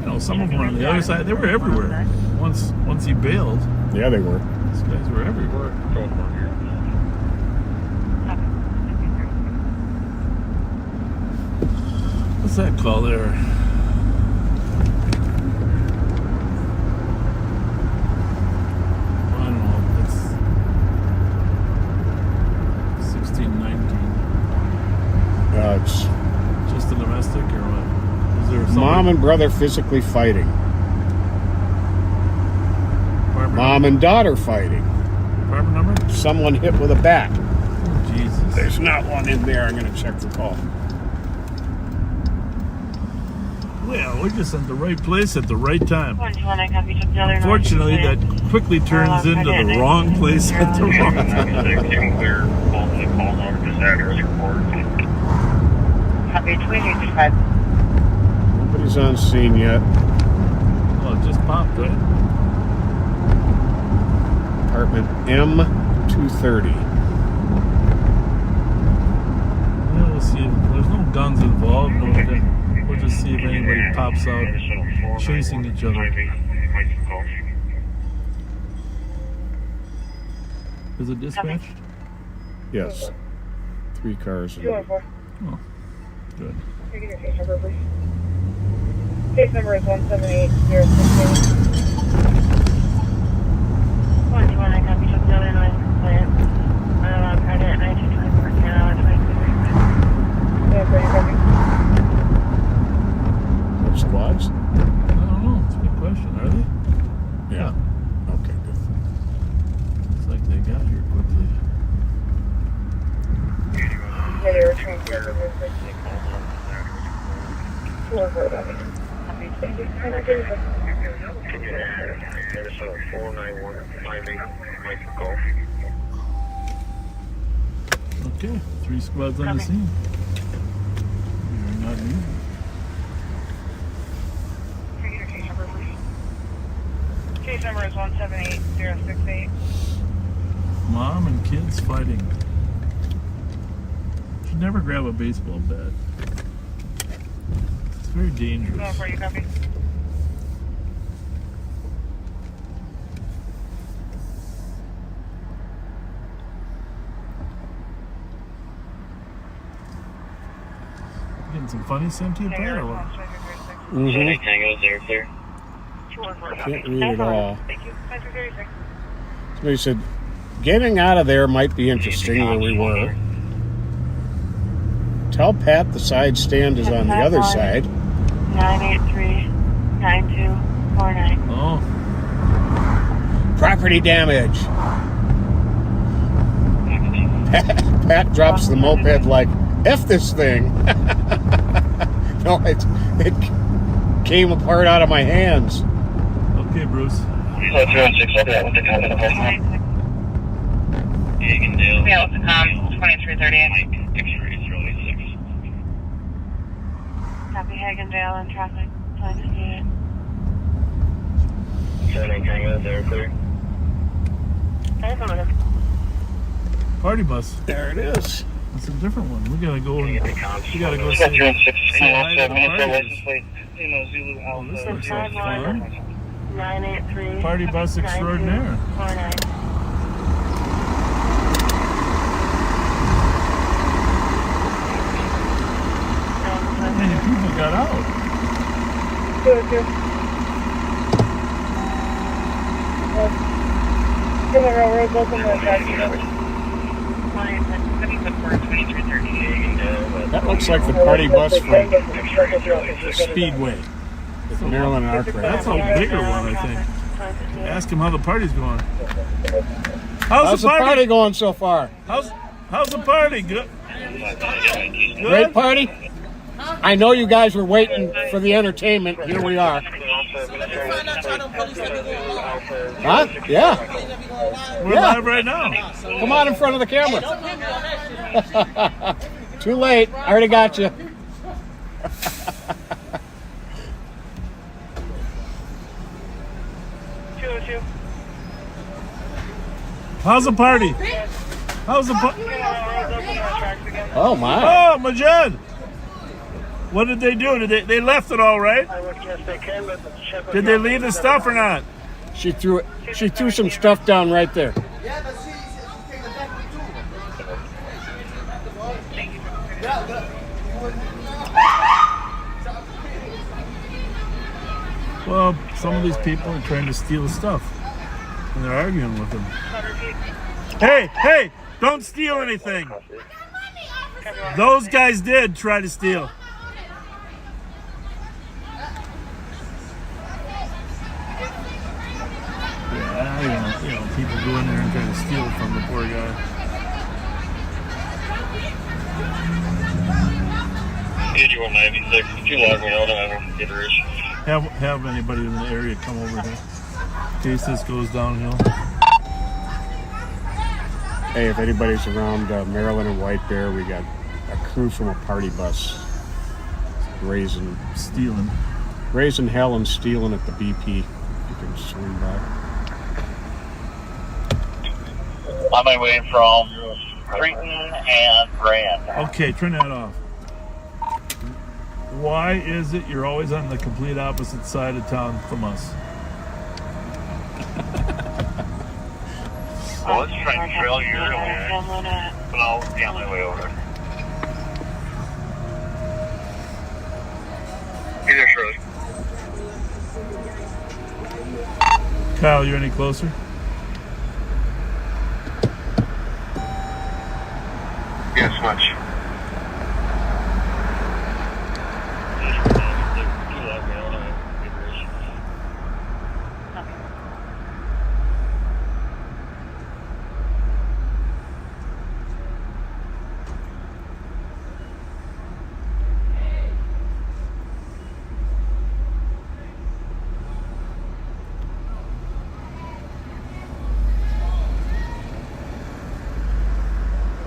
You know, some of them were on the other side. They were everywhere. Once he bailed, Yeah, they were. these guys were everywhere. What's that call there? I don't know. It's 1619. It's Just a domestic or what? Is there somebody? mom and brother physically fighting. Apartment Mom and daughter fighting. Apartment number? Someone hit with a bat. Oh, Jesus. There's not one in there. I'm going to check the call. Well, we're just at the right place at the right time. 121, copy, took the other Unfortunately, that quickly turns into the wrong place at the wrong time. Clear, both the calls out of this address report. Copy 2335. Nobody's on scene yet. Oh, it just popped, right? Apartment M230. Yeah, we'll see. There's no guns involved. We'll just see if anybody pops out chasing each other. Is it dispatched? Yes. 3 cars. 214. Oh, good. Can I get your case number, please? Case number is 178068. 121, copy, took the other noise complaint. Credit 1924, Canada 2335. Yeah, pretty copy. What squads? I don't know. It's a good question. Are they? Yeah. Okay, good. It's like they got here quickly. Yeah, they were trying to get over this. 214, copy. Thank you. Can I get your There's a 49158 Mike Golf. Okay, 3 squads on the scene. You're not new. Can I get your case number, please? Case number is 178068. Mom and kids fighting. Should never grab a baseball bat. It's very dangerous. Going for you, copy. Getting some funny sent to you, Pat, or what? Mm-hmm. Tango 0 clear. 214, Can't read it all. Thank you. 2336. Somebody said, getting out of there might be interesting where we were. Tell Pat the side stand is on the other side. 983-9249. Oh, Property damage. Pat drops the moped like, F this thing. No, it came apart out of my hands. okay, Bruce. 316, okay, with the comment of Hagandale. Yeah, with the 2338. Mike, X-ray 086. Copy, Hagandale and traffic. 28. 7 Tango 0 clear. Party bus. There it is. That's a different one. We gotta go and we gotta go see. 316, say hi to the license parties. plate. Zulu Oh, this Alpha. looks like fun. 983. Party bus extraordinaire. 49. Many people got out. 202. Give the railroad, both of them are attached. That looks like the party bus from Speedway. The Maryland Arc That's Ride. a bigger one, I think. Ask him how the party's going. How's the party going so far? How's the party? Good. Great party? I know you guys were waiting for the entertainment. Here we are. Huh? Yeah. We're live right now. Come on in front of the camera. Too late. I already got you. How's the party? How's the party? Oh, my. Oh, Majed. What did they do? Did they left it all right? Did they leave the stuff or not? She threw some stuff down right there. Well, some of these people are trying to steal stuff, and they're arguing with them. Hey, don't steal anything. Those guys did try to steal. Yeah, you know, people go in there and try to steal from the poor guy. If you log me out, I don't get her issue. Have anybody in the area come over here in case this goes downhill. Hey, if anybody's around Maryland and White Bear, we got a crew from a party bus raising hell and stealing at the BP. You can swing by. On my way from Creighton and Grand. Okay, turn that off. Why is it you're always on the complete opposite side of town from us? Well, let's try and trail you earlier, but I'll be on my way over. Hey there, Shirley. Kyle, you any closer? Yes, much.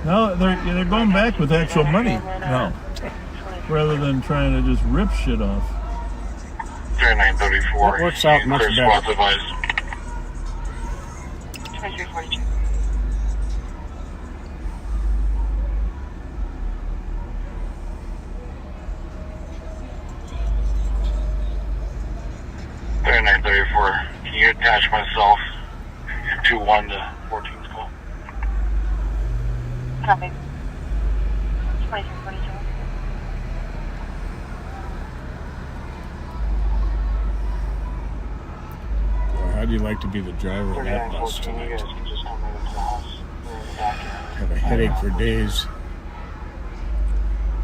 No, they're going back with actual money now, rather than trying to just rip shit off. 934. That works out much better. 2342. There, 934. Can you attach myself to 1 to 14's call? Copy. 2342. How'd you like to be the driver of that bus tonight? You guys can just come into the house. We're in the back here. Have a headache for days.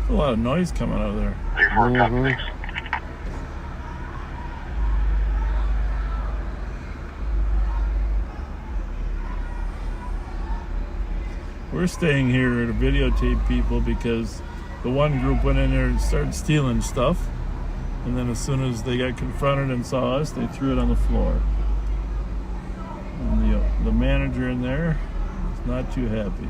There's a lot of noise coming out of there. 34, copy, thanks. We're staying here to videotape people because the one group went in there and started stealing stuff, and then as soon as they got confronted and saw us, they threw it on the floor. And the manager in there is not too happy.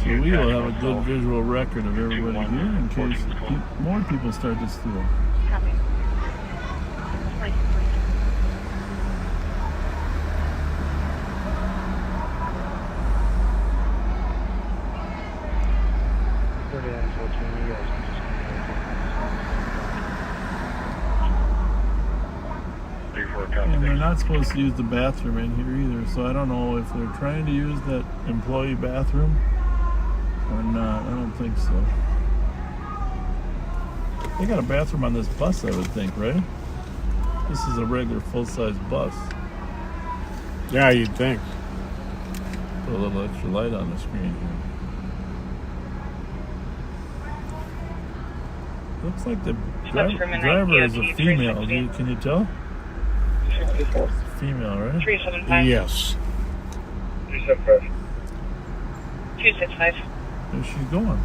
So we will have a good visual record of everybody here in case more people start to steal. Copy. 2342. And they're not supposed to use the bathroom in here either, so I don't know if they're trying to use that employee bathroom or not. I don't think so. They got a bathroom on this bus, I would think, right? This is a regular full-size bus. Yeah, you'd think. Put a little extra light on the screen here. Looks like the driver is a female. Can you tell? Female, right? 375. Yes. 375. 265. Where's she going?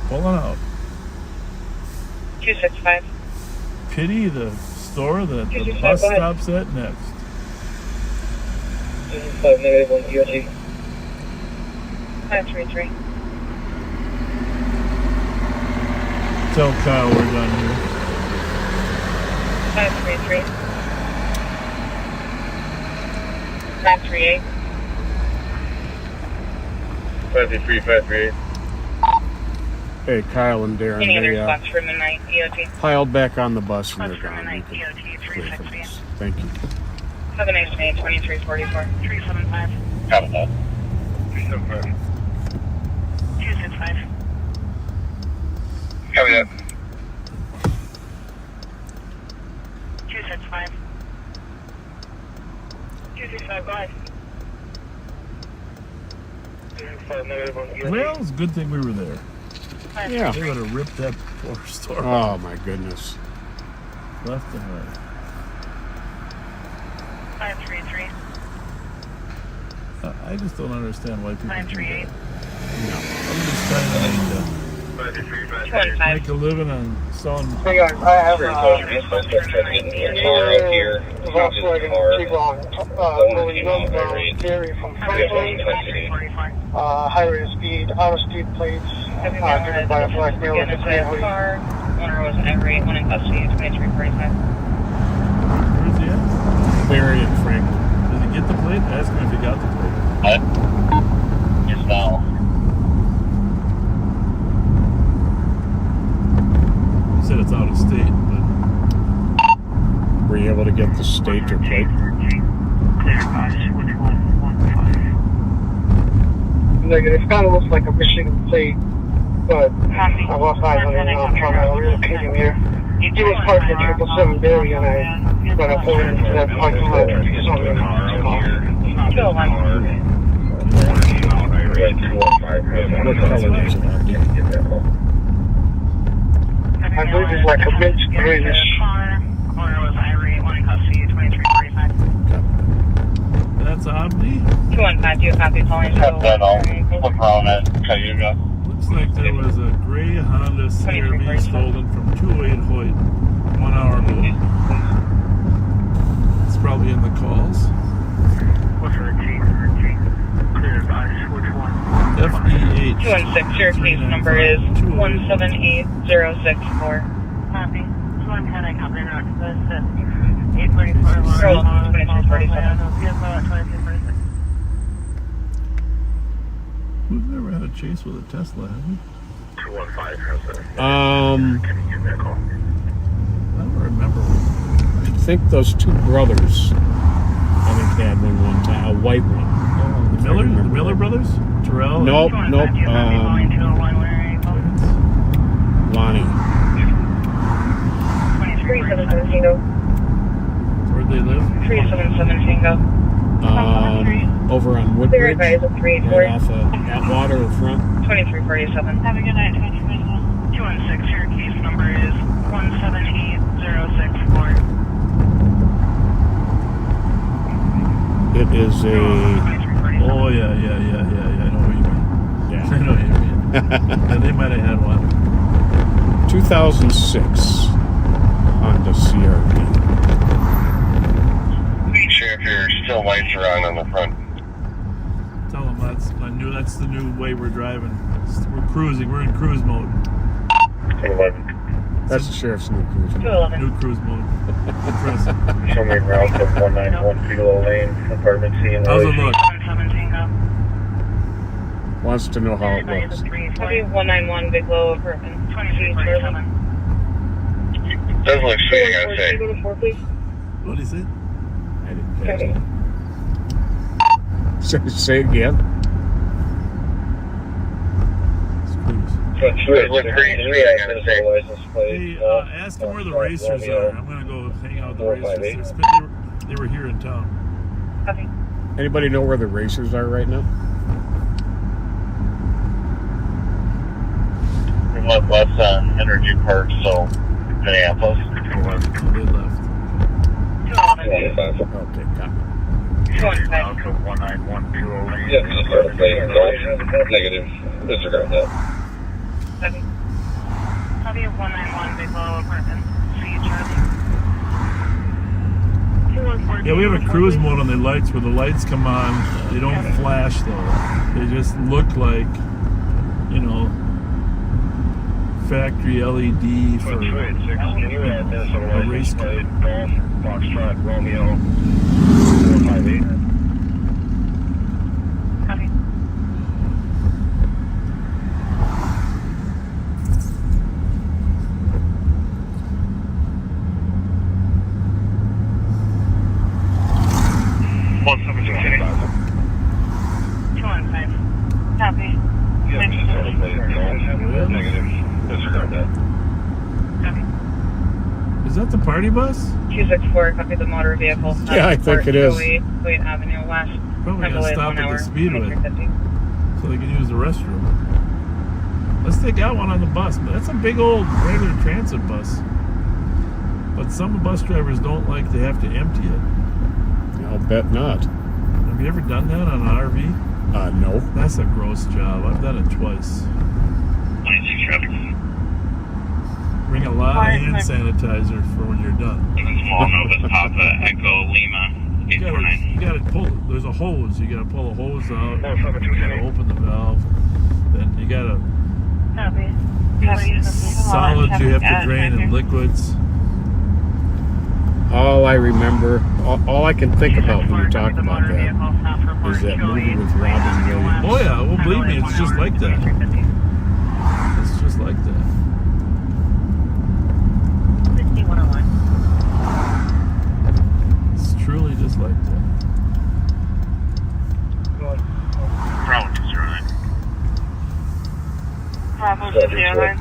Pulling out. 265. Pity the store that the bus stops at next. 265, negative 1 DOT. 533. Tell Kyle we're done here. 533. 538. 533, 538. Hey, Kyle and Darren, Any other they spots for midnight DOT? piled back on the bus and Spots they're for gone. midnight You can DOT clear from 360. this. Thank you. Have a nice day, 2344. 375. Have a ball. 375. 265. Copy that. 265. 265, go ahead. 265, negative 1 DOT. Well, it's a good thing we were there. Yeah. They would have ripped that poor store Oh, my goodness. left and right. 533. I just don't understand why people do 538. that. I'm just trying to 215. make a living on selling. Hey guys, I have Volkswagen Tiguan, fully northbound, dairy from Franklin, high rate of speed, auto speed plates, driven by a black male with a gray hoodie. Owner was irate, one in custody, 2345. Where's he at? Barry and Frank. Did he get the plate? Ask him if he got the plate. What? Just now. He said it's out of state, but Were you able to get the state or plate? Like, it kind of looks like a Michigan plate, but I lost eyes on it and I'm trying to relocate him here. He was parked at 777 Berry and I got to pull into that parking lot. What color is it? I believe it's like a mint greenish. Owner was irate, one in custody, 2345. that's Omni. 215, do you copy calling? Cut that off. Look around at Cayuga. Looks like there was a gray Honda CR-V stolen from 208 Hoyt 1 hour ago. It's probably in the calls. FEH. 216, your case number is 178064. Copy. 210, I copy. 844. 2247. We've never had a chase with a Tesla, have we? 215 has a. Can you give me a call? I don't remember. I think those two brothers, I think they had one time, a white one. The Miller brothers? Terrell? Nope. Lonnie. 377 Tango. Where'd they live? 377 Tango. Over on Clear Woodbridge, advise of 384. right off of Atwater in front. 2347. Have a good night, 2347. 216, your case number is 178064. It is a. Oh, yeah. I know what you mean. Yeah. I know what you mean. Yeah, they might have had one. 2006 Honda CR-V. Sheriff, your still lights are on the front. Tell them that's the new way we're driving. We're cruising. We're in cruise mode. 211. That's the sheriff's new cruiser. 211. New cruise mode. Impressive. Show me route of 191 Kilo Lane, apartment C in How's it look? 77 Tango. Wants to know how it Advise looks. of 340. 191 Big Low apartment. 2347. Doesn't look sweet, I gotta say. Go to 4, please. What did he say? I didn't catch it. Say it again. It's cruise. It looks pretty sweet, I gotta say. Hey, ask them where the racers are. I'm going to go hang out with the racers. They were here in town. Copy. Anybody know where the racers are right now? southwest on Energy Park, so Minneapolis. Oh, they left. 211. Okay, copy. 215. to 19120 lane. Yeah, just start playing golf. Negative. Disregard that. Copy. Copy of 191, Bigelow Apartment. See you, Charlie. Yeah, we have a cruise mode on the lights where the lights come on. They don't flash though. They just look like, you know, factory LED for a race car. Golf, Foxtrot, Romeo, 458. Copy. One 715. 215. Copy. Yeah, just start playing golf. Negative. Disregard that. Copy. Is that the party bus? 264, copy the motor vehicle. Yeah, I think it is. Kuwait Avenue West. Probably gotta stop at the speedway 2350. so they can use the restroom. Let's take that one on the bus. But that's a big old regular transit bus. But some bus drivers don't like to have to empty it. I'll bet not. Have you ever done that on an RV? No. That's a gross job. I've done it twice. 26 traffic. Bring a lot of hand sanitizer for when you're done. Small Nova Papa Echo Lima You 849. gotta pull. There's a hose. You gotta pull a hose out. You gotta open the valve. Then you gotta. Copy. Solids you have to drain and liquids. All I remember, all I can think about when you talk about that is that movie with Robin Williams. Oh yeah, well believe me, it's just like that. It's just like that. 6101. It's truly just like that. Bravo 209. Bravo 209.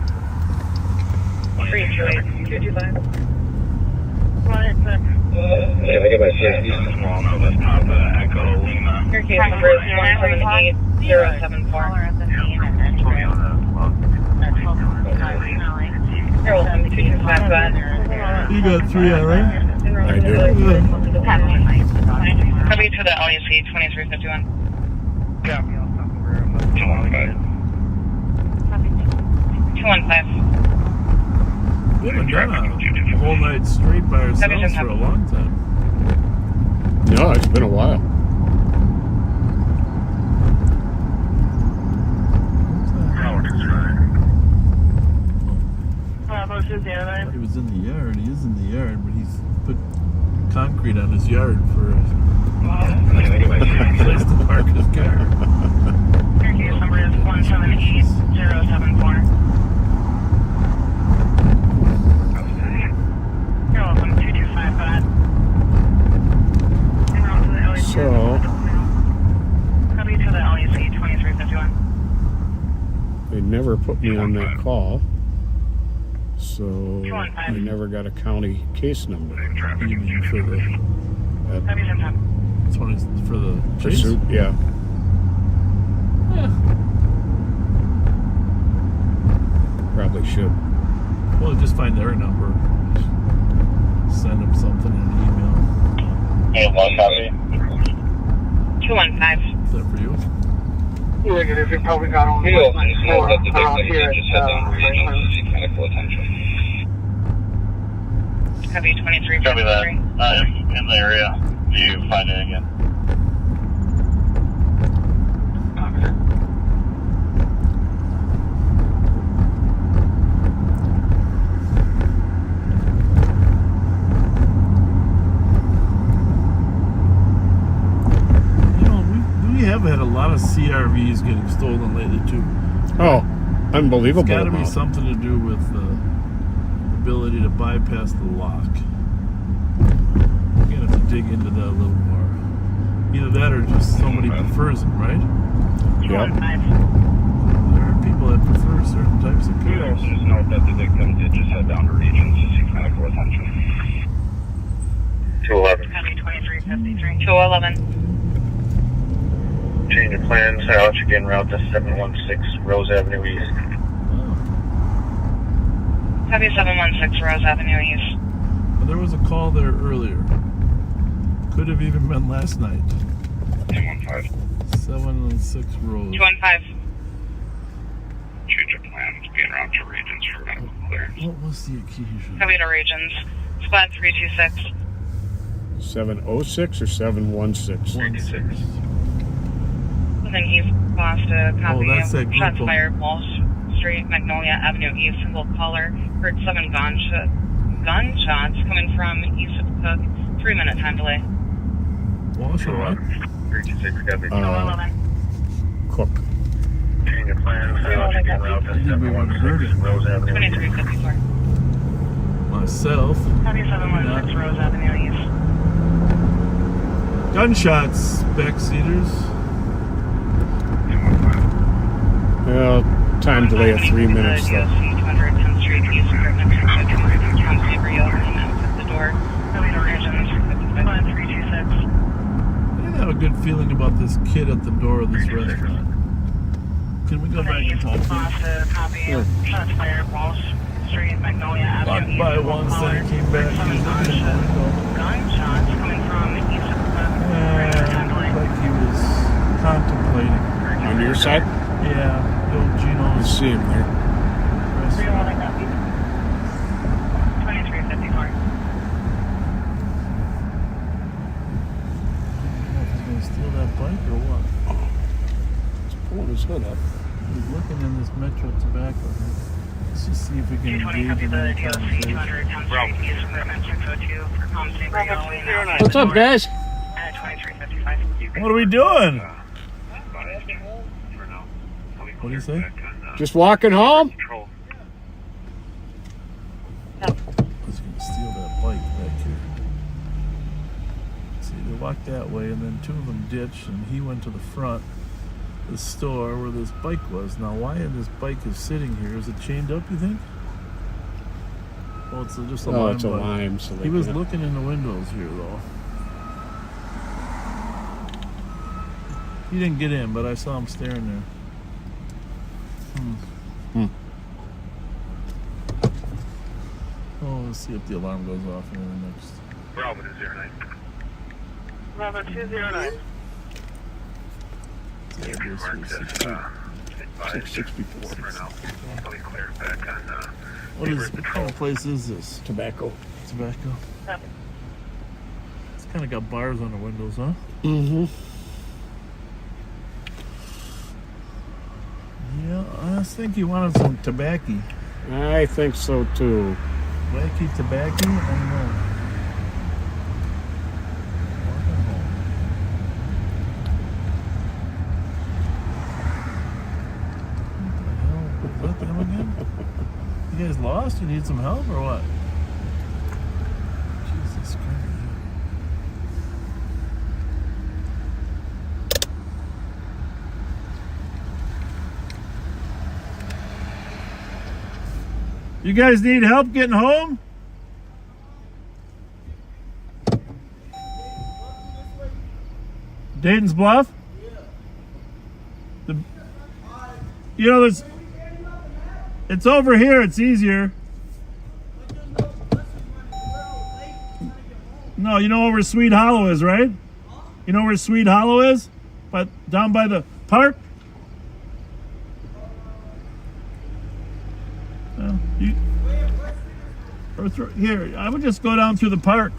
328. 225. Yeah, I get my safety. Small Nova Papa Echo Lima. Your case number is 178074. You're welcome. 225, go ahead. You got 3 alright? I do. Copy to the LUC 2351. Yeah. 215. We haven't done a whole night straight by ourselves for a long time. No, it's been a while. He was in the yard. He is in the yard, but he's put concrete on his yard for a place to park his car. Your case number is 178074. You're welcome. 2255. So, Copy to the LUC 2351. they never put me on that call. So, I never got a county case number. You mean for the Copy sometime. this one is for the chase? Pursuit, yeah. Probably should. Well, just find their number. Send them something in an email. Hey, one copy. 215. Is that for you? Negative, you probably got on Feel the floor that the around victim here. just head down to regional to seek medical attention. Copy 2353. Copy that. In the area. Do you find it again? We have had a lot of CRVs getting stolen lately too. Oh, unbelievable. It's got to be amount. something to do with the ability to bypass the lock. You're gonna have to dig into that a little more. Either that or just somebody prefers them, right? Yep. There are people that prefer certain types of You cars. also just note that the victim did just head down to regions to seek medical attention. 211. Copy 2353. 211. Change of plans. I'll let you get en route to 716 Rose Avenue East. Oh. Copy 716 Rose Avenue East. But there was a call there earlier. Could have even been last night. 215. 716 Rose. 215. Change of plans, being around to regions for medical clearance. What was the occasion? Copy to regions. Squad 326. 706 or 716? 326. Within East Boston, copy. that's that group Shots of- fired, Wall Street, Magnolia Avenue East, single caller. Heard 7 gunshots coming from east of Cook. 3-minute time delay. Walsh, all right? 326, copy. Cook. Change of plans, being around to we would have heard it. 716 Rose Avenue. 2354. Myself. Copy 716 Rose Avenue East. Gunshots, backseaters. 215. Well, time delay of 3 minutes though. 200 10th Street East, equipment from Burrill and out the door. Copy to regions. 326. I didn't have a good feeling about this kid at the door of this restaurant. Can we go back and talk to him? Copy. Shots fired, Wall Street, Magnolia Avenue Walked East. by once, then he came back. He was looking in the window. Gunshots coming from east of Cook. Like he was contemplating. On your side? Yeah, the old You Gino's see him there. restaurant. 2354. I don't know if he's going to steal that bike or what. He's pulling his hood up. He's looking in this Metro Tobacco. Let's just see if we can 220 engage copy in the any DLC conversation. 200 10th Street East, equipment 602 for Comstate Burrill. What's up, guys? 2355. What are we doing? What do you say? Just walking home? He's going to steal that bike back here. See, they walked that way, and then 2 of them ditched, and he went to the front of the store where this bike was. Now, why this bike is sitting here? Is it chained up, you think? Well, it's just a Oh, lime it's a bike. lime. So He was looking in the windows here, though. He didn't get in, but I saw him staring there. Oh, let's see if the alarm goes off in the next. Bravo to 09. Bravo 209. Yeah, it goes through 664. For now. Fully clear back on what kind of place is this? Tobacco. Tobacco. It's kind of got bars on the windows, huh? Mm-hmm. Yeah, I just think you wanted some tobacco. I think so too. Wacky tobacco? I don't know. Walking home. What the hell? Is that them again? You guys lost? You need some help or what? Jesus Christ. You guys need help getting home? Dayton's Bluff? You know, it's over here, it's easier. No, you know where Sweet Hollow is, right? You know where Sweet Hollow is? But down by the park? Here, I would just go down through the park.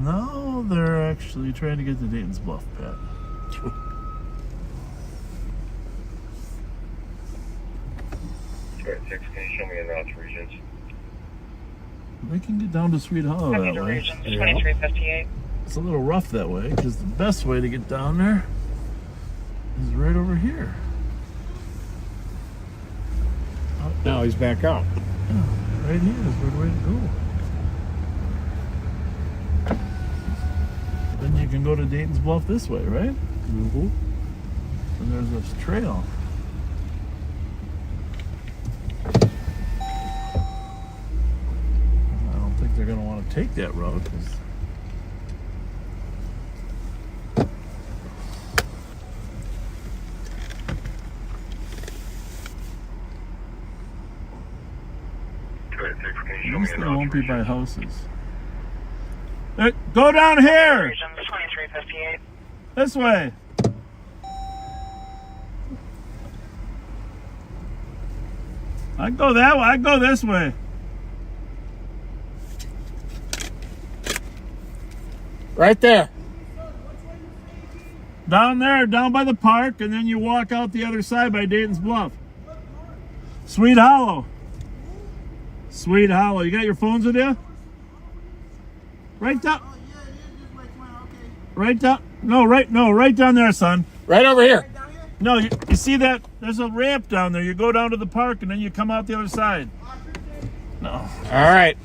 No, they're actually trying to get to Dayton's Bluff, Pat. Square 6, can you show me in route to regions? They can get down to Sweet Hollow that way. Regions 2358. It's a little rough that way because the best way to get down there is right over here. Now he's back out. Yeah, right here is where the way to go. Then you can go to Dayton's Bluff this way, right? Mm-hmm. And there's this trail. I don't think they're going to want to take that road because At least they won't be by houses. Hey, go down here! 2358. This way. I go that way. I go this way. Right there. Down there, down by the park, and then you walk out the other side by Dayton's Bluff. Sweet Hollow. Sweet Hollow. You got your phones with you? Right down. Right down. No, right down there, son. Right over here. No, you see that? There's a ramp down there. You go down to the park, and then you come out the other side. No. All right.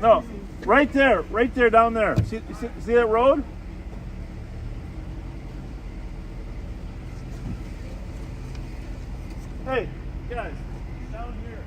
No. Right there down there. See that road? Hey, guys, down here.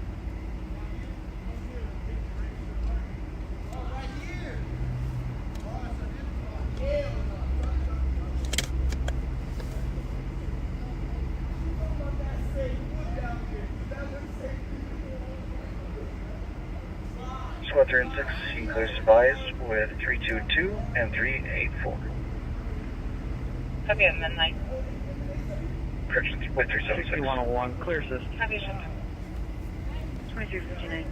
Squad 3 and 6, you can clear advised with 322 and 384. Copy at midnight. Correction with 376. 101, clear system. Copy at 2359.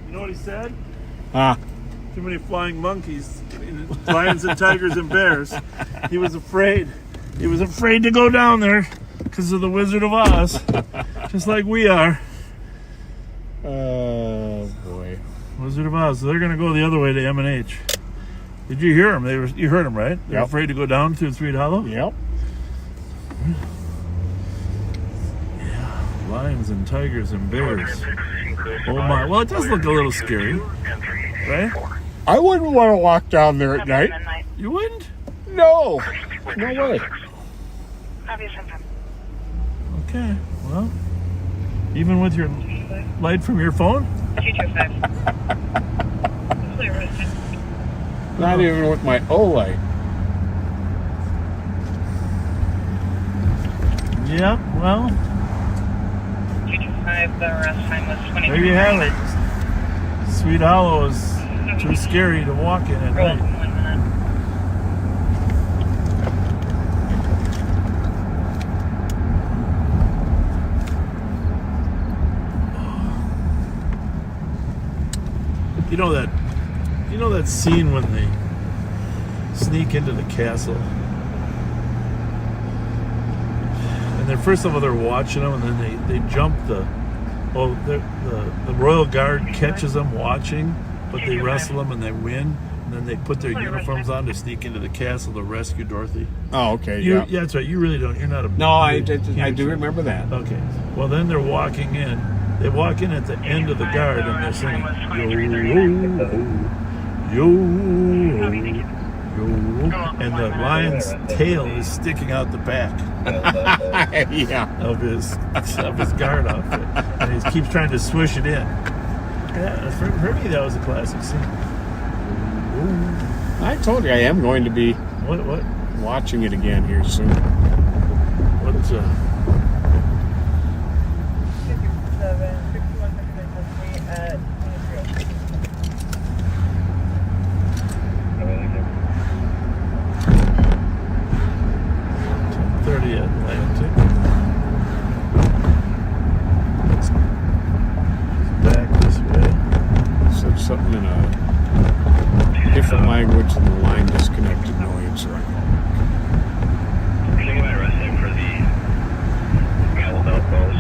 You know what he said? Too many flying monkeys, lions and tigers and bears. He was afraid. He was afraid to go down there because of the Wizard of Oz, just like we are. Oh boy, Wizard of Oz. So they're gonna go the other way to M&H. Did you hear them? You heard them, right? They're afraid to go down through Sweet Hollow. Yep. Yeah, lions and tigers and bears. Oh my! Well, it does look a little scary, right? I wouldn't want to walk down there at night. You wouldn't? No. No way. Okay. Well, even with your light from your phone? 225. Not even with my O-light. Yeah, well. 225, the rest time was 20. There you have it. Sweet Hollow is too scary to walk in at night. 1 minute. You know that scene when they sneak into the castle, and then first of all they're watching them, and then they jump the Royal Guard catches them watching, but they wrestle them and they win, and then they put their uniforms on to sneak into the castle to rescue Dorothy. Oh, okay. Yeah, that's right. You really don't. You're not a. No, I do remember that. Okay. Well, then they're walking in. They walk in at the end of the guard and they're saying, yo, yo, yo, and the lion's tail is sticking out the back of his guard outfit. And he keeps trying to swish it in. Yeah, for me, that was a classic scene. I told you I am going to be watching it again here soon. What's 30 Atlantic. Back this way. Said something in a different language than the line disconnected noise. Anything interesting for the Camel Outpost?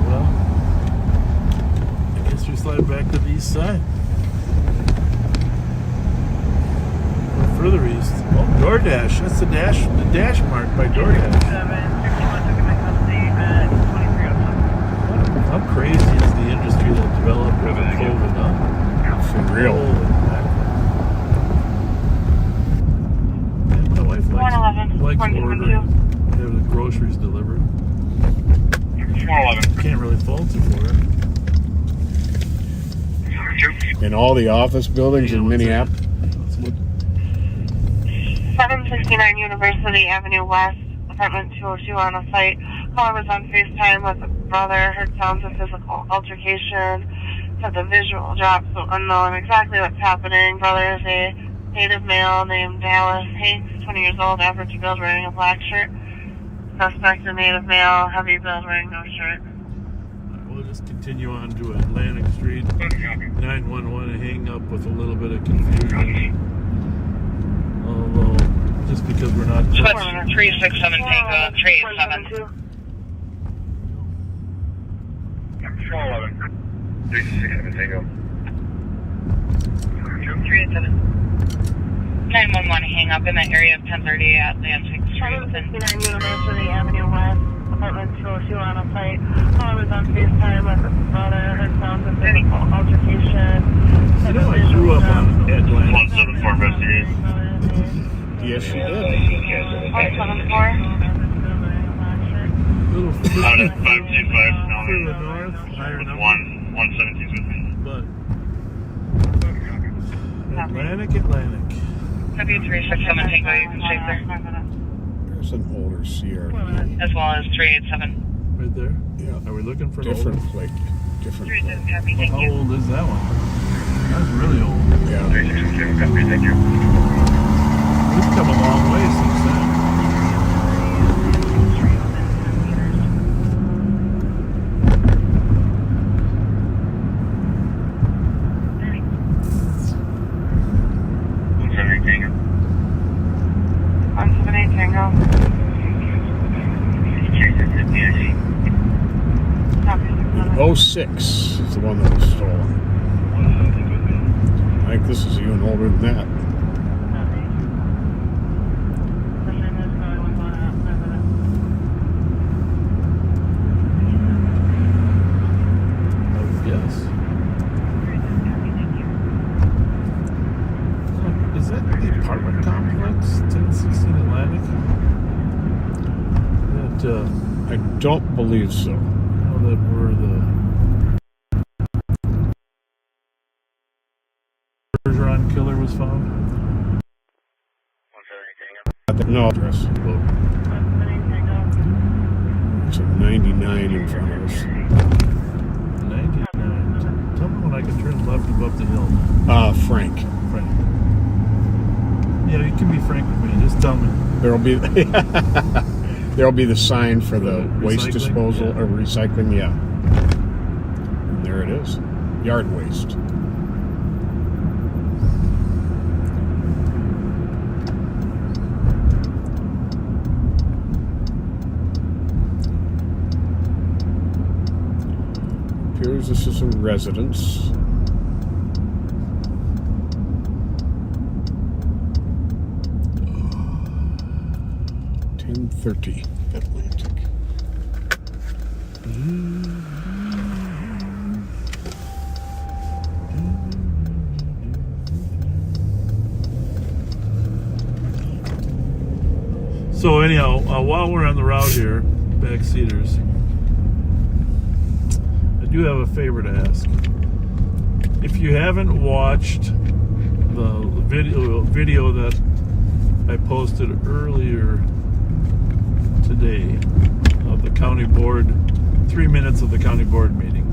Well, I guess we slide back to the east side. Further east. Oh, DoorDash. That's the dash mark by DoorDash. How crazy is the industry that developed over COVID, huh? For real. And my wife likes ordering. They have the groceries delivered. 411. Can't really fault it for her. In all the office buildings in Minneapolis. What's 769 University Avenue West, apartment 202 on a site. Caller was on FaceTime with a brother, heard sounds of physical altercation, had the visual drop, so unknown exactly what's happening. Brother is a native male named Dallas Hanks, 20 years old, average build, wearing a black shirt. Suspect a native male, heavy build, wearing no shirt. We'll just continue on to Atlantic Street. 911 hang up with a little bit of confusion. Although, just because we're not... 367 Tango, 387. 367 Tango. 387. 911 hang up in the area of 1030 Atlantic Street. 769 University Avenue West, apartment 202 on a site. Caller was on FaceTime with his brother, heard sounds of physical altercation. You know, I grew up on Atlantic. 174 investigate. Yes, she did. 174. Little Out further at 525 now. north, higher With number. 117's with me. But Atlantic. W367 Tango, you can stay there. There's an older CRV. As well as 387. Right there? Yeah. Are we looking for an Different older? plate. Different plate. 387 copy, Well, thank how you. old is that one? That's really old. Yeah. 367 copy, thank you. We've come a long way since then. Tango. 178 Tango. Copy. 06 is the one that was stolen. I think this is even older than that. Yes. Is that the apartment complex, 1016 Atlantic? That, I don't believe so. that were the Bergeron killer was found? No address. It's a 99 in front of us. 99. Tell me when I can turn left above the hill. Frank. Frank. Yeah, you can be frank with me. Just tell me. There'll be the sign for the waste recycling? disposal Yeah. or recycling. Yeah. And there it is. Yard waste. Appears this is a residence. .30 Atlantic. So anyhow, while we're on the route here, backseaters, I do have a favor to ask. If you haven't watched the video that I posted earlier today of the county board, 3 minutes of the county board meeting,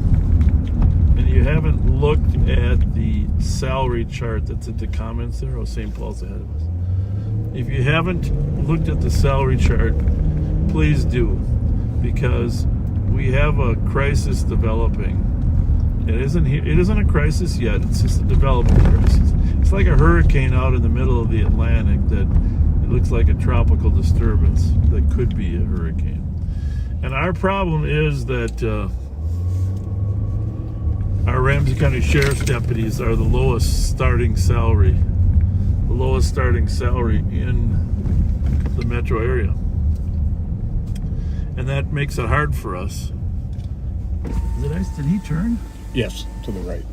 and you haven't looked at the salary chart that's at the comments there, oh, St. Paul's ahead of us. If you haven't looked at the salary chart, please do, because we have a crisis developing. It isn't a crisis yet, it's just a developing crisis. It's like a hurricane out in the middle of the Atlantic that it looks like a tropical disturbance that could be a hurricane. And our problem is that our Ramsey County Sheriff's deputies are the lowest starting salary in the metro area. And that makes it hard for us. Did he turn? Yes, to the right.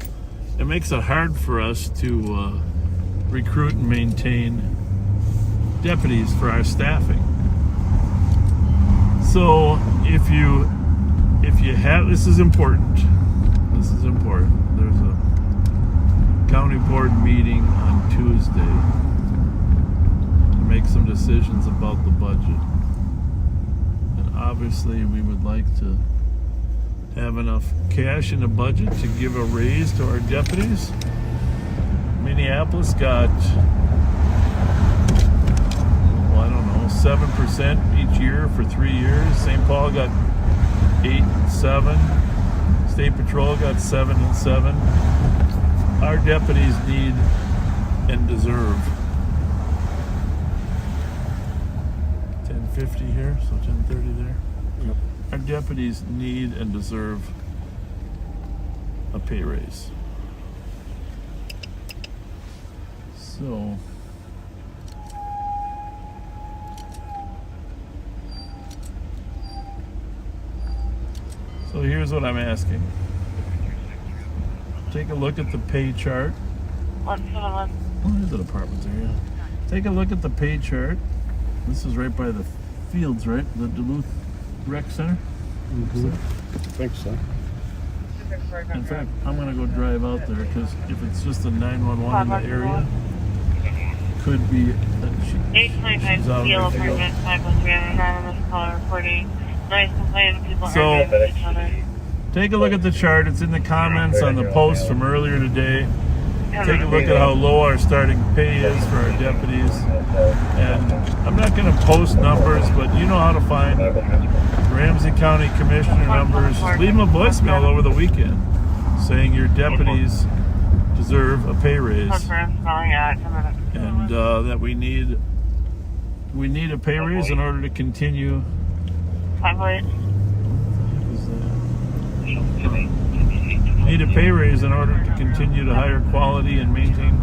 It makes it hard for us to recruit and maintain deputies for our staffing. So if you have, this is important. There's a county board meeting on Tuesday to make some decisions about the budget. And obviously we would like to have enough cash in the budget to give a raise to our deputies. Minneapolis got, well, I don't know, 7% each year for 3 years. St. Paul got 8 and 7. State Patrol got 7 and 7. Our deputies need and deserve 10:50 here, so 10:30 there. Yep. Our deputies need and deserve a pay raise. So here's what I'm asking. Take a look at the pay chart. What is the apartments there? Yeah. Take a look at the pay chart. This is right by the fields, right? The Duluth Rec Center. Mm-hmm. I think so. In fact, I'm gonna go drive out there because if it's just a 911 in the area, could be that she's out Steel of the field. apartment, 513 anonymous caller reporting noise complaint. People So, arguing with each other. take a look at the chart. It's in the comments on the post from earlier today. Take a look at how low our starting pay is for our deputies. And I'm not going to post numbers, but you know how to find Ramsey County Commissioner numbers. Just leave them a voicemail over the weekend saying your deputies deserve a pay raise. And that we need a pay raise in order to continue. Need a pay raise in order to continue to hire quality and maintain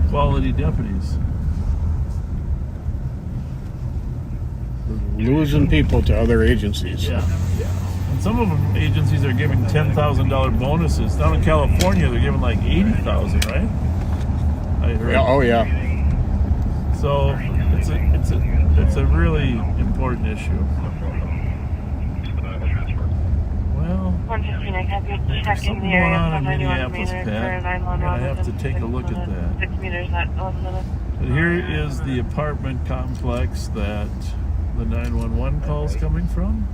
quality deputies. We're losing people to other agencies. Yeah. And some of them agencies are giving $10,000 bonuses. Down in California, they're giving like $80,000, right? I heard. Yeah, oh yeah. So it's a really important issue. Well, something going on in Minneapolis, Pat. I have to take a look at that. But here is the apartment complex that the 911 call is coming from.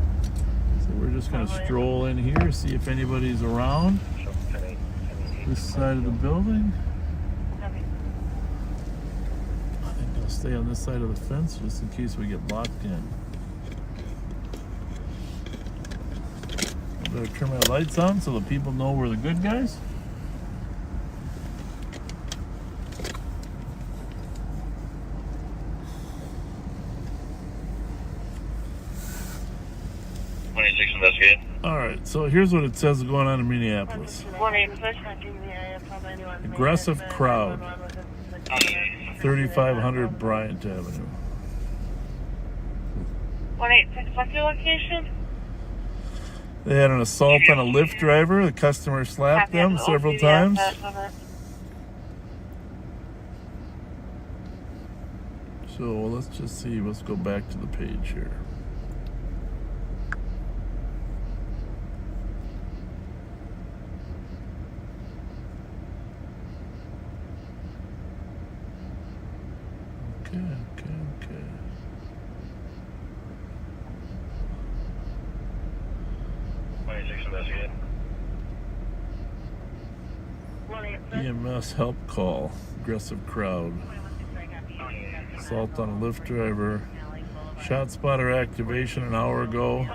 So we're just going to stroll in here, see if anybody's around this side of the building. I think I'll stay on this side of the fence just in case we get locked in. I better turn my lights on so the people know we're the good guys. All right, so here's what it says going on in Minneapolis. Aggressive crowd, 3500 Bryant Avenue. 186, what's your location? They had an assault on a Lyft driver. The customer slapped them several times. So let's just see. Let's go back to the page here. Okay. EMS help call. Aggressive crowd. Assault on a Lyft driver. Shot spotter activation an hour ago.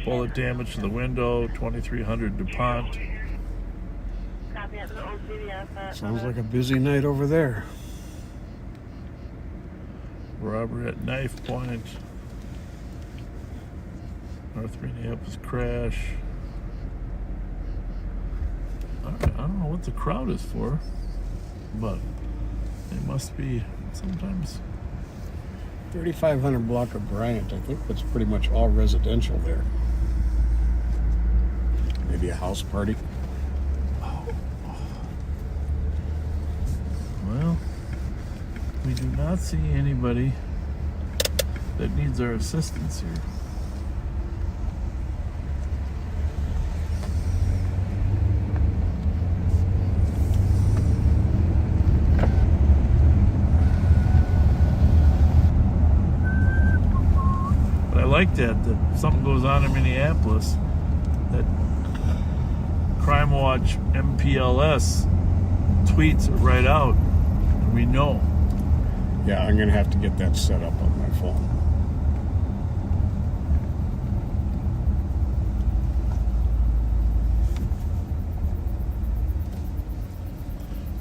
Bullet damage to the window. 2300 DuPont. Sounds like a busy night over there. Robbery at knife point. North Minneapolis crash. I don't know what the crowd is for, but it must be sometimes. 3500 block of Bryant. I think that's pretty much all residential there. Maybe a house party. Well, we do not see anybody that needs our assistance here. like that something goes on in Minneapolis, that Crime Watch MPLS tweets it right out, and we know. Yeah, I'm going to have to get that set up on my phone.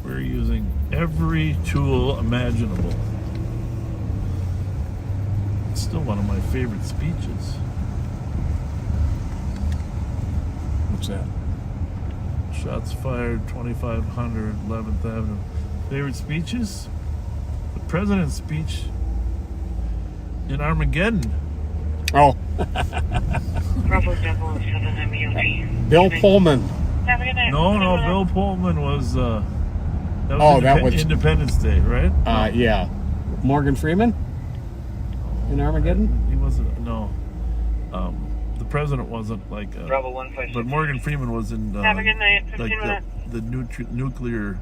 We're using every tool imaginable. It's still one of my favorite speeches. What's that? Shots fired, 2500 11th Avenue. Favorite speeches? The president's speech in Armageddon. Oh. Bill Pullman. No, Bill Pullman was, that was Independence Day, right? Yeah. Morgan Freeman in Armageddon? He wasn't, no. The president wasn't like, but Morgan Freeman was in, Have a good night. 15 like the nuclear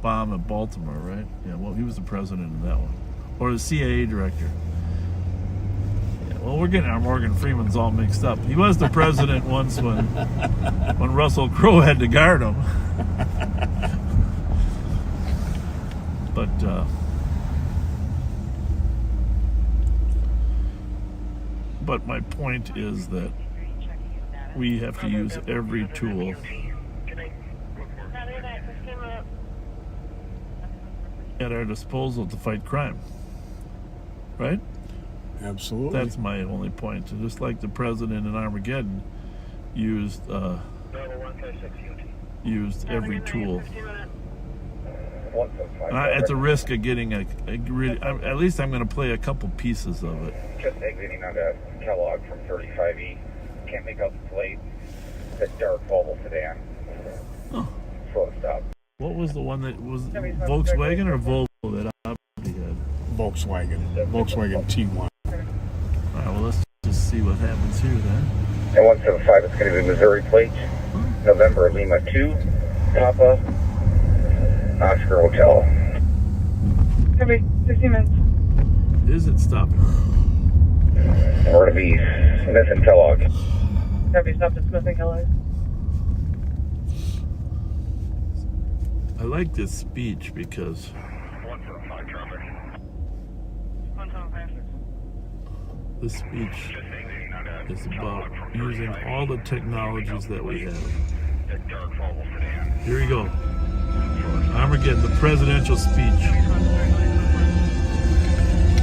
bomb at Baltimore, right? Yeah, well, he was the president in that one. Or the CIA director. Yeah, well, we're getting our Morgan Freemans all mixed up. He was the president once when Russell Crowe had to guard him. But my point is that we have to use every tool at our disposal to fight crime. Right? Absolutely. That's my only point. Just like the president in Armageddon used every tool. At the risk of getting at least I'm going to play a couple pieces of it. Just exiting on a Kellogg from 35E. Can't make out the plate. The dark Volvo sedan. Oh. Slow stop. What was the one that was Volkswagen or Volvo that Audi had? Volkswagen T1. All right, well, let's just see what happens here then. And 175, it's going to be Missouri plate. November Lima 2, Papa, Oscar Hotel. Copy, 15 minutes. Is it stopping? We're going to be Smith and Kellogg. Copy, stopped at Smith and Kellogg. I like this speech because this speech is about using all the technologies that we have. Here we go. Armageddon, the presidential speech.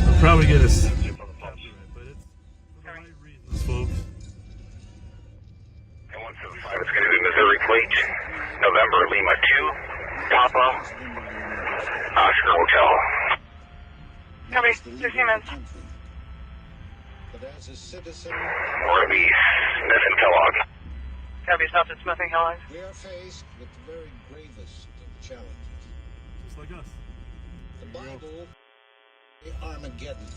I'll probably get a but it's for the right reasons, folks. And 175, it's going to be Missouri plate. November Lima 2, Papa, Oscar Hotel. Copy, 15 minutes. But as a citizen, We're going to be Smith and Kellogg. Copy, stopped at Smith and Kellogg. we are faced with the very gravest of challenges. Just like us. The Bible, the Armageddon,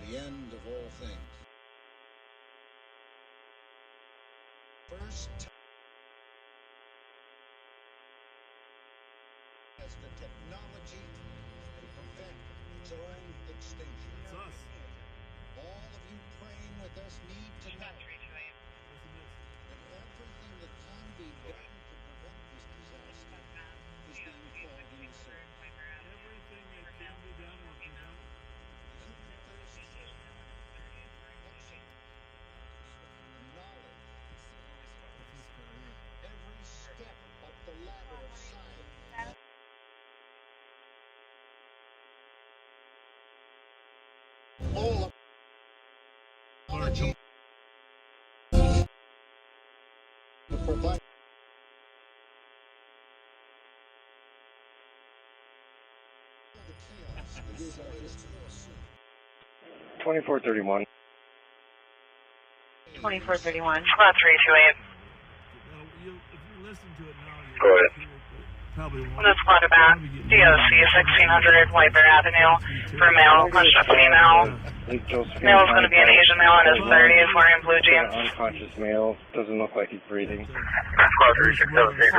the end of all things. First, as the technology to prevent its own extinction. It's us. All of you praying with us need to know that everything that can be done to prevent this disaster is being called into service. Everything that can be done will be done. Human thirst, affection, the knowledge, every step up the ladder of science. All of technology to provide 2431. 2431. Squad 328. If you listen to it now, Go ahead. probably won't. This squad about DOC 1600 Whitebear Avenue for male, punched a female. Male is going to be an Asian male in his 30s wearing blue jeans. Unconscious male. Doesn't look like he's breathing. Squad 3676.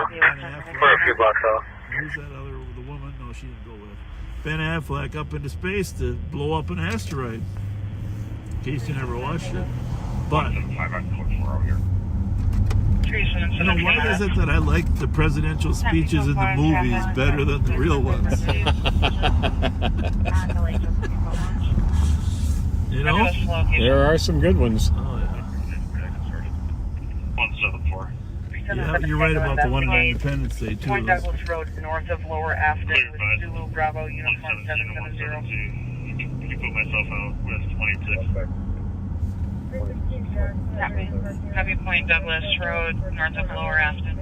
We're a few blocks off. Who's that other, the woman? No, she didn't go with. Ben Affleck up into space to blow up an asteroid. case you never watched it. But you You know, why is it that I like the presidential speeches in the movies better than the real ones? You know? There are some good ones. Oh, yeah. 174. Yeah, you're right about the one on Independence Day, too. Point Douglas Road, north of Lower Afton, with Zulu Bravo, Uniform 770. You put myself out with 26. Copy Point Douglas Road, north of Lower Afton.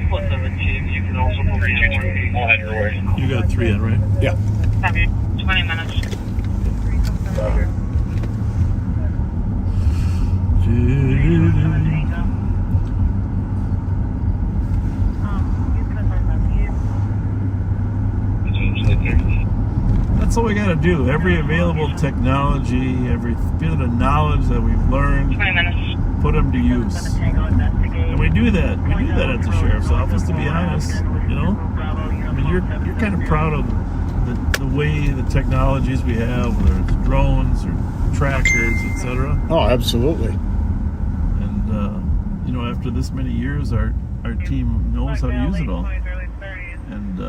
117, you can also put me on 1. I'll head your way. You got 3 in, right? Yeah. Copy 20 minutes. That's what we got to do. Every available technology, every bit of knowledge that we've learned, 20 minutes. put them to use. And we do that. We do that at the sheriff's office, to be honest. You know, I mean, you're kind of proud of the way the technologies we have, whether it's drones or trackers, etc. Oh, absolutely. And you know, after this many years, our team knows how to use it all, and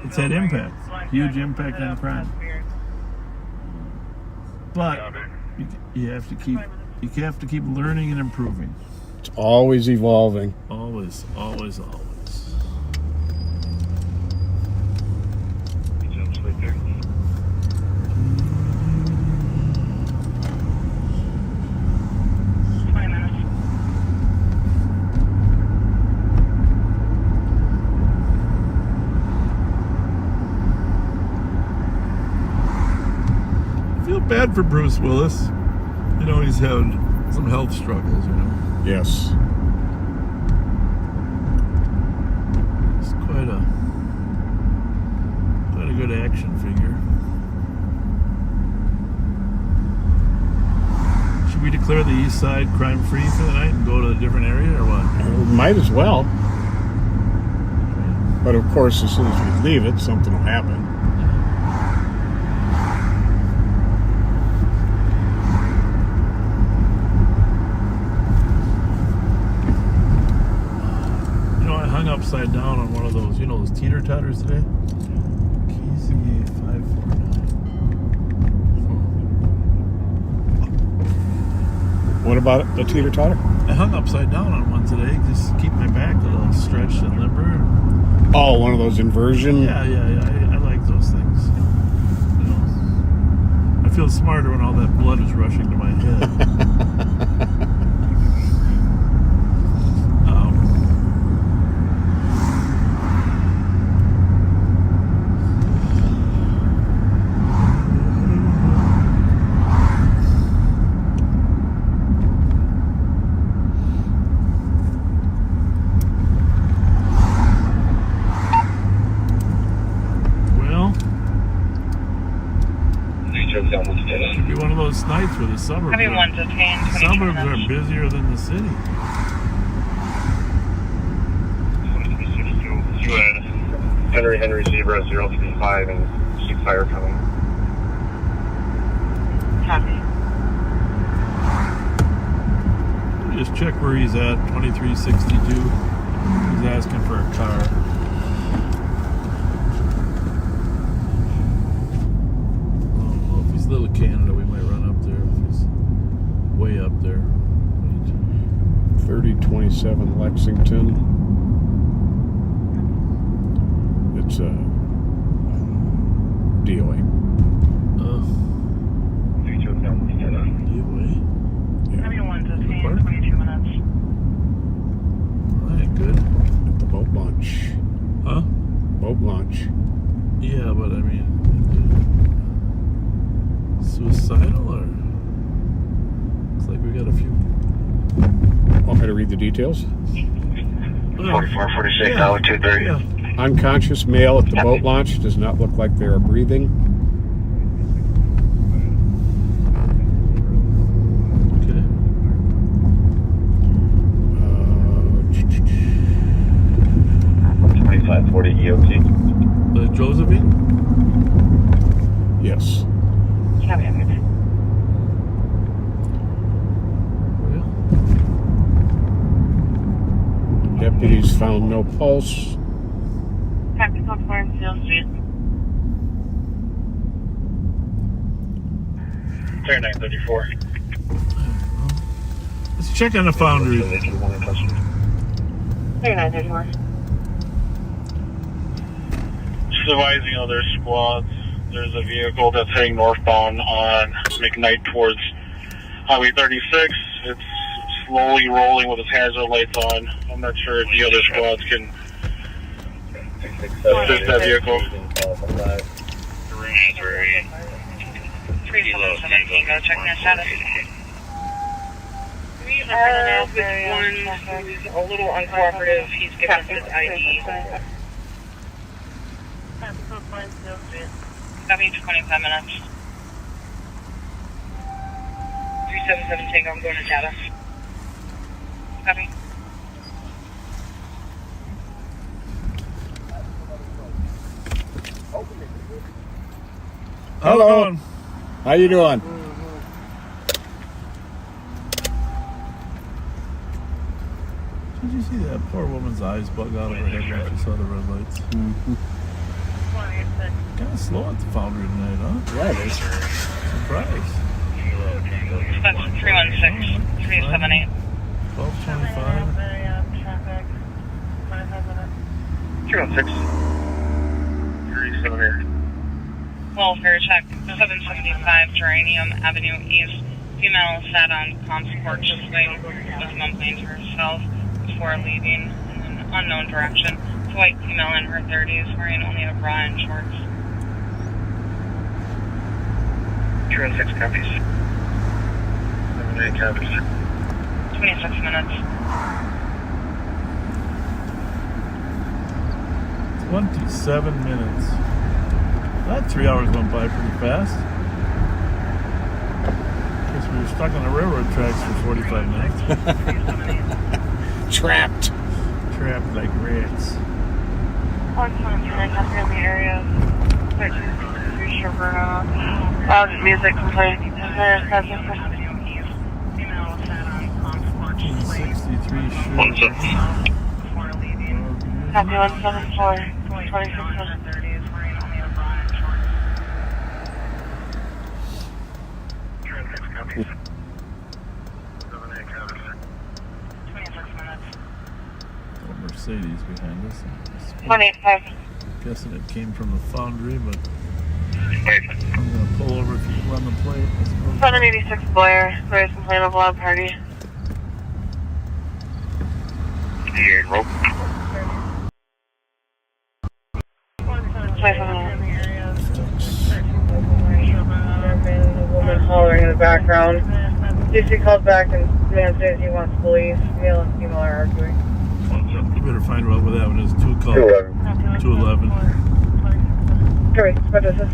it's had impact, huge impact on crime. But you have to keep learning and improving. It's always evolving. Always, always, always. Bad for Bruce Willis. You know, he's had some health struggles, you know. Yes. He's quite a good action figure. Should we declare the east side crime free for the night and go to a different area, or what? Might as well. But of course, as soon as we leave it, something will happen. Upside down on one of those, you know, those teeter-totters today. KZA 549. What about the teeter-totter? I hung upside down on one today, just to keep my back a little stretched and limber. Oh, one of those inversion? Yeah. I like those things. You know, I feel smarter when all that blood is rushing to my head. Should be one of those nights where the suburbs are busier than the city. You had Henry Zebra 035 and keep fire coming. Copy. Just check where he's at, 2362. He's asking for a car. Little Canada, we might run up there if he's way up there. 3027 Lexington. It's a DOA. DOA? Yeah. Everyone's at 22 minutes. Alright, good. At the boat launch. Huh? Boat launch. Yeah, but I mean, suicidal, or looks like we got a few. Want me to read the details? 4446, yeah. 230. Yeah. Unconscious male at the boat launch, does not look like they are breathing. Okay. 2540 EOT. Josephine? Yes. Copy. Deputies found no pulse. Tactical Florence Field Street. 3934. Let's check on the foundry. 3934. Advising other squads. There's a vehicle that's heading northbound on McKnight towards Highway 36. It's slowly rolling with its hazard lights on. I'm not sure if the other squads can assist that vehicle. 3717, go check their status. We have one who's a little uncooperative. He's given us his ID. Copy, 25 minutes. 377 Tango, I'm going to data. Copy. Hello. How you doing? Did you see that poor woman's eyes bug out of her head when she saw the red lights? Mm-hmm. Kind of slow at the foundry tonight, huh? Yeah, it is. Surprise. That's 316, 378. 1225. 316. 378. Welfare check, 775 Geranium Avenue East. Female sat on comms porch swing, was mumbling to herself before leaving in an unknown direction. It's a white female in her 30s wearing only a bra and shorts. 216 copies. 78 copies. 26 minutes. 27 minutes. That 3 hours went by pretty fast. Guess we were stuck on the railroad tracks for 45 minutes. Trapped. Trapped like rats. On the area. 1363 Verna. Loud music complaint. 63 One Copy 174. 26 minutes. 26 Mercedes behind us. 185. Guessing it came from the foundry, but I'm going to pull over if you run the plate. 786 Blair. There's complaint of loud party. You're in rope. 27 minutes. A woman hollering in the background. DC calls back and man says he wants police. Male and female are arguing. You better find out what that one is. 211. Hurry, what is this?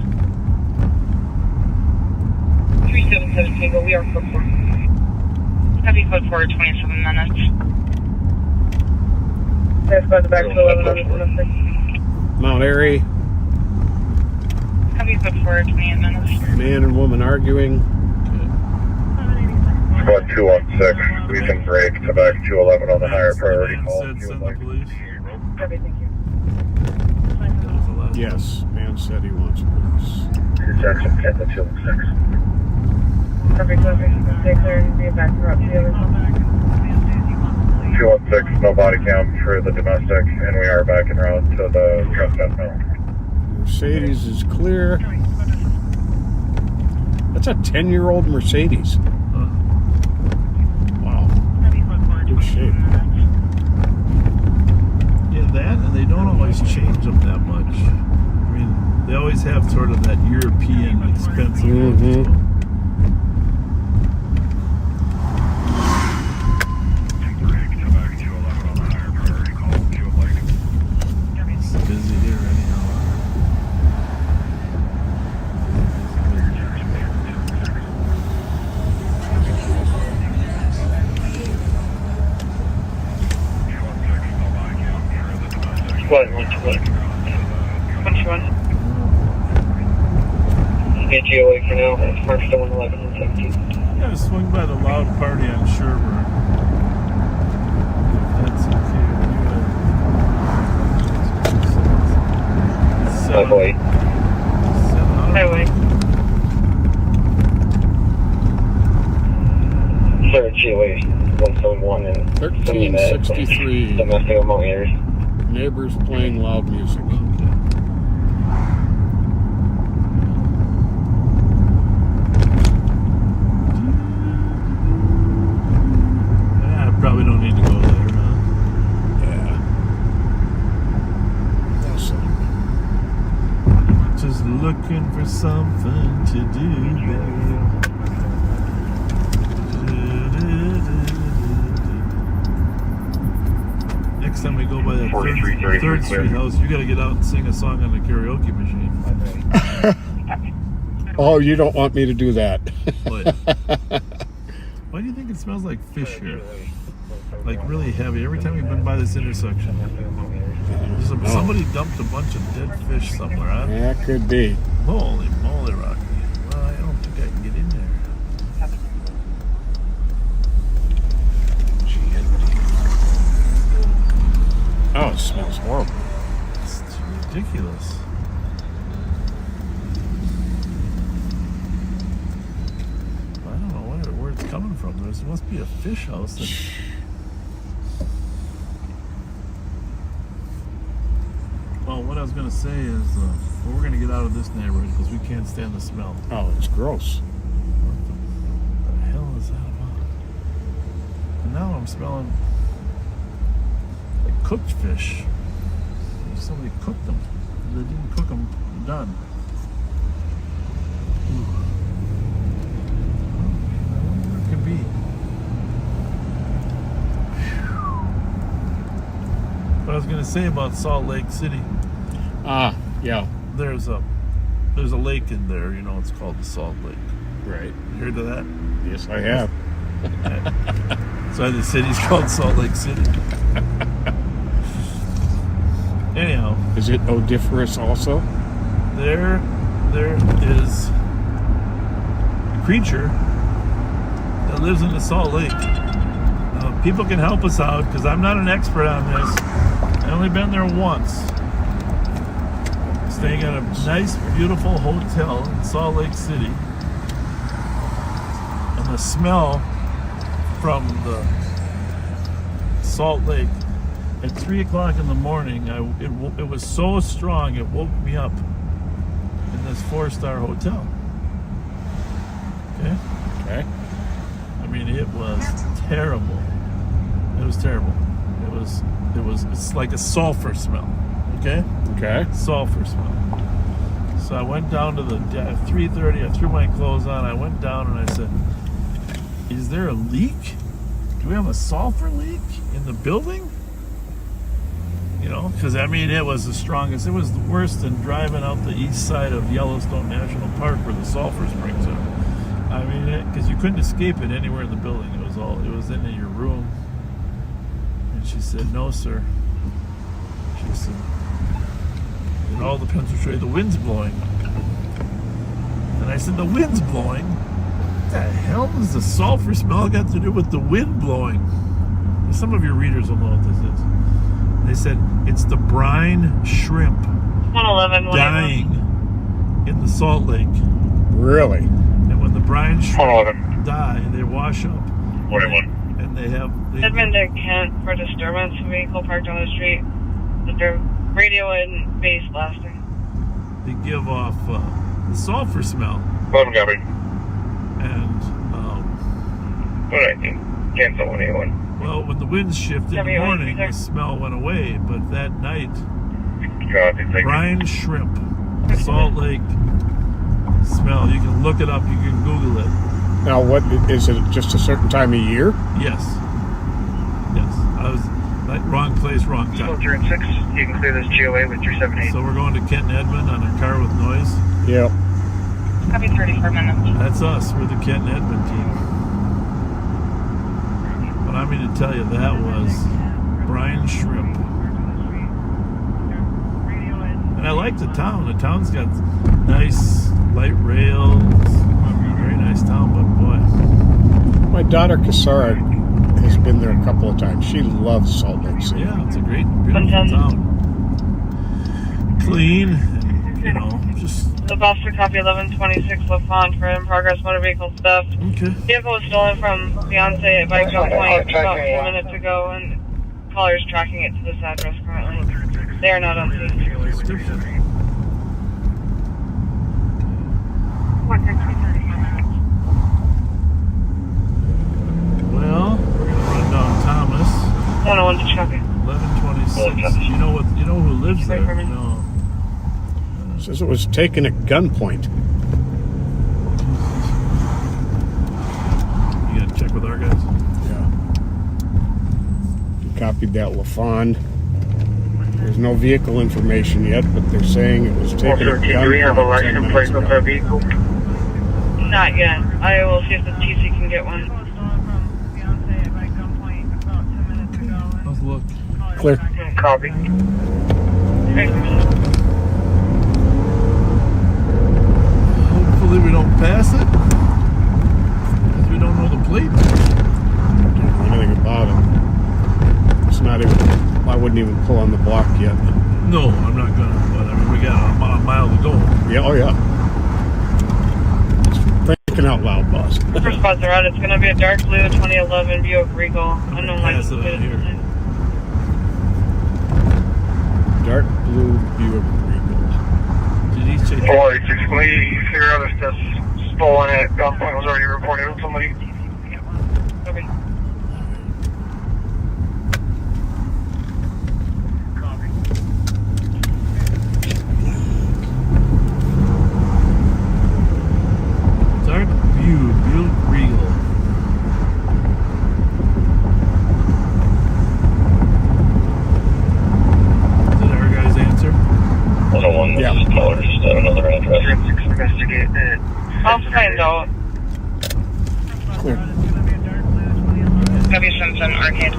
377 Tango, we are code 4. Heavy code 4, 27 minutes. There's about the back to 11 on the 6. Mount Airy. Heavy code 4, 28 minutes. Man and woman arguing. Squad 216, we can break to back 211 on the higher priority call. Said send the police. Heavy, thank you. That was the last Yes, man said he wants police. 216, 10 to 216. Heavy, stay clear and be back to route 216, no body cam for the domestic, and we are back en route to the trespass mill. Mercedes is clear. That's a 10-year-old Mercedes. Wow. Good shape. Yeah, that, and they don't always change them that much. I mean, they always have sort of that European expensive look. It's busy here anyhow. Squad 121. 21. ATOA for now. It's marked 111 and 17. Yeah, swing by the loud party on Sherburne. That's okay with you. Highway. Highway. Third GOA 171 and 1363. Domestic among areas. Neighbors playing loud music. I probably don't need to go there, huh? Yeah. That's Just looking for something to do, baby. Next time we go by that third Street house, you gotta get out and sing a song on the karaoke machine. Oh, you don't want me to do that. What? Why do you think it smells like fish here? Like really heavy. Every time we've been by this intersection, somebody dumped a bunch of dead fish somewhere, huh? Yeah, could be. Holy moly, Rocky. Well, I don't think I can get in there. Oh, it smells horrible. It's ridiculous. I don't know where it's coming from. There must be a fish house. Well, what I was going to say is we're going to get out of this neighborhood because we can't stand the smell. Oh, it's gross. What the hell is that about? And now I'm smelling like cooked fish. Somebody cooked them. They didn't cook them done. Ooh. I wonder what it could be. What I was going to say about Salt Lake City. Yeah. There's a lake in there. You know, it's called the Salt Lake. Right. You heard of that? Yes, I have. So the city's called Salt Lake City. Anyhow, is it odoriferous also? There is a creature that lives in the Salt Lake. People can help us out because I'm not an expert on this. I've only been there once. Staying at a nice, beautiful hotel in Salt Lake City. And the smell from the Salt Lake at 3 o'clock in the morning, it was so strong it woke me up in this 4-star hotel. Okay? I mean, it was terrible. It was terrible. It's like a sulfur smell. Okay? Sulfur smell. So I went down to at 3:30, I threw my clothes on, I went down and I said, is there a leak? Do we have a sulfur leak in the building? You know, because I mean, it was the strongest. It was worse than driving out the east side of Yellowstone National Park where the sulfur springs are. I mean, because you couldn't escape it anywhere in the building. It was in your room. And she said, no, sir. She said, it all depends which way the wind's blowing. And I said, the wind's blowing? What the hell does the sulfur smell got to do with the wind blowing? Some of your readers will know what this is. They said it's the brine shrimp 111 dying in the Salt Lake. Really? And when the brine shrimp die, they wash up. 21. And they have... Edmund to Kent for disturbance. Vehicle parked on the street. Under radio and bass blasting. They give off the sulfur smell. Welcome, copy. And... What I think? Cancel 181. Well, when the winds shifted in the morning, the smell went away. But that night, brine shrimp, Salt Lake smell. You can look it up. You can Google it. Now, what is it? Just a certain time of year? Yes. I was wrong place, wrong time. 6, you can clear this GOA with 378. So we're going to Kent and Edmond on a car with noise. Yep. Copy 34 minutes. That's us. We're the Kent and Edmond team. But I mean to tell you, that was brine shrimp. And I like the town. The town's got nice light rails. Very nice town, but boy. My daughter Cassara has been there a couple of times. She loves Salt Lake City. Yeah, it's a great, beautiful town. Clean, and, you know, just... The Boston copy 1126 LaFont for in progress motor vehicle theft. Okay. Vehicle was stolen from Beyonce by gunpoint about 2 minutes ago, and callers tracking it to this address currently. They are not on scene. Well, we're gonna run down Thomas. 101 to Chucky. 1126. You know who lives there? No. Says it was taken at gunpoint. You gotta check with our guys. Yeah. Copied that LaFond. There's no vehicle information yet, but they're saying it was taken at gunpoint. Do we have a license plate with our vehicle? Not yet. I will see if the TC can get one. Let's look. Clear. Copy. Hopefully we don't pass it, because we don't know the plate. Don't know anything about it. It's not even, I wouldn't even pull on the block yet. No, I'm not gonna, but I mean, we got a mile to go. Yeah, oh yeah. Just thinking out loud, boss. First spots are out. It's going to be a dark blue 2011 Buick Regal. Unknown license plate. Dark blue Buick Regal. Did he say? Or you figure out if this stolen at gunpoint was already reported with somebody. Okay. Dark Buick Regal. Did our guys answer? 101, this is caller, just at another address. Investigate it. I'll find out. Clear. W. Simpson, Arcade.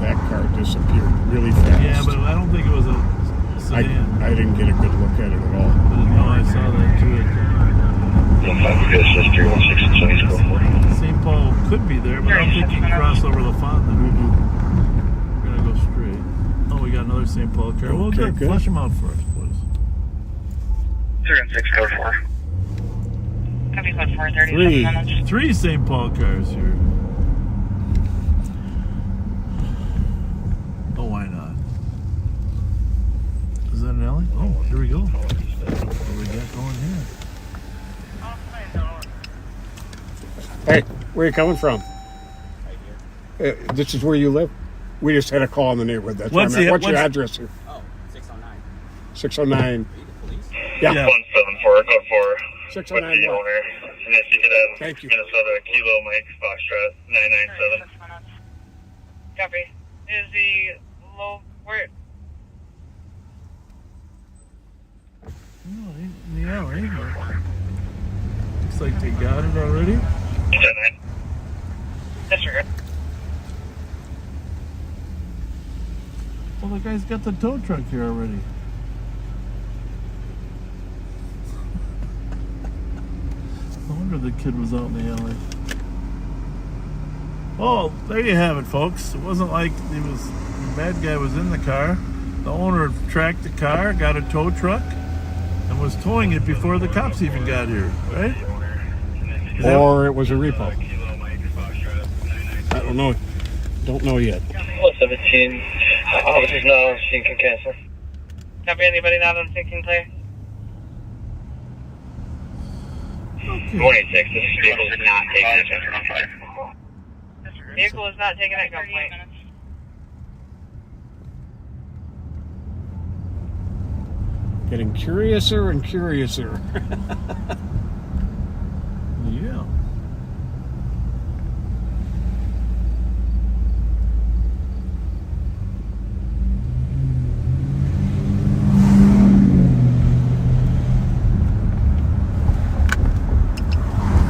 That car disappeared really fast. Yeah, but I don't think it was a sedan. I didn't get a good look at it at all. But no, I saw that too. St. Paul could be there, but I don't think you can cross over the font. Then we're gonna go straight. Oh, we got another St. Paul car. Well, Okay, good. good. Flush them out first, please. 316 code 4. Copy code 437 minutes. 3 St. Paul cars here. Oh, why not? Is that an alley? Oh, here we go. What do we got going here? Hey, where are you coming from? This is where you live? We just had a call in the neighborhood. That's What's what's your address here? Oh, 609. 609. Yeah. 174, code 4. 609 With the what? owner. Initiated Thank you. Minnesota Kilo Mike Foxtrot 997. Copy. Is the low... Where... No, it ain't in the alley. Looks like they got it already. 10-9. Disregard. Well, the guy's got the tow truck here already. No wonder the kid was out in the alley. Oh, there you have it, folks. It wasn't like the bad guy was in the car. The owner tracked the car, got a tow truck, and was towing it before the cops even got here, right? Or it was a repo. I don't know. Don't know yet. 117. Officers now seeking cancel. Copy. Anybody not on sinking clear? Okay. 186. This vehicle is not taking it. Vehicle is not taken at gunpoint. Getting curiouser and curiouser. Yeah.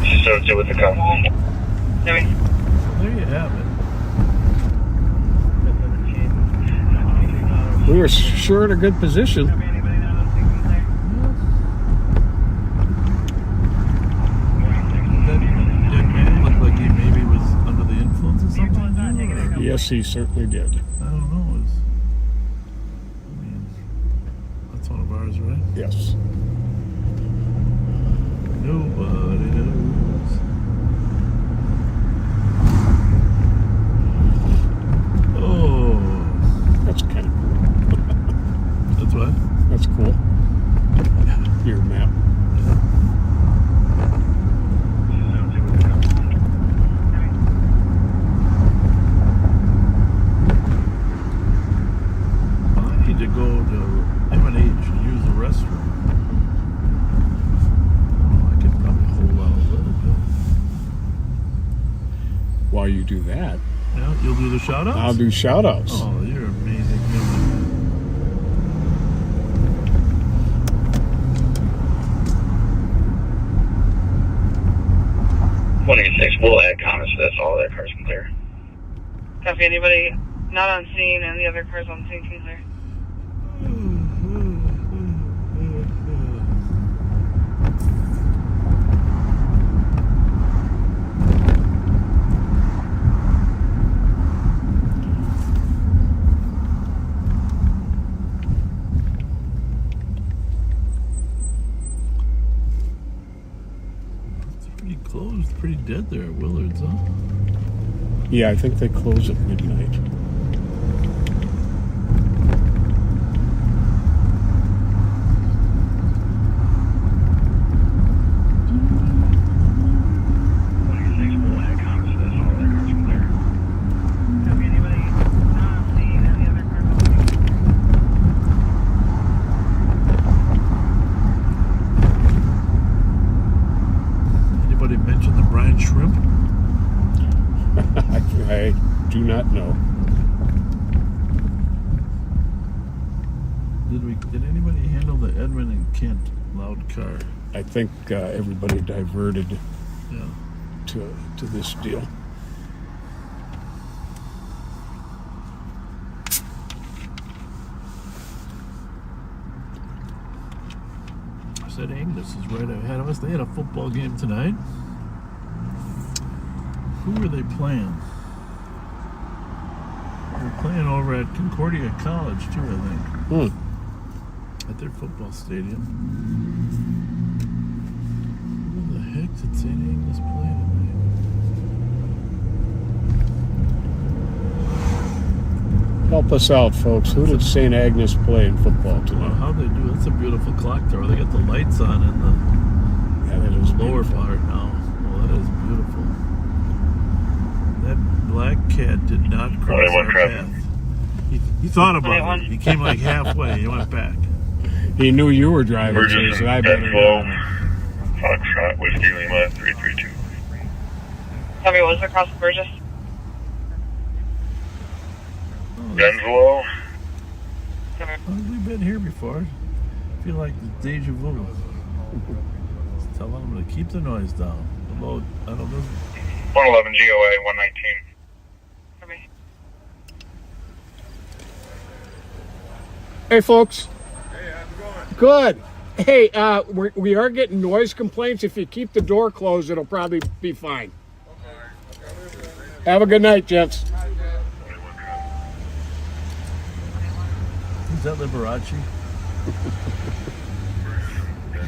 She's served with the car. There There you have it. We were sure in a good position. Yes, he certainly did. I don't know. I mean, that's one of ours, right? Yes. Nobody knows. Oh, That's kind of cool. that's what? That's cool. Your map. Well, I need to go to M&H and use the restroom. Oh, I could probably hold out a little bit. While you do that, Yeah, you'll do the shout outs? I'll do shout-outs. Oh, you're amazing. Human. 26, we'll add comments to this. All that cars can clear. Copy. Anybody not on scene and the other cars on scene can clear. It's pretty closed, pretty dead there at Willard's, huh? Yeah, I think they close at midnight. Anybody mention the brine shrimp? I do not know. Did anybody handle the Edmund and Kent loud car? I think everybody diverted Yeah. to this deal. I said Angus is right ahead of us. They had a football game tonight. Who were they playing? They're playing over at Concordia College too, I think. At their football stadium. Who the heck did St. Angus play tonight? Help us out, folks. Who did St. Agnes play in football Well, tonight? how'd they do? That's a beautiful clock tower. They got the lights on in the Yeah, that is lower beautiful. part now. Well, that is beautiful. That black cat did not cross our path. He thought about it. He came like halfway. He went back. He knew you were driving, so he said, I better go. Foxtrot, Whiskey Lima, 332. Copy. What was the cross Burgess? Denslow. Copy. We've been here before. I feel like the deja vu. Just tell them to keep the noise down. About, I don't know. 111 GOA, 119. Copy. Hey, folks. Hey, how's it going? Good. Hey, we are getting noise complaints. If you keep the door closed, it'll probably be fine. Have a good night, gents. Is that Liberace?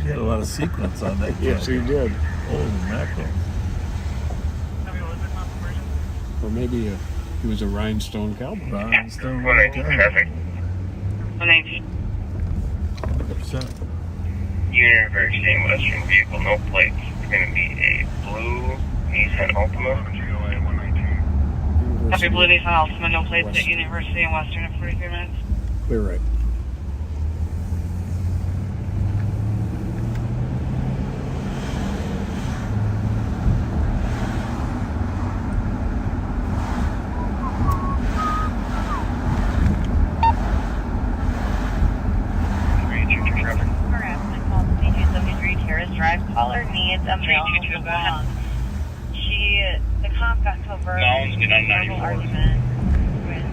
He had a lot of sequence on that. Yes, he did. Holy mackerel. Copy. What was the cross Burgess? Or maybe he was a rhinestone cowboy. Rhinestone. 119 traffic. 119. 100%. Unit for same Western vehicle, no plates. It's going to be a blue Nissan Altima. GOA, 119. Copy. Blue Nissan Altima, no plates West. at University and Western in 43 minutes. Clear right. Harassment call to 7273 Terrace Drive. Caller needs a mail. The cop got to a Sounds good on 94. argument With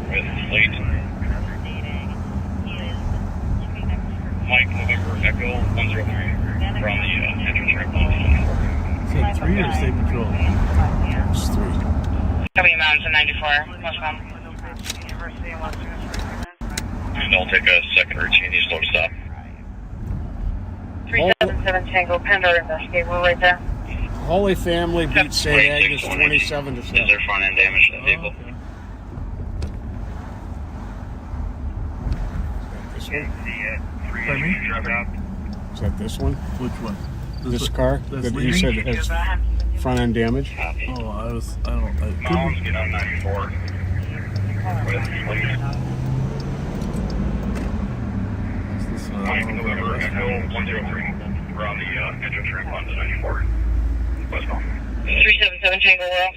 plate. dating. He is looking next for Mike November Echo 103 from the entrance ramp. Is that 3 or state patrol? It's 3. Copy. Mountain 94. Westbound. And I'll take a second routine, you slow to stop. 377 Tango, Pandora Investigate, we're right there. Holy Family beat St. Agnes 27 to 7. Is there front end damage to the vehicle? Okay. This one? Pardon me? Is that this one? Which one? This car that's that you leaving? said has front end damage? Oh, I don't, Collins, get on 94. With police. Is this, Mike, November, Echo 103. We're on the entrance ramp onto 94. Westbound. 377 Tango, we're off.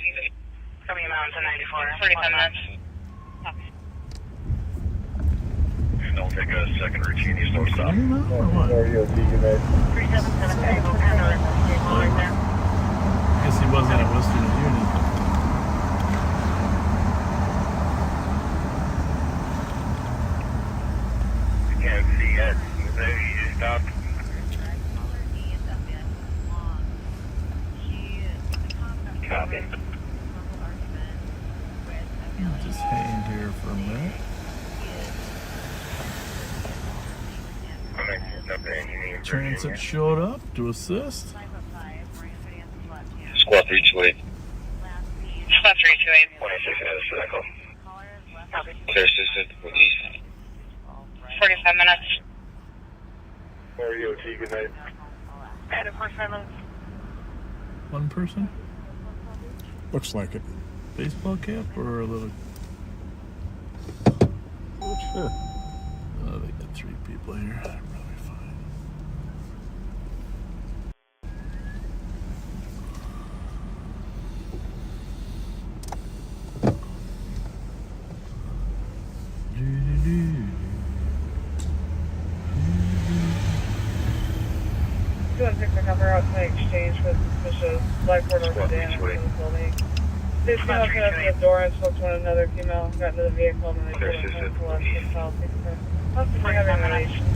Coming around to 94. 45 minutes. And I'll take a second routine, you slow to stop. or what? 377 Tango, Pandora Investigate, we're right there. I guess he wasn't at Western Union. Can't see yet. There you stop. Copy. Just hang here for a minute. Transit showed up to assist. Squad 328. Squad 328. 26 minutes to Echo. Clear assistant with east. 45 minutes. REOT, good night. At 45 minutes. One person? Looks like it. Baseball cap or a little? Not sure. Oh, they got 3 people here. Probably fine. Doing picture cover outside exchange with suspicious life order sedan into the building. They came up to the door and spoke to one another. Female got into the vehicle and they pulled in front of us with child. Possibly having relations.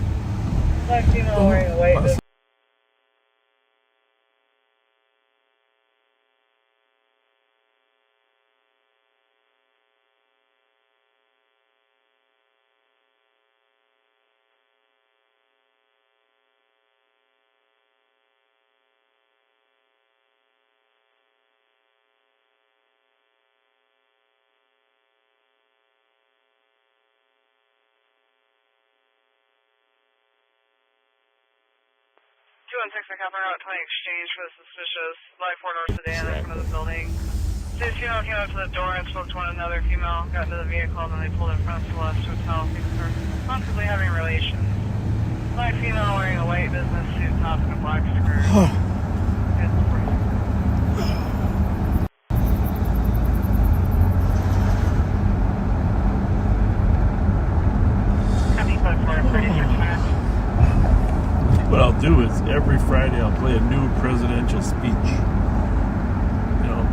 Black female wearing a white business. Doing picture cover outside exchange for the suspicious life order sedan in front of the building. This female came up to the door and spoke to one another. Female got into the vehicle and then they pulled in front of us hotel. Possibly having relations. Black female wearing a white business suit top and a black skirt. What I'll do is every Friday I'll play a new presidential speech. You know,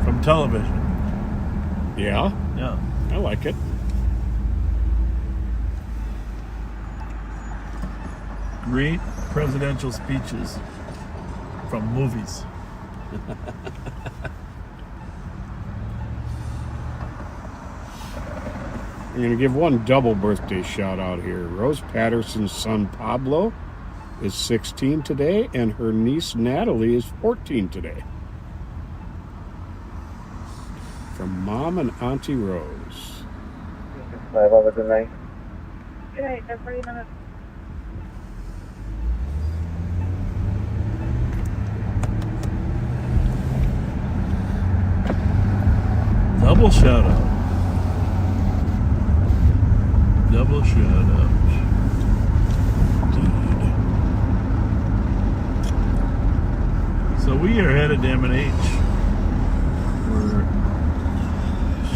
from television. Yeah? Yeah. I like it. Great presidential speeches from movies. I'm going to give one double birthday shout out here. Rose Patterson's son Pablo is 16 today, and her niece Natalie is 14 today. From Mom and Auntie Rose. 5 over the night. Good night, 40 minutes. Double shout out. Double shout out. So we are headed to M&H, where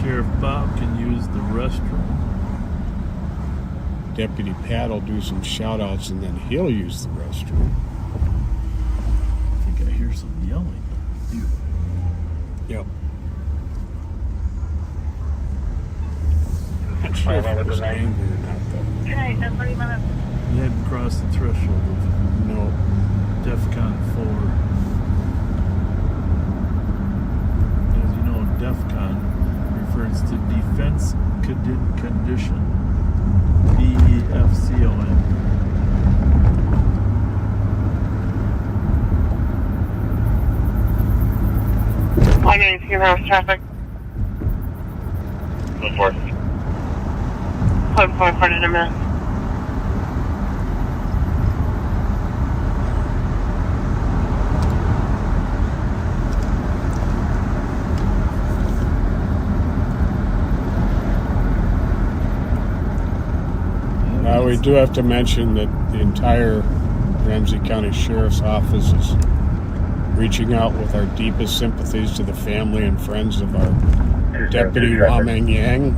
Sheriff Bob can use the restroom. Deputy Pat will do some shout outs and then he'll use the restroom. I think I hear some yelling. Yep. It's 5 over the night. Angry or not, though. Good night, 40 minutes. You hadn't crossed the threshold of No. DEFCON 4. As you know, DEFCON refers to You have traffic. Go for it. Code 4 front in a minute. We do have to mention that the entire Ramsey County Sheriff's Office is reaching out with our deepest sympathies to the family and friends of our Deputy Wamang Yang,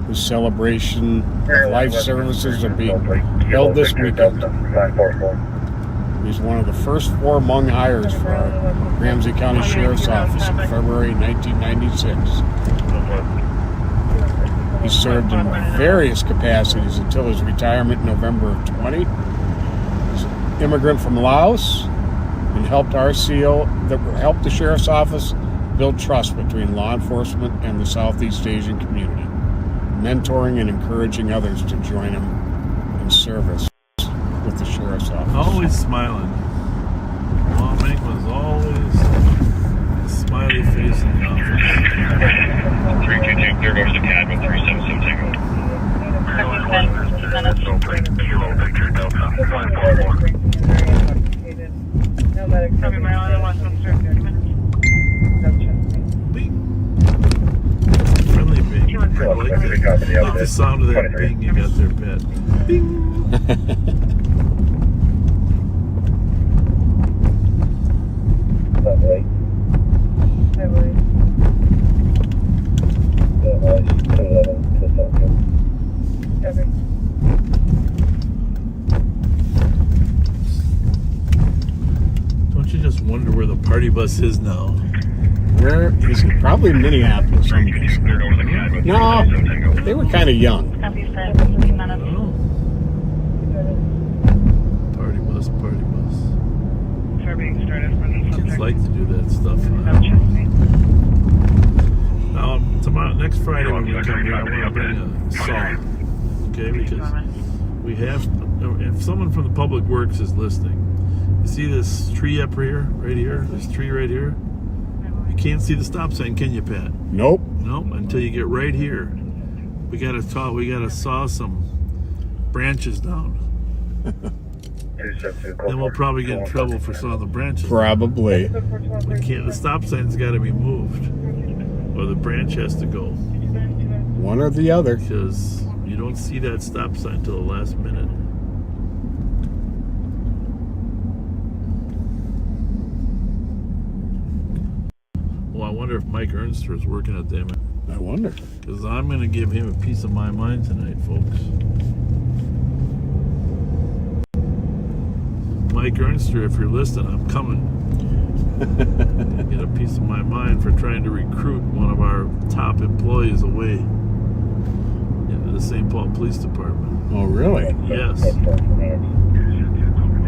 whose celebration of life services are being held this weekend. He's one of the first 4 Hmong hires for our Ramsey County Sheriff's Office in February 1996. He served in various capacities until his retirement in November of 20. He's an immigrant from Laos and helped helped the Sheriff's Office build trust between law enforcement and the Southeast Asian community, mentoring and encouraging others to join him in service with the Sheriff's Office. Always smiling. Mike was always a smiley face in the office. 322, clear goes to CAD with 377 Tango. Friendly bing. I like the sound of that bing you got there, Pat. Bing. Lovely. Heavily. Copy. Don't you just wonder where the party bus is now? Where is it? Probably Minneapolis, I'm guessing. No, they were kind of young. Party bus, party bus. Kids like to do that stuff. Now, tomorrow, next Friday when we come here, I want to bring a saw. Okay, because we have, if someone from the Public Works is listening, you see this tree up here, right here, this tree right here? You can't see the stop sign, can you, Pat? Nope. Nope, until you get right here. We gotta saw some branches down. Then we'll probably get in trouble for sawing the branches. Probably. We can't, the stop sign's gotta be moved. Or the branch has to go. One or the other. Because you don't see that stop sign until the last minute. Well, I wonder if Mike Ernster is working at them. I wonder. Because I'm going to give him a piece of my mind tonight, folks. Mike Ernster, if you're listening, I'm coming. Get a piece of my mind for trying to recruit one of our top employees away into the St. Paul Police Department. Oh, really? Yes.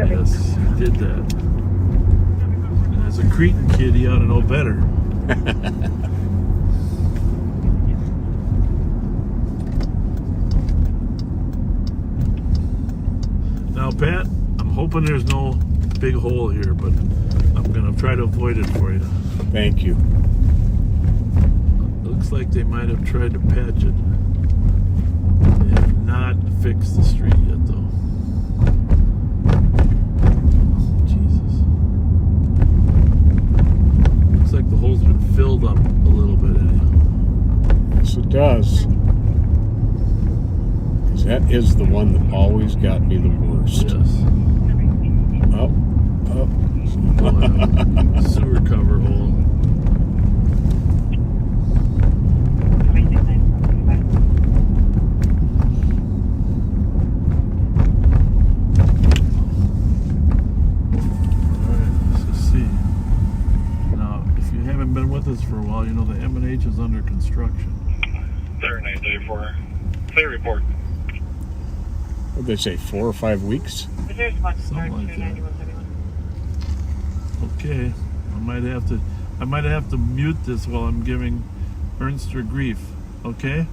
Yes, he did that. And as a Cretan kid, he ought to know better. Now, Pat, I'm hoping there's no big hole here, but I'm going to try to avoid it for you. Thank you. Looks like they might have tried to patch it. They have not fixed the street yet, though. Oh, Jesus. Looks like the hole's been filled up a little bit anyhow. Yes, it does. Because that is the one that always got me the worst. Yes. Up. Sewer cover hole. Alright, let's see. Now, if you haven't been with us for a while, you know the M&H is under construction. 3934. Clear report. What did they say, 4 or 5 weeks? Something like that. Okay, I might have to mute this while I'm giving Ernster grief. Okay?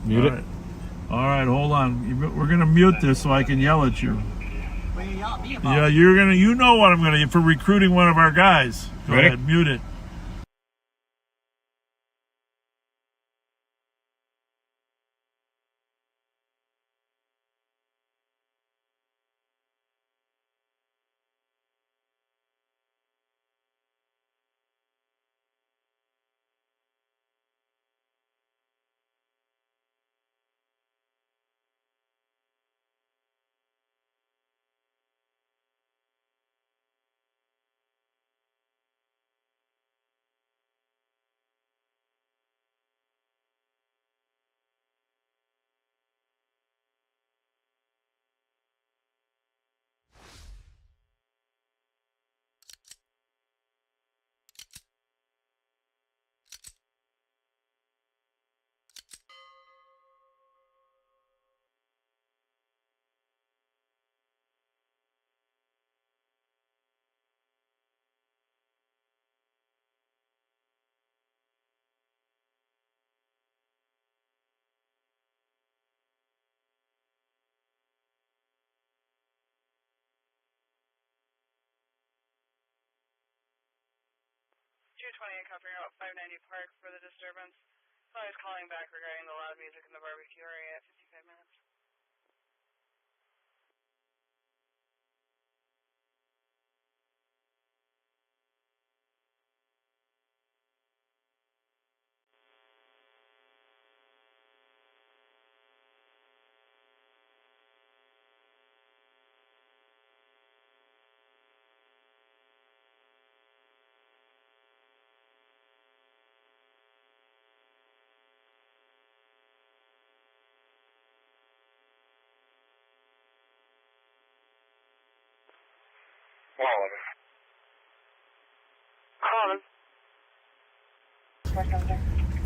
Mute it. All right, hold on. We're gonna mute this so I can yell at you. Yeah, you know what I'm gonna for recruiting one of our guys. Go Ready? ahead, mute it. 220 covering out 590 Park for the disturbance. So I was calling back regarding the loud music in the barbecue area at 55 minutes.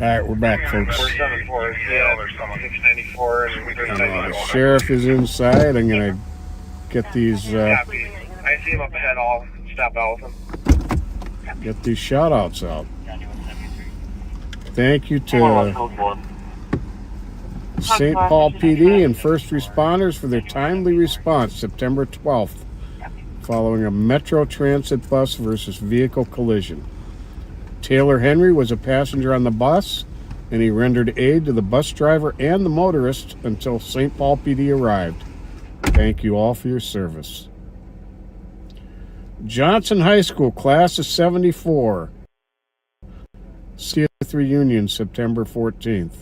All right, we're back, folks. 474 is there's someone 694 and we The sheriff is inside. I'm gonna get these. I see him up ahead. I'll stop out with him. Get these shout outs out. Thank you to St. Paul PD and first responders for their timely response September 12th following a Metro Transit bus versus vehicle collision. Taylor Henry was a passenger on the bus, and he rendered aid to the bus driver and the motorist until St. Paul PD arrived. Thank you all for your service. Johnson High School, class of 74. 60th reunion, September 14th.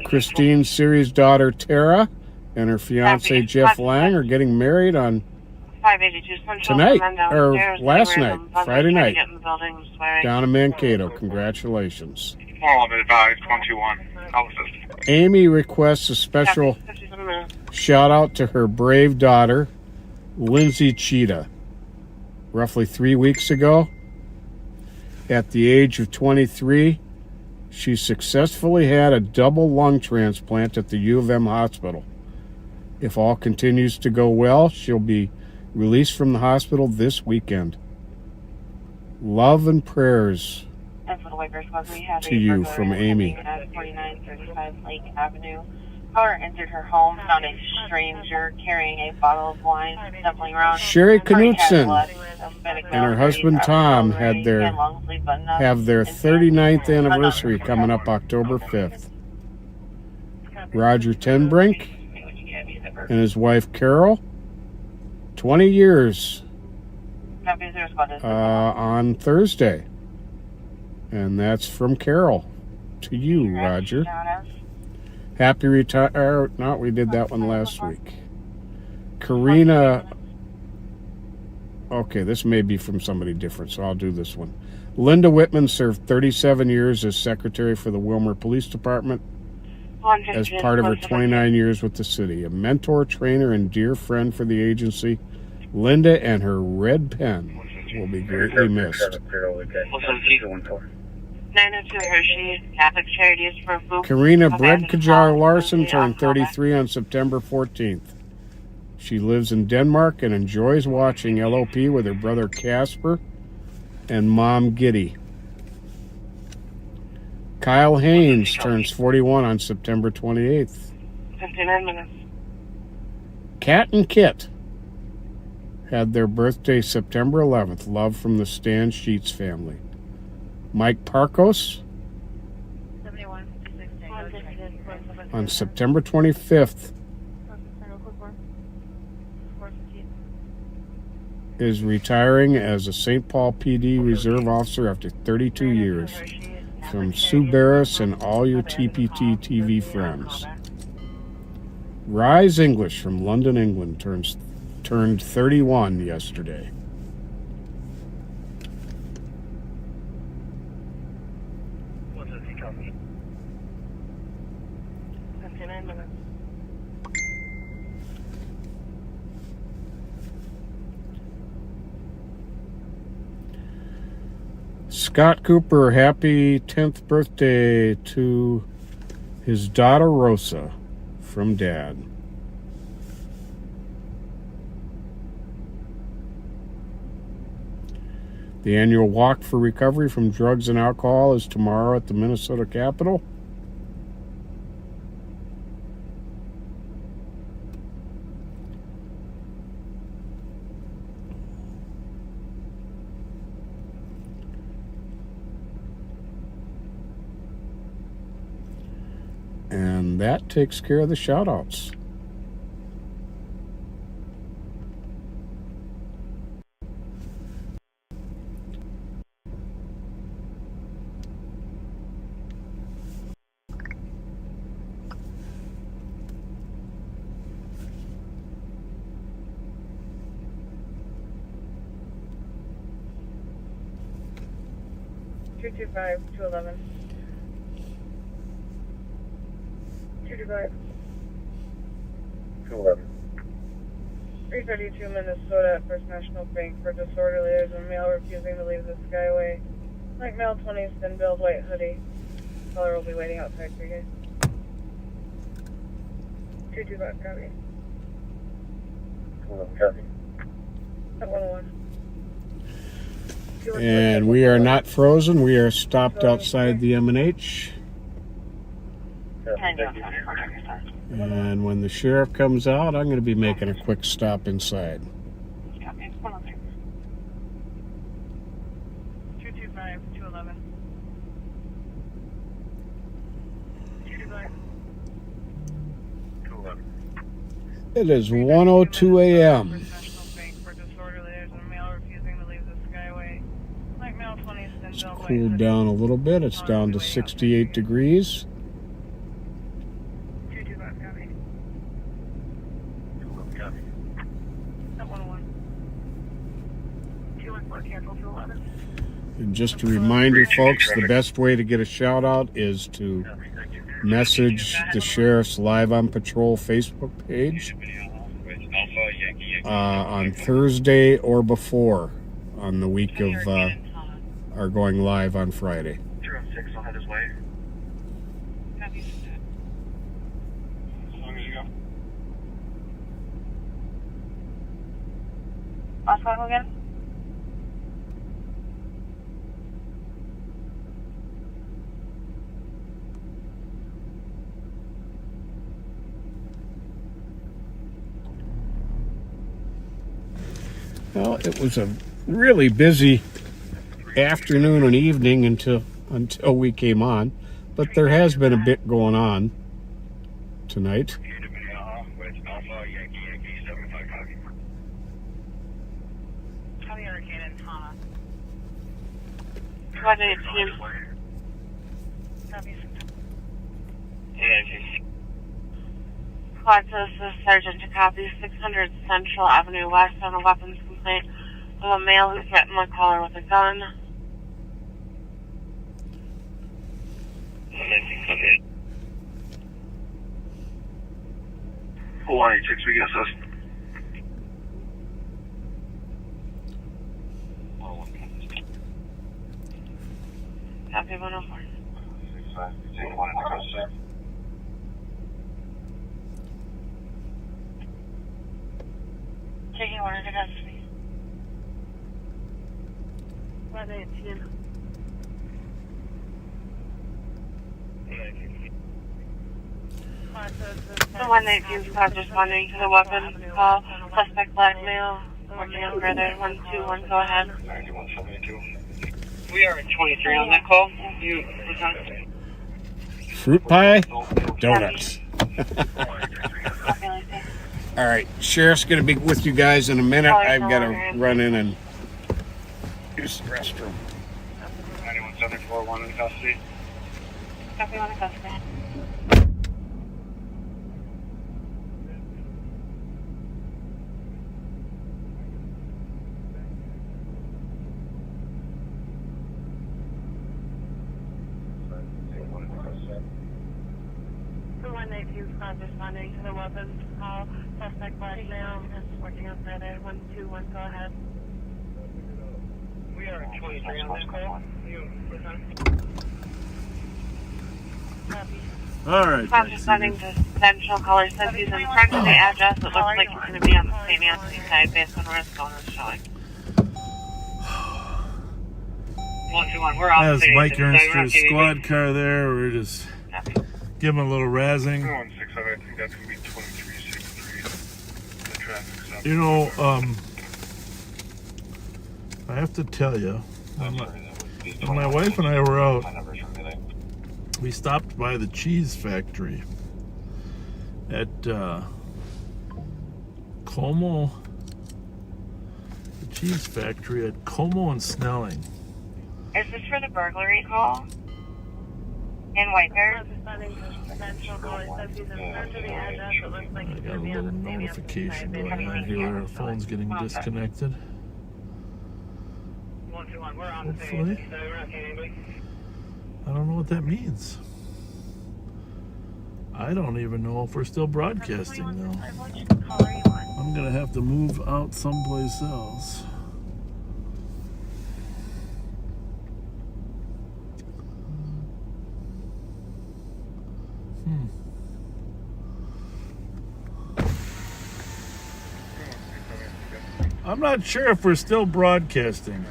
Christine Siri's daughter, Tara, and her fiance, Jeff Lang, are getting married on tonight, or last night, Friday night, down in Mankato. Congratulations. Advised 121. Amy requests a special shout out to her brave daughter, Lindsay Cheetah. Roughly 3 weeks ago, at the age of 23, she successfully had a double lung transplant at the U of M hospital. If all continues to go well, she'll be released from the hospital this weekend. Love and prayers to you from Amy. 4935 Lake Avenue. Caller entered her home, found a stranger carrying a bottle of wine, stumbling around. Sherry Knutson and her husband Tom have their 39th anniversary coming up October 5th. Roger Tenbrink and his wife Carol, 20 years on Thursday. And that's from Carol to you, Roger. Happy retire. No, we did that one last week. Karina. Okay, this may be from somebody different, so I'll do this one. Linda Whitman served 37 years as secretary for the Wilmer Police Department as part of her 29 years with the city. A mentor, trainer, and dear friend for the agency, Linda and her red pen will be greatly missed. 902 Hershey Catholic Charities for Food. Karina Bredkajar Larson turned 33 on September 14th. She lives in Denmark and enjoys watching LOP with her brother Casper and mom Giddy. Kyle Haynes turns 41 on September 28th. 59 minutes. Kat and Kit had their birthday September 11th. Love from the Stan Sheets family. Mike Parkos on September 25th is retiring as a St. Paul PD Reserve officer after 32 years. From Sue Barris and all your TPT TV friends. Rise English from London, England turned 31 yesterday. Scott Cooper, happy 10th birthday to his daughter Rosa from Dad. The annual Walk for Recovery from Drugs and Alcohol is tomorrow at the Minnesota Capitol. And that takes care of the shout-outs. Two 211. 225. 211. 332 Minnesota at First National Bank for disorderly. There's a male refusing to leave the Skyway. Light male 20, thin build, white hoodie. Caller will be waiting outside for you. 225, copy. 211, copy. At 101. And we are not frozen. We are stopped outside the M&H. And when the sheriff comes out, I'm going to be making a quick stop inside. 225, 211. 225. 211. It is 1:02 a.m. It's cooled down a little bit. It's down to 68 degrees. 225, copy. 211, copy. At 101. 214, cancel 211. And just a reminder, folks, the best way to get a shout out is to message the Sheriff's Live on Patrol Facebook page on Thursday or before on the week of our going live on Friday. 206, I'll head his way. As long as you go. Last call again? Well, it was a really busy afternoon and evening until we came on, but there has been a bit going on tonight. What did it seem? Quad says the sergeant to copy 600 Central Avenue West on a weapons complaint of a male who threatened my caller with a gun. Hawaii 6, we got us. Copy 104. Taking order to custody. 118. The 118 squad responding to the weapon call. Suspect blackmail. Working on further. 121, go ahead. 9172. We are at 23 on that call. You present. Fruit pie, donuts. All right, Sheriff's going to be with you guys in a minute. I've got to run in and use the restroom. 91741 in custody. Copy, 1 in custody. The 118 squad responding to the weapons call. Suspect blackmail. Working on further. 121, go ahead. We are at 23 on that call. You present. Copy. All right. Squad responding to Central. Caller says he's in front of the address. It looks like he's going to be on the St. Anthony side based on where his phone is showing. 121, we're on. As Mike Ernster's squad car there, we're just giving him a little razzing. 216, I think that's going to be 2363. The traffic's up. You know, I have to tell you, when my wife and I were out, we stopped by the cheese factory at Como, the cheese factory at Como and Snelling. Is this for the burglary call? In White Bear? I got a little notification going on here. Our phone's getting disconnected. Hopefully. I don't know what that means. I don't even know if we're still broadcasting now. I'm gonna have to move out someplace else. I'm not sure if we're still broadcasting.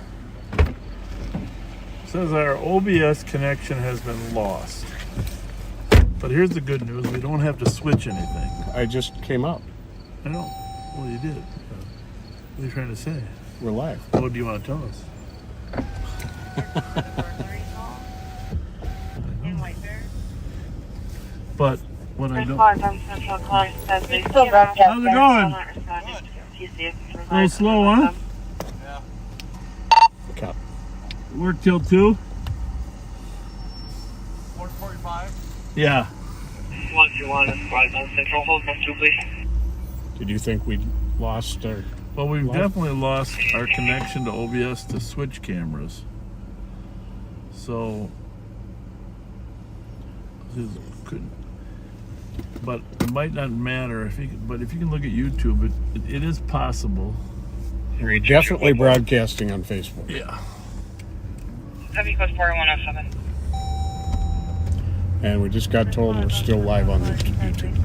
It says our OBS connection has been lost. But here's the good news, we don't have to switch anything. I just came up. I know. Well, you did. What are you trying to say? We're live. What do you want to tell us? But what I don't... How's it going? A little slow, huh? Yeah. Okay. Work till 2? 1:45. Yeah. 121 right on Central. Hold on, 2, please. Did you think we lost our... Well, we've live? definitely lost our connection to OBS to switch cameras. So... But it might not matter if you. But if you can look at YouTube, it is possible. We're definitely broadcasting on Facebook. Yeah. Heavy code 4107. And we just got told we're still live on YouTube.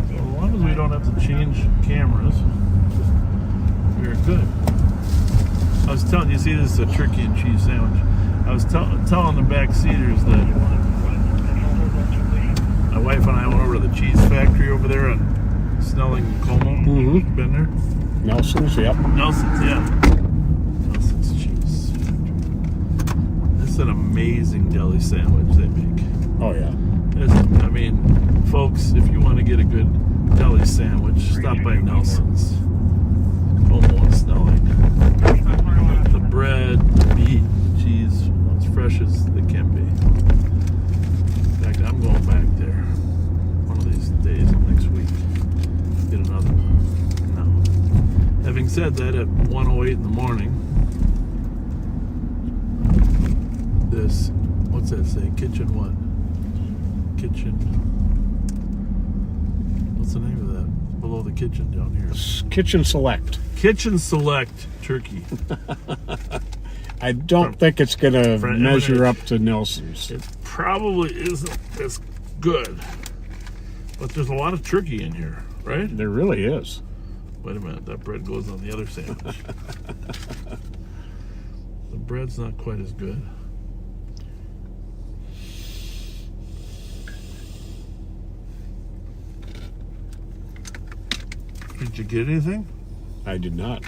So as long as we don't have to change cameras, we're good. I was telling you, see, this is a turkey and cheese sandwich. I was telling the back seaters that my wife and I went over to the cheese factory over there on Snelling and Como. Mm-hmm. Been there? Nelson's, yep. Nelson's, yeah. Nelson's cheese factory. It's an amazing deli sandwich they make. Oh, yeah. I mean, folks, if you want to get a good deli sandwich, stop by Nelson's. Como and Snelling. The bread, the meat, the cheese, as fresh as they can be. In fact, I'm going back there one of these days next week. Get another one. No. Having said that, at 1:08 in the morning, this, what's that say? Kitchen what? Kitchen. What's the name of that? Below the kitchen down here. Kitchen Select. Kitchen Select turkey. I don't think it's going to measure up to Nelson's. It probably isn't as good. But there's a lot of turkey in here, right? There really is. Wait a minute, that bread goes on the other sandwich. The bread's not quite as good. Did you get anything? I did not.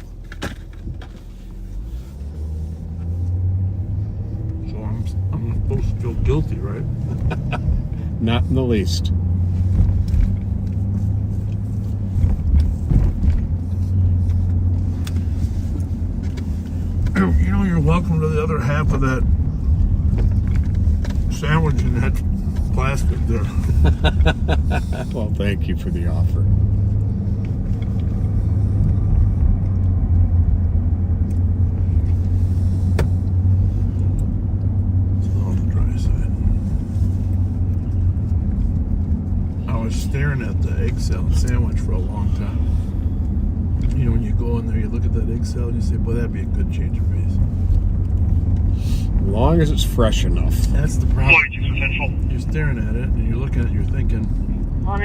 So I'm supposed to feel guilty, right? Not in the least. You know, you're welcome to the other half of that sandwich in that plastic there. Well, thank you for the offer. Staring at the egg salad sandwich for a long time. You know, when you go in there, you look at that egg salad, and you say, boy, that'd be a good change of pace. As long as it's fresh enough. That's the problem. You're staring at it, and you're looking at it, you're thinking... Our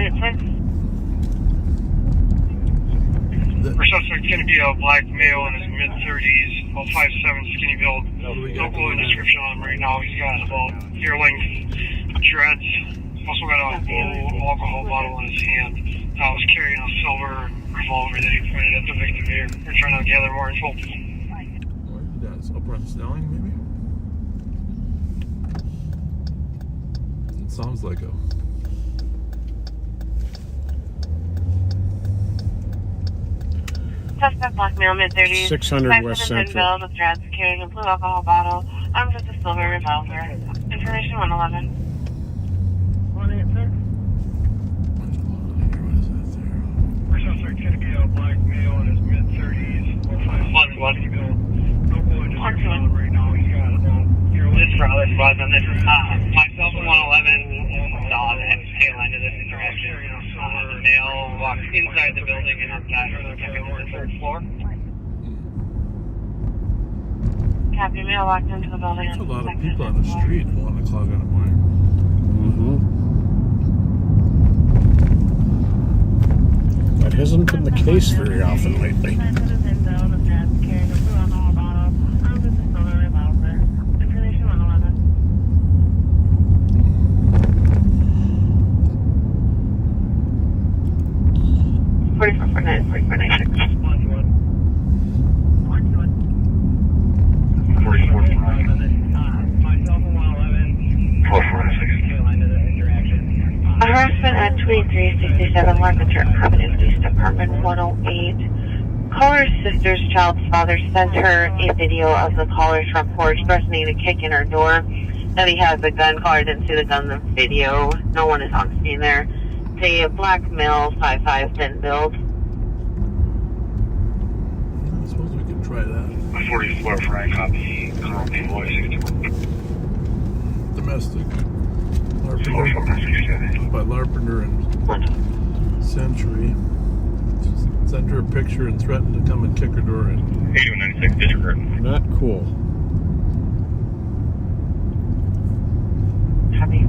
suspect's going to be a black male in his mid-30s, about 5'7", skinny build. No clue description on him right now. He's got about ear-length dreads. Also got a blue alcohol bottle in his hand. I was carrying a silver revolver that he pointed at the victim here. We're trying to gather more info. Where did that? It's up on Snelling, maybe? It sounds like a Suspect black male, mid-30s. 600 West 5'7" Central. build with dreads, carrying a blue alcohol bottle, armed with a silver revolver. Information 111. 186. First suspect going to be a black male in his mid-30s. 1-1. Right now, he's got about... This is for other spots on this. Myself and 111 saw the tail end of this interaction. The male walked inside the building and outside to the third floor. Copy, male walked into the building. There's a lot of people on the street at 1 o'clock in the morning. That hasn't been the case very often lately. 4446. Harassment at 2367 Market Providence Police Department 108. Caller's sister's child's father sent her a video of the caller's front porch threatening to kick in her door. That he has a gun. Caller didn't see the gun in the video. No one is on scene there. It's a black male, 5'5", thin build. I suppose we could try that. 44 Frank, copy. Colonel P. Boy 61. Domestic. Larpenter. By Larpenter and Century. Sent her a picture and threatened to come and kick her door in. 8196 District. Not cool. Copy.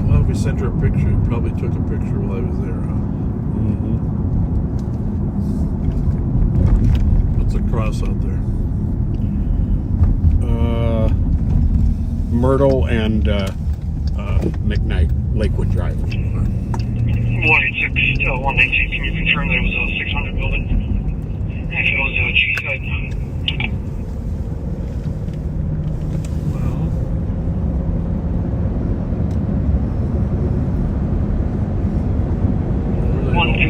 Well, if we sent her a picture, he probably took a picture while I was there, huh? What's the cross out there? Myrtle and McKnight, Lakewood Drive. 186, 119. Can you confirm that it was a 600 building? If it was a G side.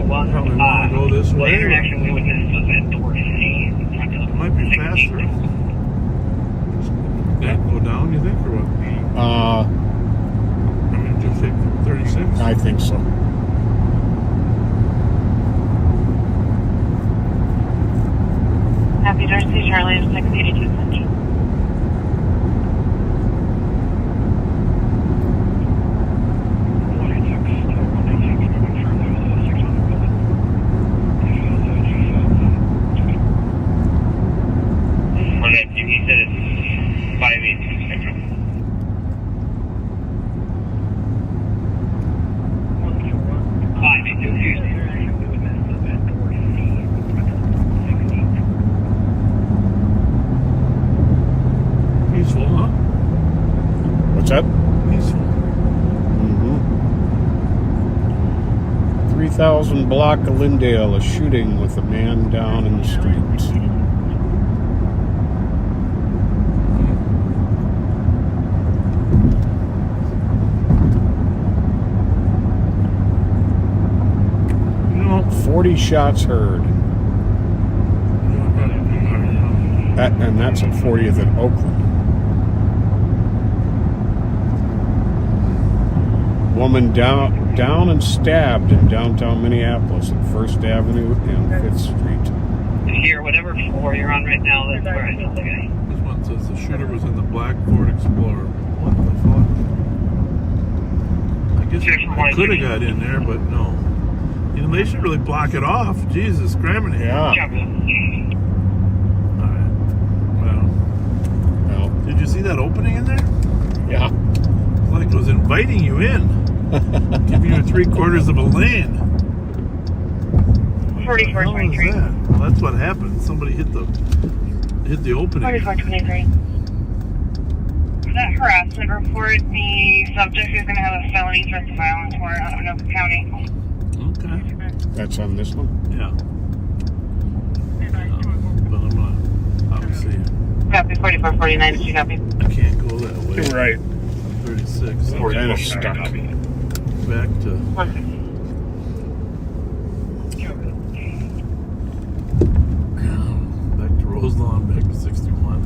Well, probably want to go this way. Interaction we witnessed was at door C. It might be faster. Just go down, you think, or what? I mean, just take 36? I think so. Happy Darcy, Charlie, 682 Central. He said it's 586 Central. Peaceful, huh? What's that? Peaceful. 3000 block of Lindale, a shooting with a man down in the streets. You know, 40 shots heard. And that's at 40th and Oakland. Woman down and stabbed in downtown Minneapolis at 1st Avenue and 5th Street. Here, whatever floor you're on right now, that's where I know the guy. this one says the shooter was in the black Ford Explorer. What the fuck? I guess I could have got in there, but no. You know, they should really block it off. Jesus, cramming it. Yeah. Well, did you see that opening in there? Yeah. It's like it was inviting you in, giving you 3/4 of a lane. 4423. Well, that's what happened. Somebody hit the opening. 4423. That harassment report, the subject is going to have a felony threat of violence warrant out of Oakland County. Okay. That's on this one? Yeah. But I'm gonna obviously. Copy 4449. Did you copy? I can't go that way. You're right. I'm 36. We're kind of stuck. Back to. Back to Roselawn, back to 61.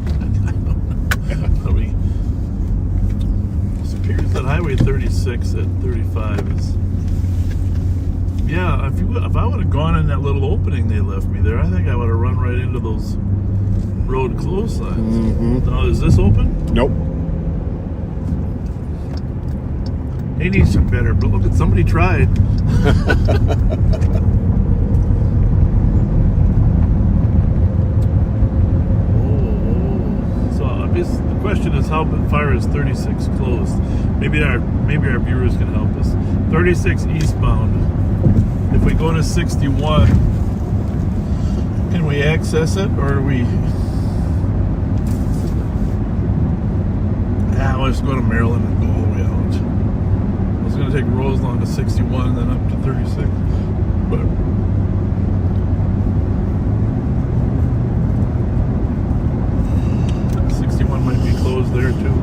It appears that Highway 36 at 35 is. Yeah, if I would have gone in that little opening they left me there, I think I would have run right into those road close signs. Mm-hmm. Now, is this open? Nope. They need some better, but look at somebody tried. So the question is, how far is 36 closed? Maybe our viewers can help us. 36 eastbound. If we go to 61, can we access it, or are we? Let's go to Maryland and go all the way out. I was going to take Roselawn to 61 and then up to 36, but might be closed there too.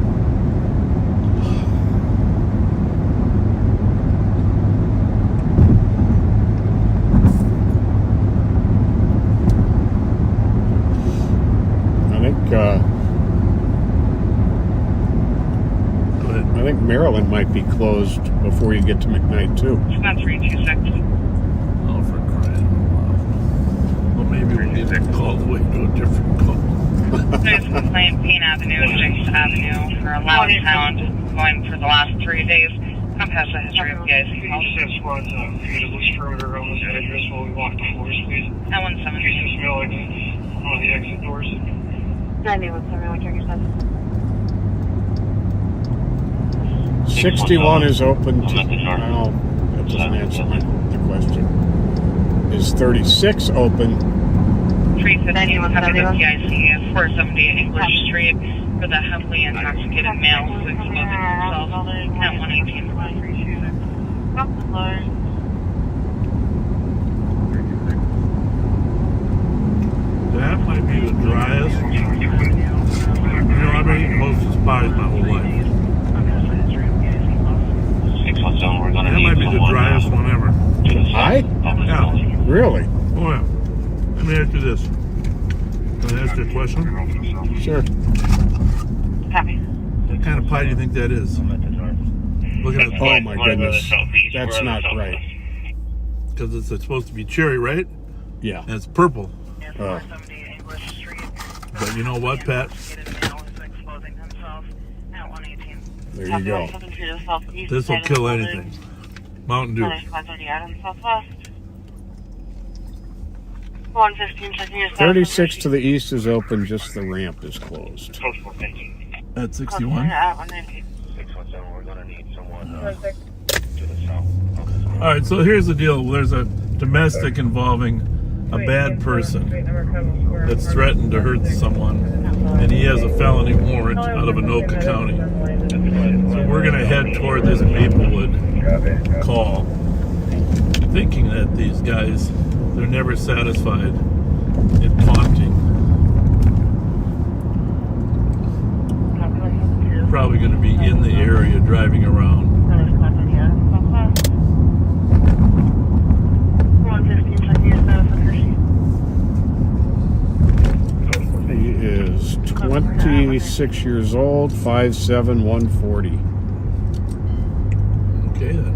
I think Maryland might be closed before you get to McKnight too. It's not 326. Oh, for crying out loud. Well, maybe we'll get called away to a different call. There's a complaint, Payne Avenue, James Avenue, for a loud sound going for the last 3 days. Come past the history of PIC calls. Just squads get a loose perimeter around this address while we walk the floors, please. At 170. Just smell like one of the exit doors. 9171, check yourself. 61 is open to, well, that doesn't answer the question. Is 36 open? 350, copy the PIC, 470 English Street, for the heavily intoxicated male who's exposing himself at 118. That might be the driest. You know, I've been eating Hostess pies my whole life. That might be the driest one ever. Pie? Yeah. Really? Oh yeah. Let me ask you this. Can I ask you a question? Sure. Copy. What kind of pie do you think that is? Look at it. Oh my goodness. That's not right. Because it's supposed to be cherry, right? Yeah. And it's purple. Oh. But you know what, Pat? There you go. This will kill anything. Mountain Dew. 36 to the east is open, just the ramp is closed. At 61? Alright, so here's the deal. There's a domestic involving a bad person that's threatened to hurt someone, and he has a felony warrant out of Anoka County. So we're going to head toward this Maplewood call, thinking that these guys, they're never satisfied in taunting. Probably going to be in the area driving around. He is 26 years old, 5'7", 140. Okay then.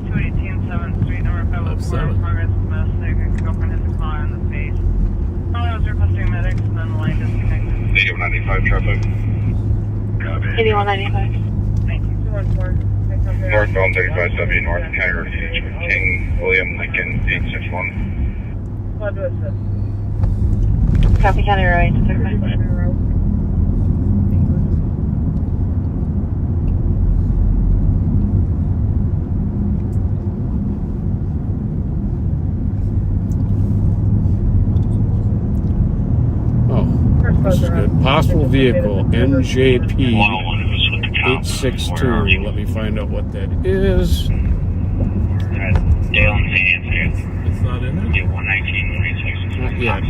218 7th Street, number 504, 5'7". progress domestic. Girlfriend hit the car in the face. I was requesting medics, and then the line disconnected. 8195 traffic. 8195. Thank you. 214. Northbound 35W, North County Road, King William Lincoln, 861. What was it? Copy County Road. This is good. Possible vehicle, NJP 862. Let me find out what that is. It's not in there? Not yet.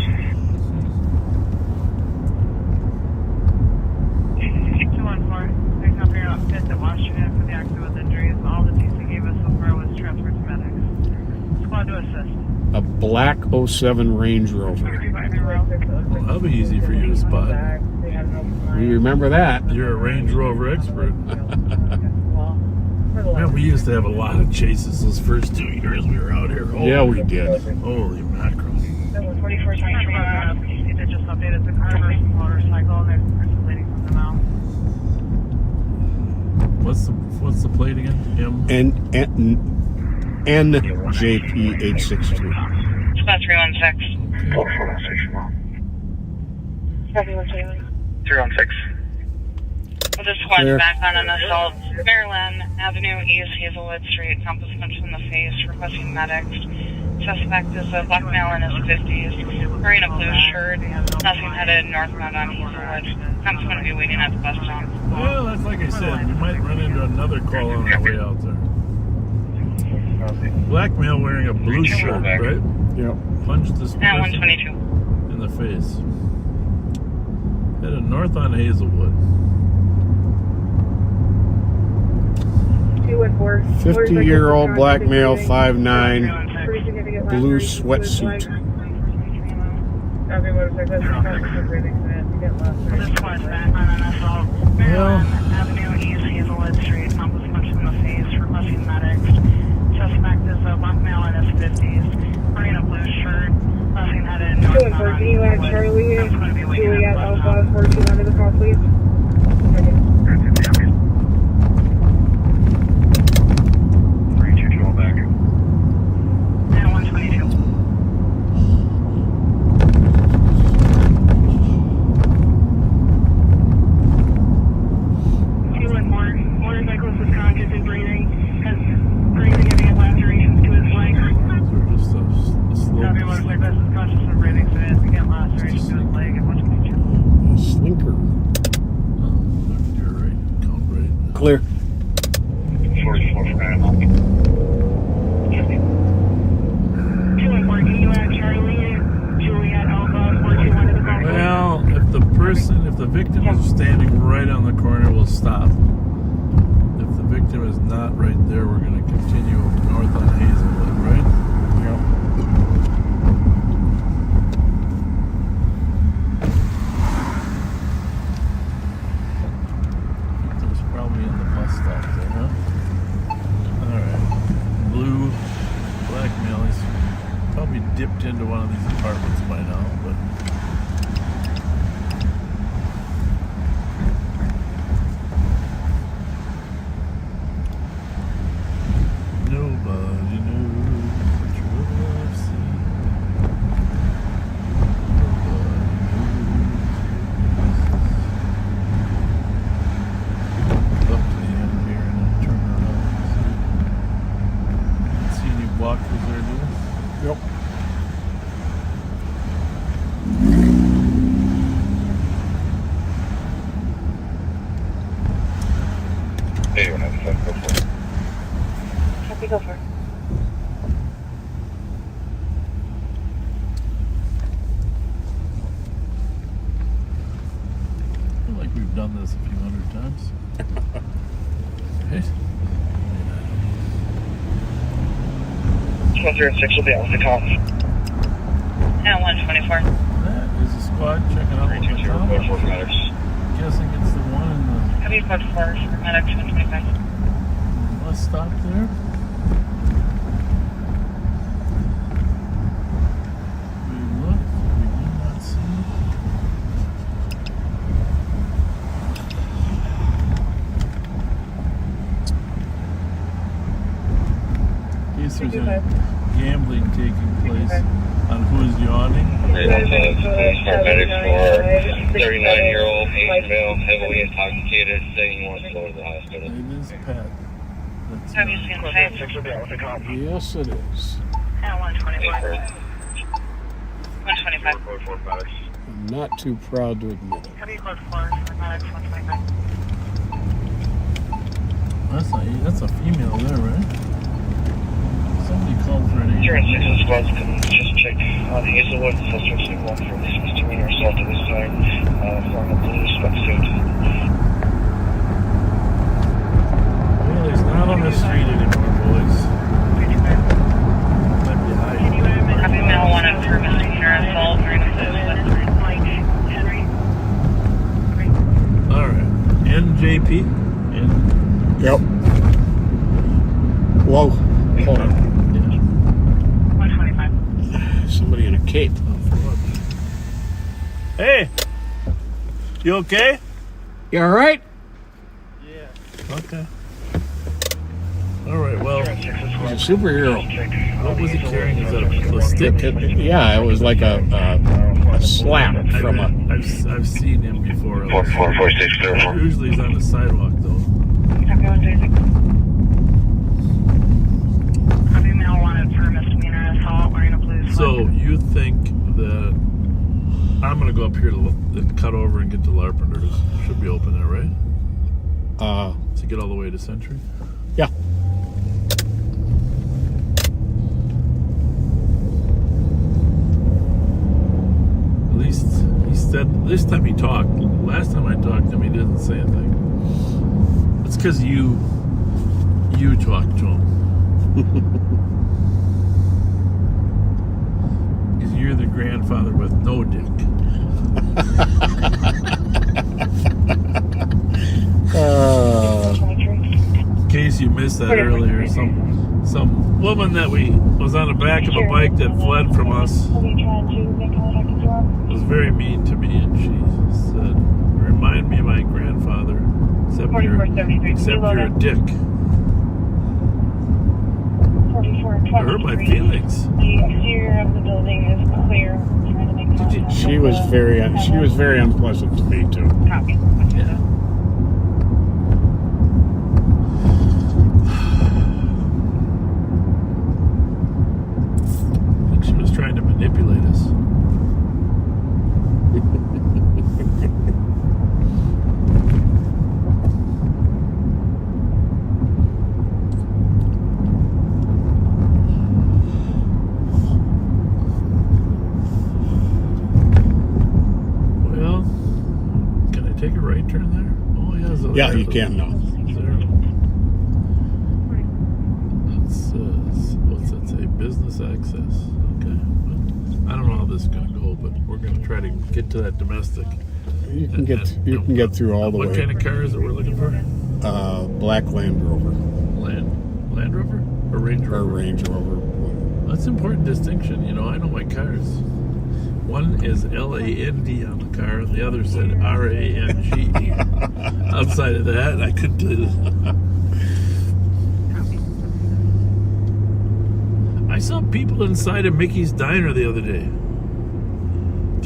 a black 07 Range Rover. Well, that'll be easy for you to spot. We remember that. You're a Range Rover expert. Man, we used to have a lot of chases those first 2 years we were out here. Yeah, we did. Holy mackerel. They just updated the car versus motorcycle, and they're waiting for them out. What's the plate again? NJP862. Spot 316. Okay. 316. Well, this squad's Clear. back on an assault. Maryland Avenue, East Hazelwood Street. Compass punch in the face, requesting medics. Suspect is a black male in his 50s, wearing a blue shirt, nothing headed northbound on Hazelwood. I'm going to be waiting at the bus stop. Well, that's like I said. We might run into another call on our way out there. Black male wearing a blue shirt, right? Yep. Punched this At person 122. in the face. Headed north on Hazelwood. 50-year-old black male, 5'9", blue sweatsuit. This squad's back on an assault. Maryland Avenue, East Hazelwood Street. Compass punch in the face, requesting medics. Suspect is a black male in his 50s, wearing a blue shirt, nothing headed northbound on Hazelwood. Charlie, I'm going to be waiting Juliet at the bus Alpha, stop. 42 under the call, please. At 122. Motorcyclist is conscious and breathing, has pretty significant lacerations to his legs. Or just a slow. Motorcyclist is conscious and breathing, significant lacerations to his leg at 122. Slinker. You're right. Count right. Clear. 44 for Animal. 214, you at Charlie, Juliet Alpha, 42 under the call. Well, if the victim is standing right on the corner, we'll stop. If the victim is not right there, we're going to continue north on Hazelwood, right? Yep. Victim's probably in the bus stop there, huh? Alright. Blue, black male. He's probably dipped into one of these apartments by now, but. Nobody knows the trouble I've seen. Nobody knows. Up to the end here and then turn around and see any walkers there, do you? Yep. Hey, you want to have fun? Go for it. Copy, go for it. I feel like we've done this a few hundred times. Right? 106 will be out with the call. At 124. That is a squad checking out what's 320 on. code 4 for medics. Guessing it's the one in the Heavy code 4 for medics, 125. bus stop there. We looked, we did not see. In case there's any gambling taking place on who's yawning. Paramedics for 39-year-old Asian male, heavily intoxicated, saying he wants to go to the hospital. It is Pat. That's Have you seen the face? Yes, it is. At 124. 125. Code 4 for medics. I'm not too proud to admit it. Heavy code 4 for medics, 125. That's a female there, right? Somebody called for an agent. 306 squads can just check on Hazelwood. Suspects in one for this misdemeanor assault of this time. From a blue sweatsuit. Well, he's not on the street anymore, boys. Might be hiding. BP. And Yep. Whoa. Hold on. 125. Somebody in a cape. Hey, you okay? You all right? Okay. All right. Well, He's a superhero. what was he carrying? Is that a stick? Yeah, it was like a slap from a. I've seen him before. 44604. Usually he's on the sidewalk though. Heavy male wanted for misdemeanor assault wearing a blue So you think that I'm gonna go up here and cut over and get to Larpenter's? Should be open there, right? To get all the way to Century. Yeah. At least he said this time he talked. Last time I talked to him, he didn't say anything. It's because you talked to him. Because you're the grandfather with no dick. In case you missed that earlier, some woman that was on the back of a bike that fled from us was very mean to me, and she said, "Remind me of my grandfather, except you're a dick." It hurt my feelings. The exterior of the building is clear. She was very unpleasant to me too. Copy. Yeah. She was trying to manipulate us. Well, can I take a right turn there? Oh, yeah. Yeah, you can now. What's that say? Business access. Okay. I don't know how this is going to go, but we're going to try to get to that domestic. You can get through all the way. What kind of cars that we're looking for? Black Land Rover. Land Rover or Range Rover? Or Range Rover. That's an important distinction. You know, I know my cars. One is LAND on the car, and the other said RANGE. Outside of that, I couldn't tell you. I saw people inside of Mickey's Diner the other day.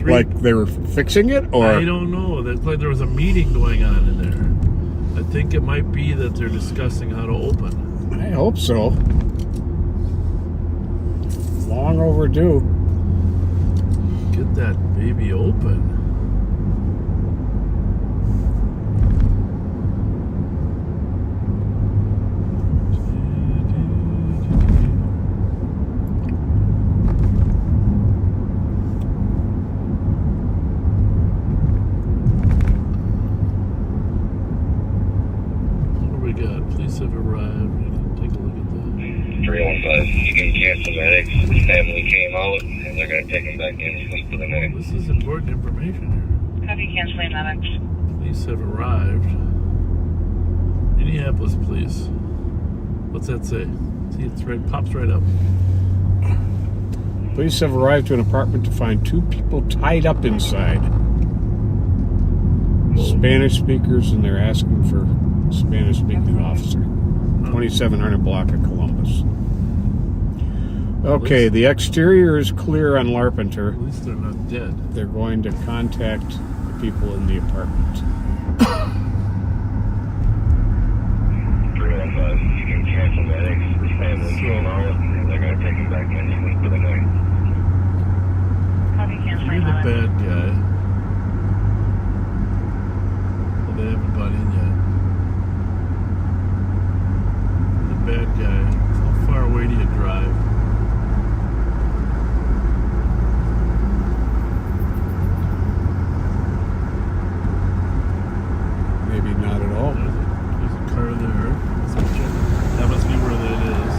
Like they were fixing it, or I don't know. That's like there was a meeting going on in there. I think it might be that they're discussing how to open. I hope so. Long overdue. Get that baby open. Police have arrived. Take a look at that. 315, you can cancel medics. His family came out, and they're going to take him back in and sleep for the night. This is important information here. Heavy canceling medics. Police have arrived. Minneapolis police. What's that say? See, it's right, pops right up. Police have arrived to an apartment to find two people tied up inside. Spanish speakers, and they're asking for Spanish-speaking officer. 2700 block of Columbus. Okay, the exterior is clear on Larpenter. At least they're not dead. They're going to contact the people in the apartment. 315, you can cancel medics. His family came out, and they're going to take him back in and sleep for the night. Heavy You're canceling the medics. bad guy. Well, they haven't got in yet. Bad guy. How far away do you drive? Maybe not at all. There's a car there. That must be where that is.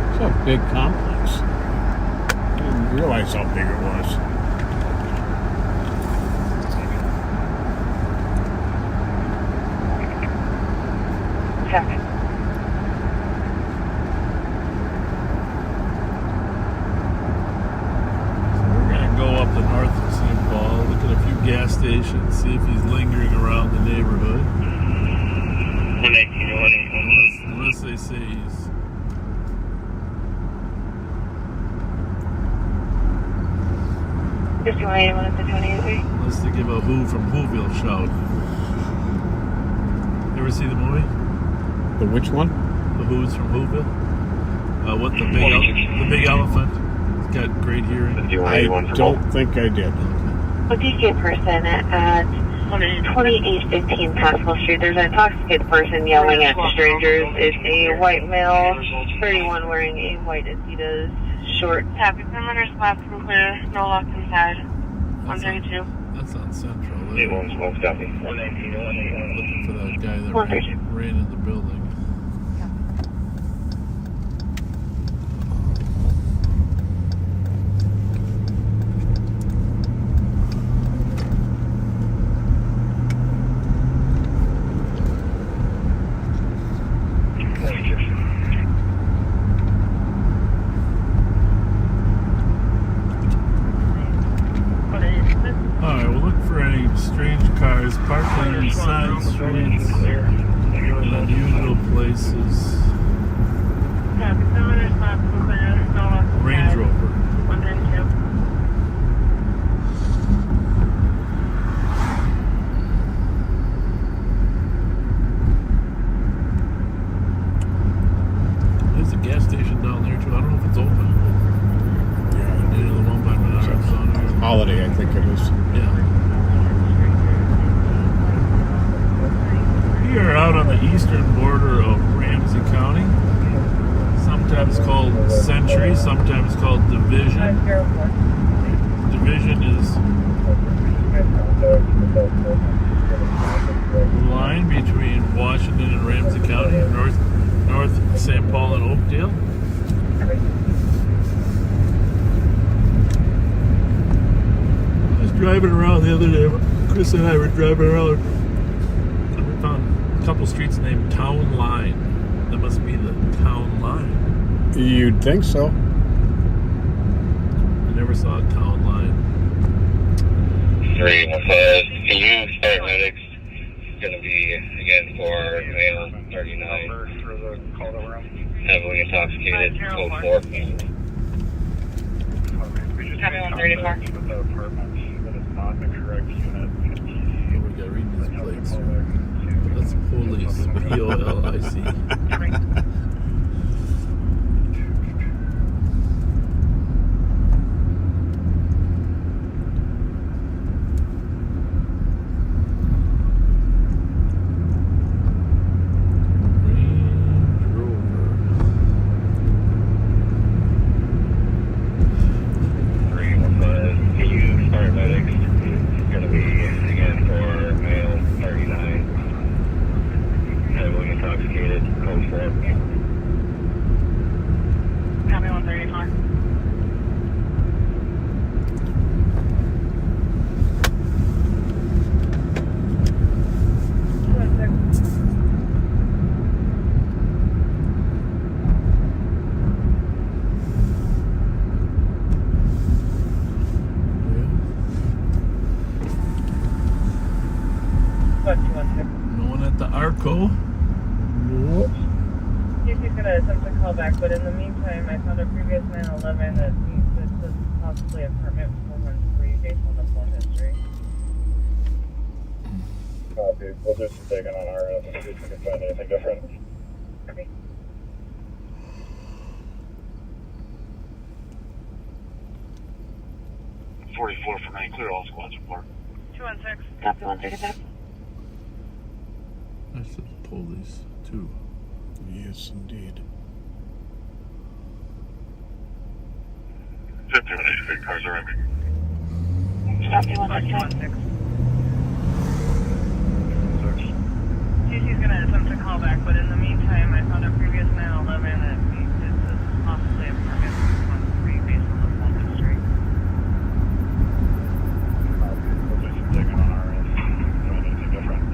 It's a big complex. I didn't realize how big it was. they say he's... Unless they give a Who from Whoville shout. You ever see the movie? The which one? The Who's from Whoville? What the big elephant? It's got great hearing. I don't think I did. A DJ person at 2815 Possible Street. There's an intoxicated person yelling at strangers. It's a white male, 31, wearing a white Adidas shorts. Happy perimeter slab from clear. No lock inside. 132. That's on Central. 811, copy. Looking for that guy that ran in the building. Strange cars parked on side streets in unusual places. Range Rover. There's a gas station down there too. I don't know if it's open. Yeah, the one by Menards on here. Holiday, I think it is. Yeah. We are out on the eastern border of Ramsey County, sometimes called Century, sometimes called Division. Division is the line between Washington and Ramsey County, north St. Paul and Oakdale. I was driving around the other day, Chris and I were driving around. We found a couple streets named Town Line. That must be the Town Line. You'd think so. I never saw a Town Line. 315. Can you start medics? It's going to be, again, for male 39. Heavily intoxicated, code 4. Copy 134. Oh, we gotta read these plates. That's police. P-O-L-I-C. No one at the Arco. Nope. He's going to attempt to call back, but in the meantime, I found a previous 911 that needs this is possibly a permit 413 based on the full history. Copy. We'll do some digging on our end and see if we can find anything different. Okay. .44 for 9, clear all squads report. 216. Copy 135. I said police, too. Yes, indeed. 5183, cars are empty. Copy 135. He's going to attempt to call back, but in the meantime, I found a previous 911 that needs this is possibly a permit 413 based on the full history. Copy. We'll do some digging on our end and see if we can find anything different.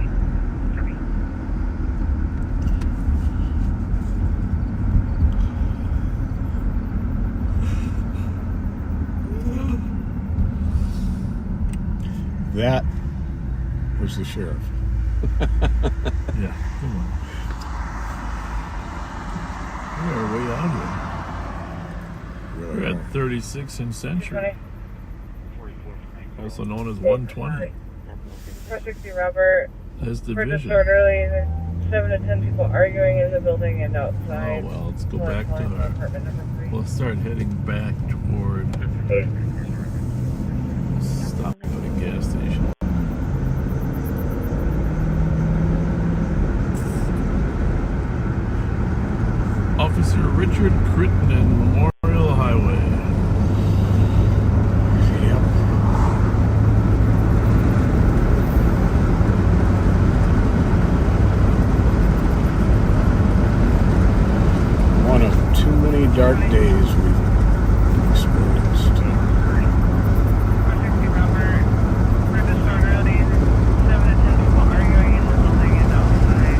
That was the sheriff. Yeah, come on. are way out here. We're at 36 in Century, also known as 120. 460 Robert. As For division. disorderly, 7 to 10 people arguing in the building and outside. Oh well, let's go back to apartment number 3. We'll start heading back toward. Stop at a gas station. Officer Richard Crittenden, Memorial Highway. Yep. One of too many dark days we've experienced. 460 Robert. For disorderly, 7 to 10 people arguing in the building and outside.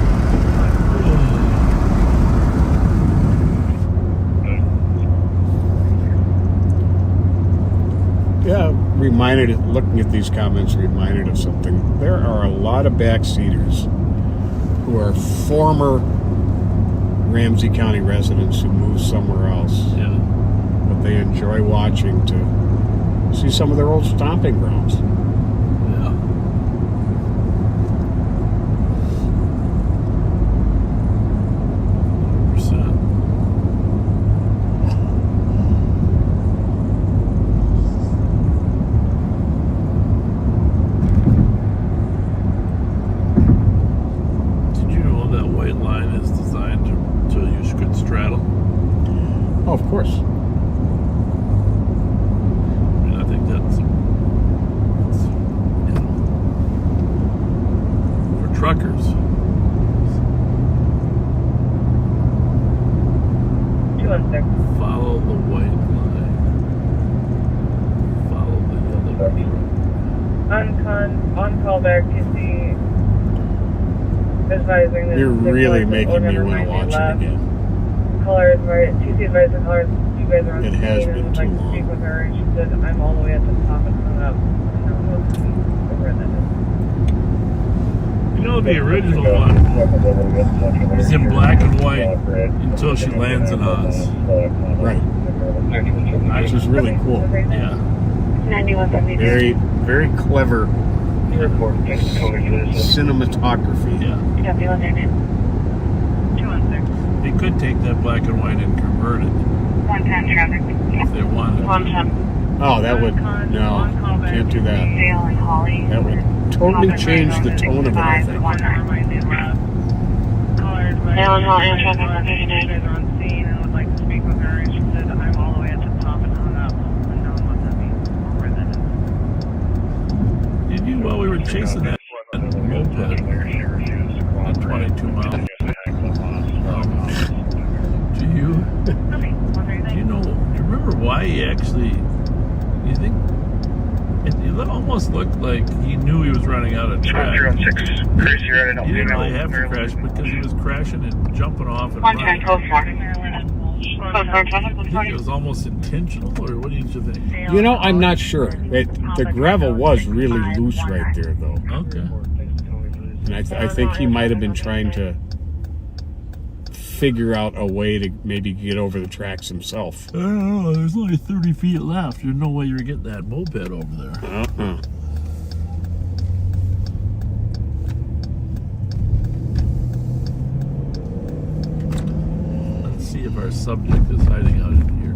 Yeah, looking at these comments, reminded of something. There are a lot of backseaters who are former Ramsey County residents who moved somewhere else. Yeah. But they enjoy watching to see some of their old stomping grounds. Yeah. Oh, of course. I mean, I think that's you know, for truckers. 216. Follow the white line. Follow the yellow. On call back, TC advising that You're really making me want to watch it again. Caller advised, TC advised the caller, you guys are on It scene has and been would too like to long. speak with her, and she said, I'm all the way at the top and hung up. I don't know where that is. You know, the original one is in black and white until she lands in Oz. Right. Which is really cool. Yeah. 9170. Very, very clever cinematography. Yeah. 216. They could take that black and white and convert it 110 traffic. if they wanted. 110. Oh, that would, no, can't do that. Dale and Holly. That would totally change the tone of it, I think. Dale and Holly and traffic on 59. You guys are on scene and would like to speak with her, and she said, I'm all the way at the top and hung up. I don't know what that means or where that is. Did you, while we were chasing that moped at 22 miles, do you remember why he actually, you think, it almost looked like he knew he was running out of track. 106. Crazy right now. He didn't really have to crash because he was crashing and jumping off and running. 110, I think it was almost intentional, or what did you think? You know, I'm not sure. The gravel was really loose right there, though. Okay. And I think he might have been trying to figure out a way to maybe get over the tracks himself. I don't know, there's only 30 feet left. There's no way you're getting that moped over there. Let's see if our subject is hiding out in here.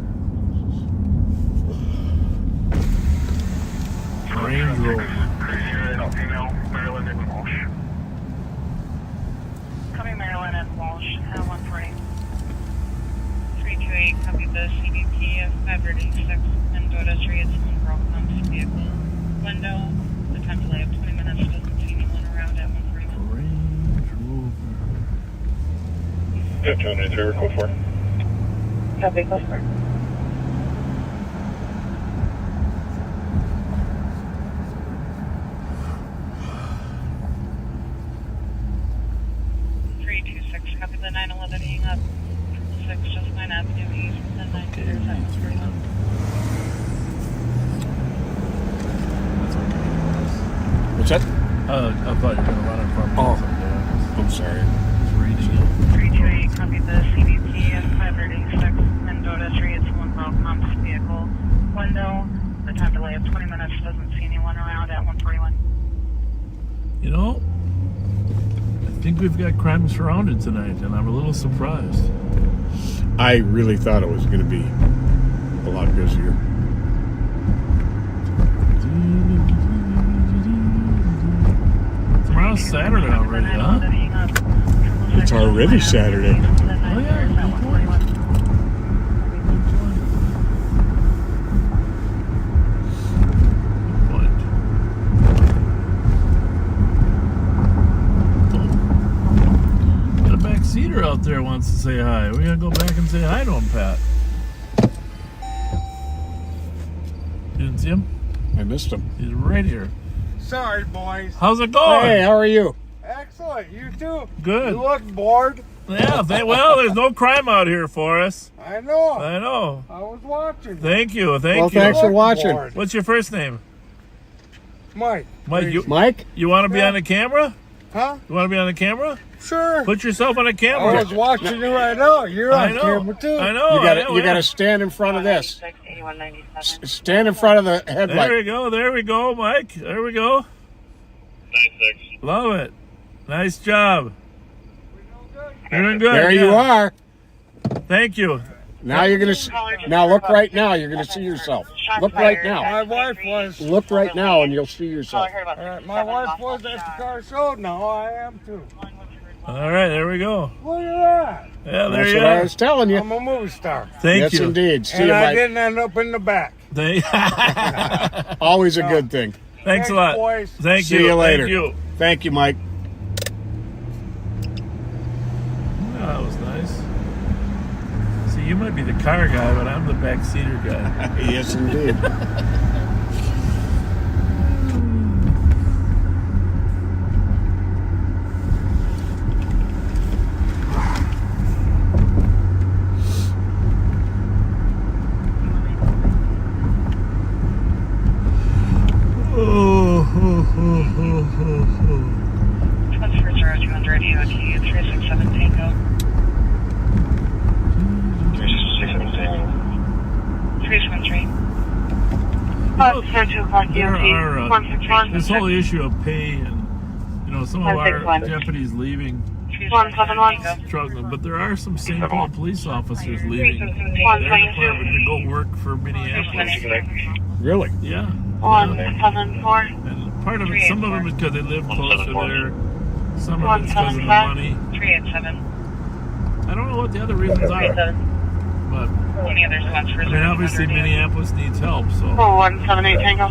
Range Rover. Coming Maryland and Walsh at 140. 328, copy the CBP of 536 and Dota Street. Someone broke onto the vehicle window. The time delay of 20 minutes. Doesn't see anyone around at 141. Range Rover. Yeah, 293, go for it. Copy, go for it. Copy the 911 hang up. 6 just 9 Avenue East. And 9 Okay, meters at 141. What's that? I thought you were going to run in front of me. Oh, I'm sorry. Just reading it. 328. copy the CBP at 536 Mendota Street. Someone broke mom's vehicle window. The time delay of 20 minutes. Doesn't see anyone around at 141. You know, I think we've got crime surrounded tonight, and I'm a little surprised. I really thought it was going to be a lot busier. Tomorrow's Saturday already, huh? It's already Saturday. Oh, yeah. Got a backseater out there wants to say hi. We're going to go back and say hi to him, Pat. You didn't see him? I missed him. He's right here. Sorry, boys. How's it going? Hey, how are you? Excellent. You too. Good. You look bored. Yeah, well, there's no crime out here for us. I know. I know. I was watching. Thank you. Well, you. thanks for watching. Bored. What's your first name? Mike. Mike. Mike? You want to be Yeah. on the camera? Huh? You want to be on the camera? Sure. Put yourself on the I camera. was watching you right now. You're I on know. camera too. I know. You got to stand in front of this. Stand in front of the headlight. There we go, Mike. There we go. 96. Love it. Nice job. You're doing good. There yeah. you are. Thank you. Now you're gonna now look right now. You're gonna see yourself. Look right now. My wife was. Look right now, and you'll see yourself. My wife was at the car show. Now I am too. All right, there we go. Look at that. Yeah, there That's you what I are. was telling you. I'm a movie star. Thank Yes, you. indeed. See And you, I Mike. didn't end up in the back. Always a good thing. Thanks a lot. Boys. Thank See you. you later. Thank you. Thank you, Mike. Oh, that was nice. See, you might be the car guy, but I'm the backseater guy. Yes, indeed. Transfer 0200 EOT 367 Tango. 373. This whole issue of pay and, some of our deputies leaving, struggling, but there are some St. Paul police officers leaving their department to go work for Minneapolis. Really? Yeah. 174. And part of it, some of them is because they live closer there. Some of it's because of the money. 387. I don't know what the other reasons are, but Any other spots for obviously Minneapolis needs help, so. 178 Tango.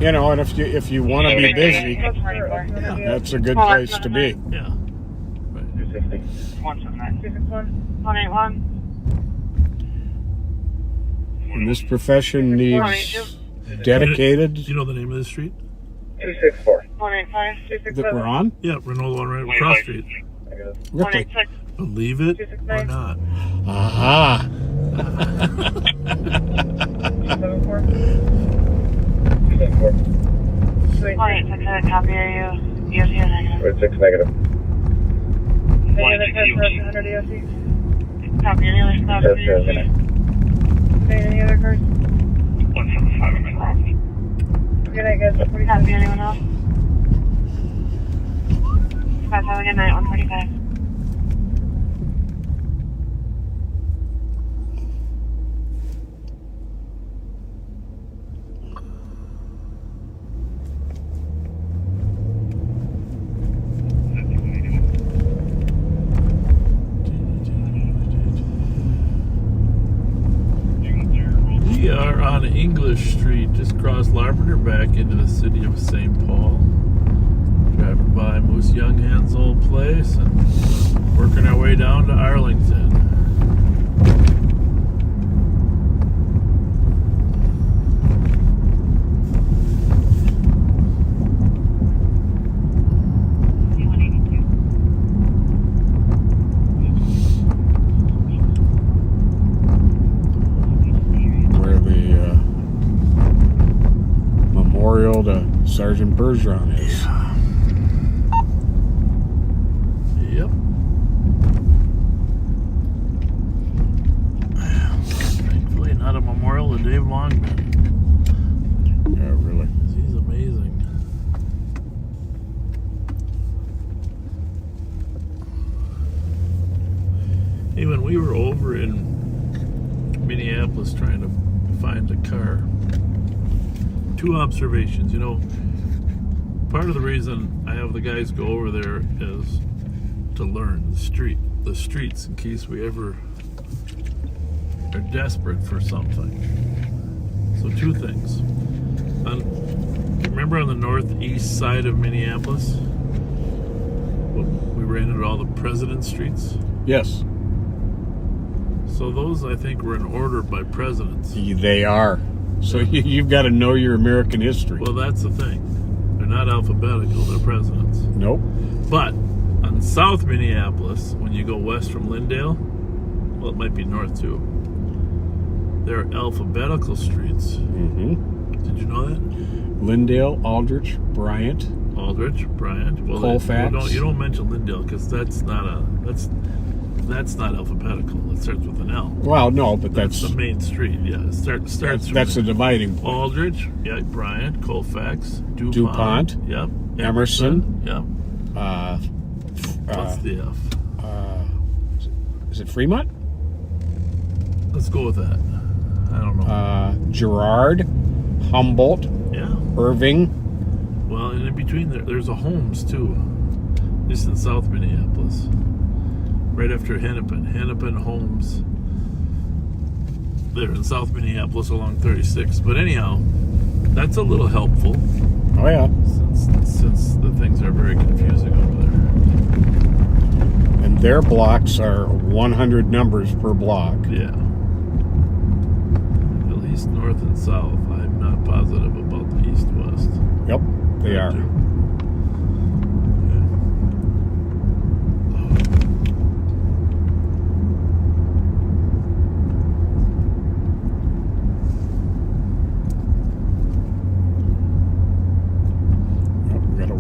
And if you want to be busy, that's a good place to be. Yeah. 181. And this profession needs dedicated. Do you know the name of the street? 264. 185. That we're on? Yeah, Renault one right across the street. Really? 186. Believe it or not. Aha. 274. 274. 186. Copy. Are you EOC or negative? 6 negative. Any other cars for 100 EOC? Copy. Any other spots for Yes, EOC? Any other cars? 175 I'm in. Good night, guys. Copy. Anyone else? 5 have a good night. 145. We are on English Street, just across Lavender, back into the city of St. Paul. Driving by Moose Younghand's old place and working our way down to Arlington. Where the memorial to Sergeant Bergeron is. Yep. Hey, when we were over in Minneapolis trying to find a car, 2 observations. You know, part of the reason I have the guys go over there is to learn the streets in case we ever are desperate for something. So 2 things. Remember on the northeast side of Minneapolis, we ran into all the president streets? Yes. So those, I think, were in order by presidents. They are. So you've got to know your American history. Well, that's the thing. They're not alphabetical, they're presidents. Nope. But on South Minneapolis, when you go west from Lindale, well, it might be north too, there are alphabetical streets. Mm-hmm. Did you know that? Lindale, Aldrich, Bryant. Well, Colfax. You don't mention Lindale because that's not alphabetical. It starts with an L. Well, no, but that's the main street. Yeah, it starts. That's the dividing point. Aldrich, yeah, Bryant, Colfax, DuPont, yep, Emerson, yep. What's the F? Is it Fremont? Let's go with that. I don't know. Girard, Humboldt, yeah, Irving. Well, and in between there's a Holmes too, just in South Minneapolis, right after Hennepin, Holmes. There in South Minneapolis along 36. But anyhow, that's a little helpful. Oh yeah. Since the things are very confusing over there. And their blocks are 100 numbers per block. Yeah. At least north and south. I'm not positive about the east-west. Yep, they are.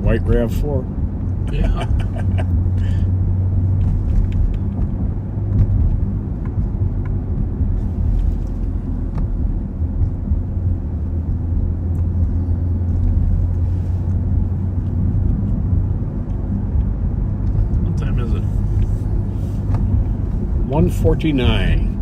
White RAV4. Yeah. What time is it? 1:49.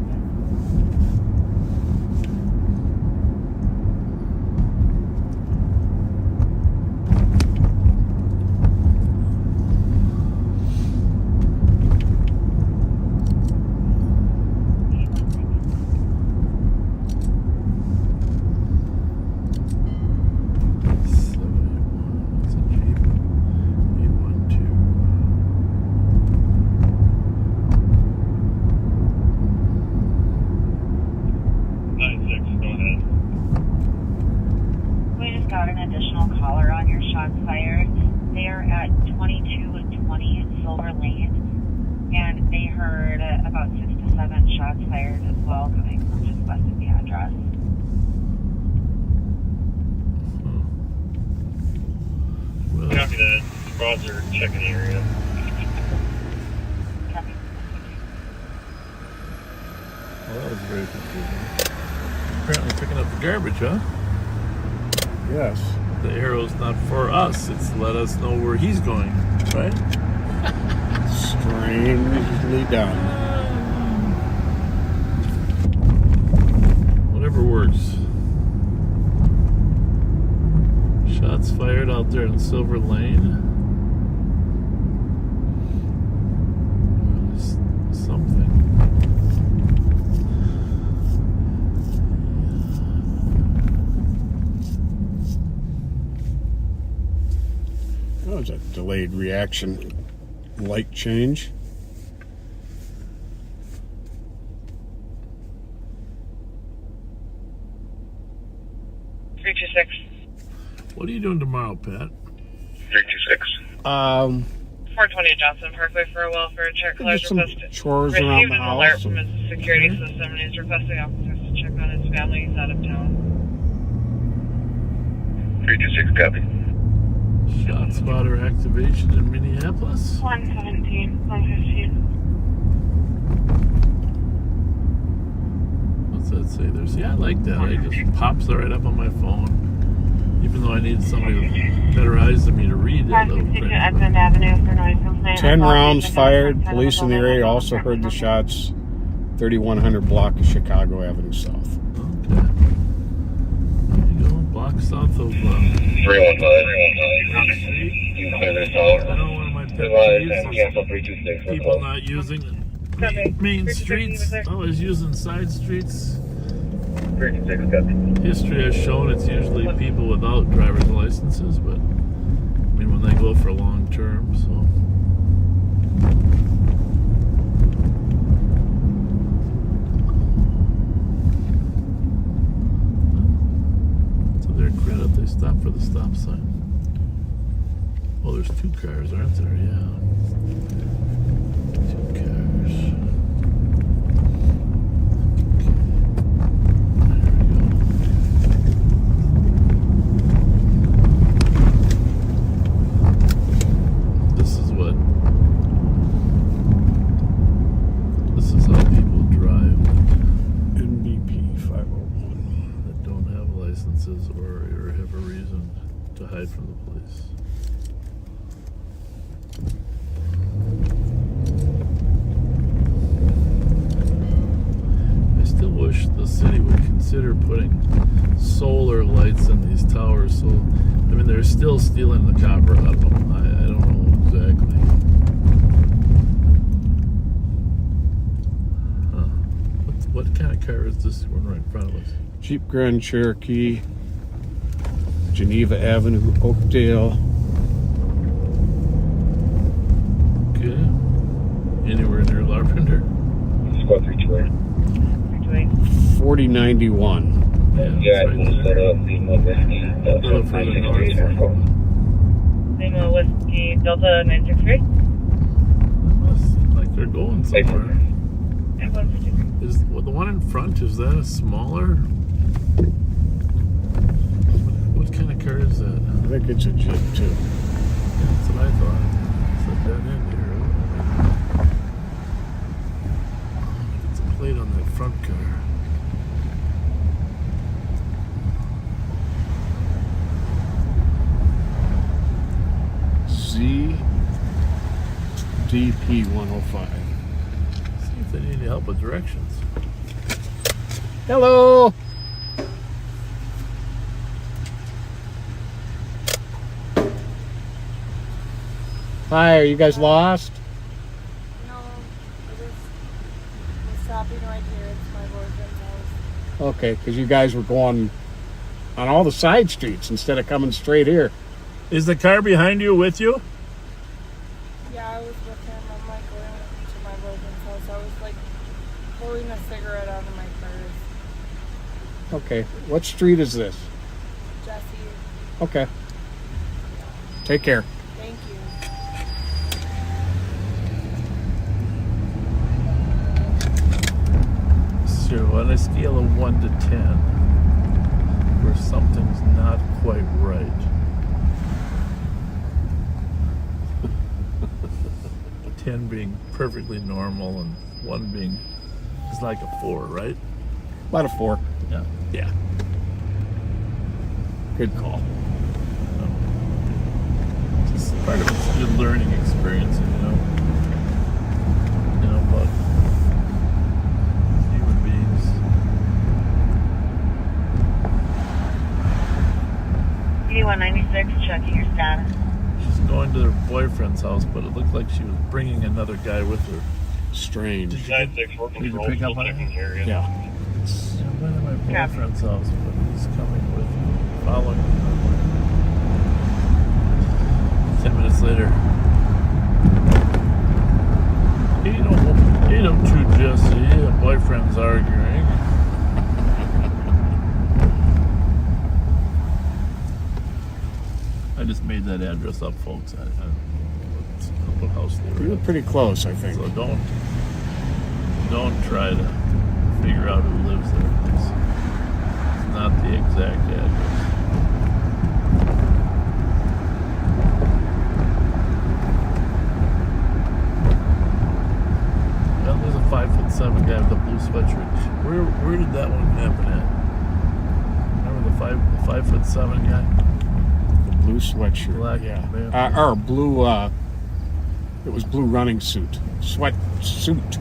Checking the area. Well, that was very confusing. Apparently picking up the garbage, huh? Yes. The arrow's not for us, it's to let us know where he's going, right? Strangely done. Whatever works. Shots fired out there in Silver Lane. Something. That was a delayed reaction light change. What are you doing tomorrow, Pat? 326. 420 Johnson Parkway for a welfare check. Just some chores around Received the an house. alert from his security system and he's requesting officers to check on his family. He's out of town. 326, copy. Shot spotter activation in Minneapolis. 117, 115. What's that say there? See, I like that. It just pops right up on my phone. Even though I need somebody with better eyes than me to read it. 562 Edmond Avenue for noise complaint. 10 rounds fired. Police in the area also heard the shots. 3100 block of Chicago Avenue South. Okay. There you go. Block south of 315. You clear this out. I know one of my pet peeves is people not using main streets, always using side streets. 326, copy. History has shown it's usually people without driver's licenses, but I mean when they go for long term, so. To their credit, they stop for the stop sign. Oh, there's two cars, aren't there? Yeah. Two cars. Or have a reason to hide from the police. I still wish the city would consider putting solar lights in these towers. So, I mean, they're still stealing the copper out of them. I don't know exactly. Huh. What kind of car is this one right in front of us? Jeep Grand Cherokee, Geneva Avenue, Oakdale. Okay. Anywhere near Larpenter? Squad 328. 4091. Yeah, right we'll set up Lima Whiskey, Delta 963. Lima Whiskey, Delta 963. It must seem like they're going somewhere. Is the one in front, is that a smaller? What kind of car is that? I think it's a Jeep too. Yeah, that's what I thought. It's a dead end here. It's a plate on that front car. ZDP 105. See if they need any help with directions. Hello. Hi, are you guys lost? No, we're stopping right here. It's my boyfriend's house. Okay, because you guys were going on all the side streets instead of coming straight here. Is the car behind you with you? Yeah, I was with him. I'm like going to my boyfriend's house. I was like pulling a cigarette out of my purse. Okay, what street is this? Jesse, Okay. Take care. thank you. So on a scale of 1 to 10, where something's not quite right. Ten being perfectly normal and 1 being is like a 4, right? About a 4. Yeah. Yeah. Good call. Just part of it's a good learning experience, you know. You know, about human beings. 8196, checking your status. She's going to her boyfriend's house, but it looked like she was bringing another guy with her. Strange. Did you pick up on it? Yeah. Yeah, I'm going to my boyfriend's house, but he's coming with me, following me. 10 minutes later. 802 Jesse, a boyfriend's arguing. I just made that address up, folks. I don't know what house they You were were at. pretty close, I think. So don't try to figure out who lives there. It's not the exact address. Well, there's a 5'7" guy with a blue sweatshirt. Where did that one happen at? Remember the 5'7" guy? The blue sweatshirt. Black yeah. man. Or blue It was blue running suit, sweat suit.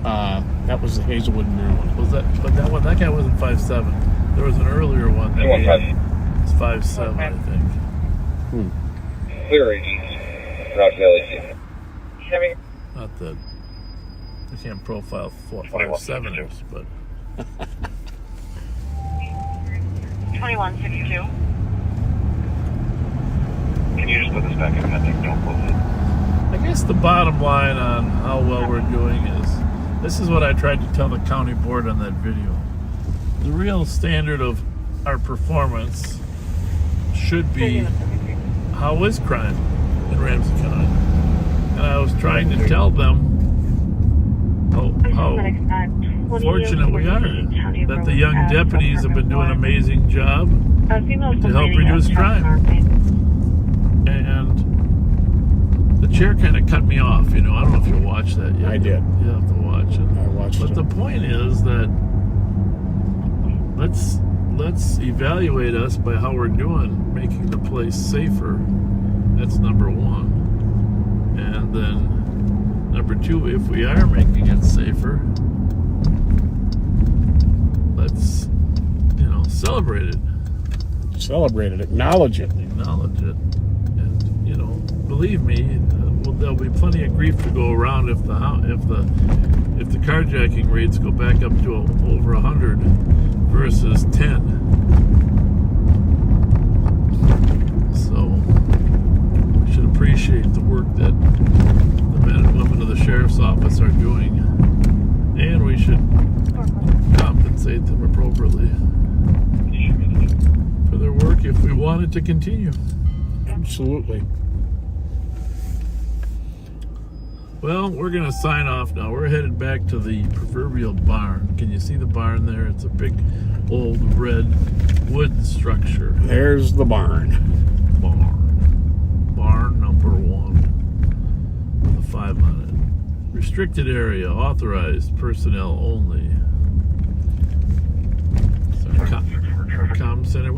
That was the Hazelwood, Maryland. Was that? But that guy wasn't 5'7". There was an earlier one that was 5'7", I think. Clear AG. Roger, LAC. Not that I can't profile 5'7"ers, but 2162. Can you just put this back in pending? Don't close it. I guess the bottom line on how well we're doing is, this is what I tried to tell the county board on that video. The real standard of our performance should be, how is crime in Ramsey County? And I was trying to tell them how fortunate we are that the young deputies have been doing an amazing job to help reduce crime. And the chair kind of cut me off, I don't know if you watched that yet. I did. You have to watch it. I watched it. But the point is that let's evaluate us by how we're doing, making the place safer. That's number one. And then number two, if we are making it safer, let's, celebrate it. Celebrate it. Acknowledge it. Acknowledge it. And, believe me, there'll be plenty of grief to go around if the carjacking rates go back up to over 100 versus 10. So we should appreciate the work that the men and women of the sheriff's office are doing, and we should compensate them appropriately for their work if we want it to continue. Absolutely. Well, we're going to sign off now. We're headed back to the proverbial barn. Can you see the barn there? It's a big, old, red wood structure. There's the barn. Barn number 1 with a 5 on it. Restricted area, authorized personnel only. Comm center. I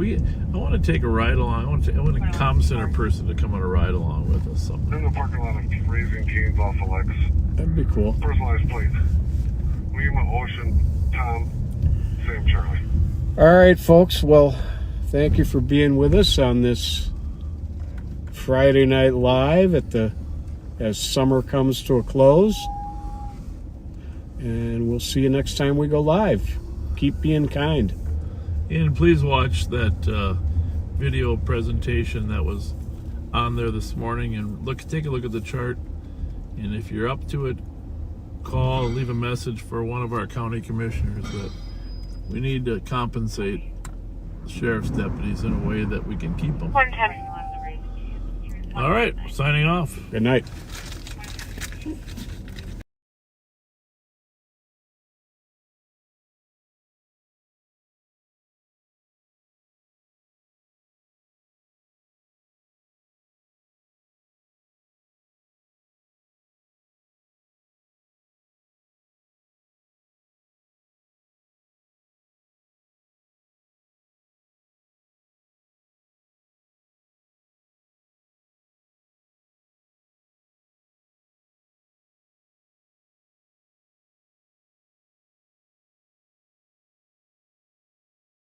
want to take a ride along. I want a comm center person to come on a ride along with us. In the parking lot of Raising Canes off of Lex. That'd be cool. Personalized plate. Lima, Ocean, Tom, Sam, Charlie. All right, folks. Well, thank you for being with us on this Friday Night Live as summer comes to a close. And we'll see you next time we go live. Keep being kind. And please watch that video presentation that was on there this morning, and take a look at the chart. And if you're up to it, call, leave a message for one of our county commissioners that we need to compensate the sheriff's deputies in a way that we can keep them. 110. All right, signing off. Good night.